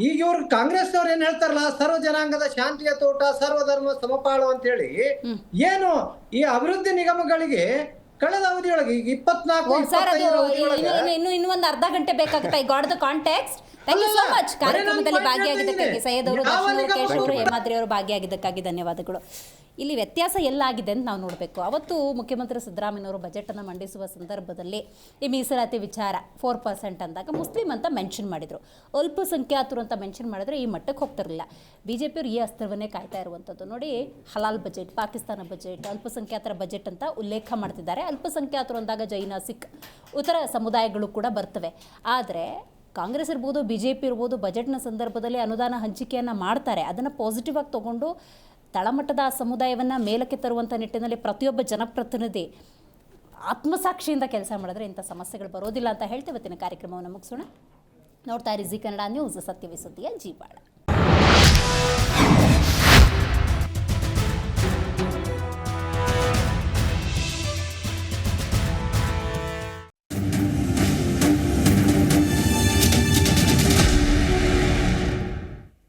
ಈಗ ಇವ್ರು ಕಾಂಗ್ರೆಸ್ನವ್ರು ಏನ್ ಹೇಳ್ತಾರಲ್ಲ, ಸರ್ವ ಜನಾಂಗದ ಶಾಂತಿಯ ತೋಟ, ಸರ್ವಧರ್ಮ ಸಮಪಾಳು ಅಂತ ಹೇಳಿ, ಏನು ಈ ಅಭಿವೃದ್ಧಿ ನಿಗಮಗಳಿಗೆ ಕಳೆದ ಅವಧಿಯೊಳಗೆ ಈಗ 24 ಇನ್ನೊಂದು ಅರ್ಧ ಗಂಟೆ ಬೇಕಾಗುತ್ತೆ. I got the context. Thank you so ಅಲ್ಲ, ಮಚ್. ಬರೀ ಕಾರ್ಯಕ್ರಮದಲ್ಲಿ ನಾನು ಭಾಗಿಯಾಗಿದ್ದಕ್ಕಾಗಿ point ಸೈಯದ್ ಅವರು, ಯಾವ ದರ್ಶನ್ ಅವರು, ಲೆಕ್ಕ ಕೇಶವ್ ಅವರು, ಕೊಡ್ತೀವಿ? ಹೇಮಾದ್ರಿ ಅವರು ಭಾಗಿಯಾಗಿದ್ದಕ್ಕಾಗಿ ಧನ್ಯವಾದಗಳು. ಇಲ್ಲಿ ವ್ಯತ್ಯಾಸ ಎಲ್ಲಾಗಿದೆ ಅಂತ ನಾವು ನೋಡಬೇಕು. ಅವತ್ತು ಮುಖ್ಯಮಂತ್ರಿ ಸಿದ್ದರಾಮಯ್ಯನವರು ಬಜೆಟನ್ನು ಮಂಡಿಸುವ ಸಂದರ್ಭದಲ್ಲಿ ಈ ಮೀಸಲಾತಿ ವಿಚಾರ 4% ಅಂದಾಗ ಮುಸ್ಲಿಂ ಅಂತ ಮೆನ್ಷನ್ ಮಾಡಿದರು, ಅಲ್ಪಸಂಖ್ಯಾತರು ಅಂತ ಮೆನ್ಷನ್ ಮಾಡಿದ್ರೆ ಈ ಮಟ್ಟಕ್ಕೆ ಹೋಗ್ತಿರಲಿಲ್ಲ. ಬಿ ಜೆ ಪಿಯವರು ಈ ಅಸ್ತ್ರವನ್ನೇ ಕಾಯ್ತಾ ಇರುವಂಥದ್ದು. ನೋಡಿ, ಹಲಾಲ್ ಬಜೆಟ್, ಪಾಕಿಸ್ತಾನ ಬಜೆಟ್, ಅಲ್ಪಸಂಖ್ಯಾತರ ಬಜೆಟ್ ಅಂತ ಉಲ್ಲೇಖ ಮಾಡ್ತಿದ್ದಾರೆ. ಅಲ್ಪಸಂಖ್ಯಾತರು ಅಂದಾಗ ಜೈನ, ಸಿಖ್ ಇತರ ಸಮುದಾಯಗಳು ಕೂಡ ಬರ್ತವೆ. ಆದರೆ ಕಾಂಗ್ರೆಸ್ ಇರ್ಬೋದು, ಬಿ ಜೆ ಪಿ ಇರ್ಬೋದು, ಬಜೆಟ್ನ ಸಂದರ್ಭದಲ್ಲಿ ಅನುದಾನ ಹಂಚಿಕೆಯನ್ನು ಮಾಡ್ತಾರೆ. ಅದನ್ನು ಪಾಸಿಟಿವ್ ಆಗಿ ತೊಗೊಂಡು ತಳಮಟ್ಟದ ಸಮುದಾಯವನ್ನು ಮೇಲಕ್ಕೆ ತರುವಂಥ ನಿಟ್ಟಿನಲ್ಲಿ ಪ್ರತಿಯೊಬ್ಬ ಜನಪ್ರತಿನಿಧಿ ಆತ್ಮಸಾಕ್ಷಿಯಿಂದ ಕೆಲಸ ಮಾಡಿದ್ರೆ ಇಂಥ ಸಮಸ್ಯೆಗಳು ಬರೋದಿಲ್ಲ ಅಂತ ಹೇಳ್ತೇವೆ. ಇವತ್ತಿನ ಕಾರ್ಯಕ್ರಮವನ್ನು ಮುಗಿಸೋಣ. ನೋಡ್ತಾ ಇರಿ ಜಿ ಕನ್ನಡ ನ್ಯೂಸ್, ಸತ್ಯವೇ ಸುದ್ದಿಯ ಜೀವಾಳ.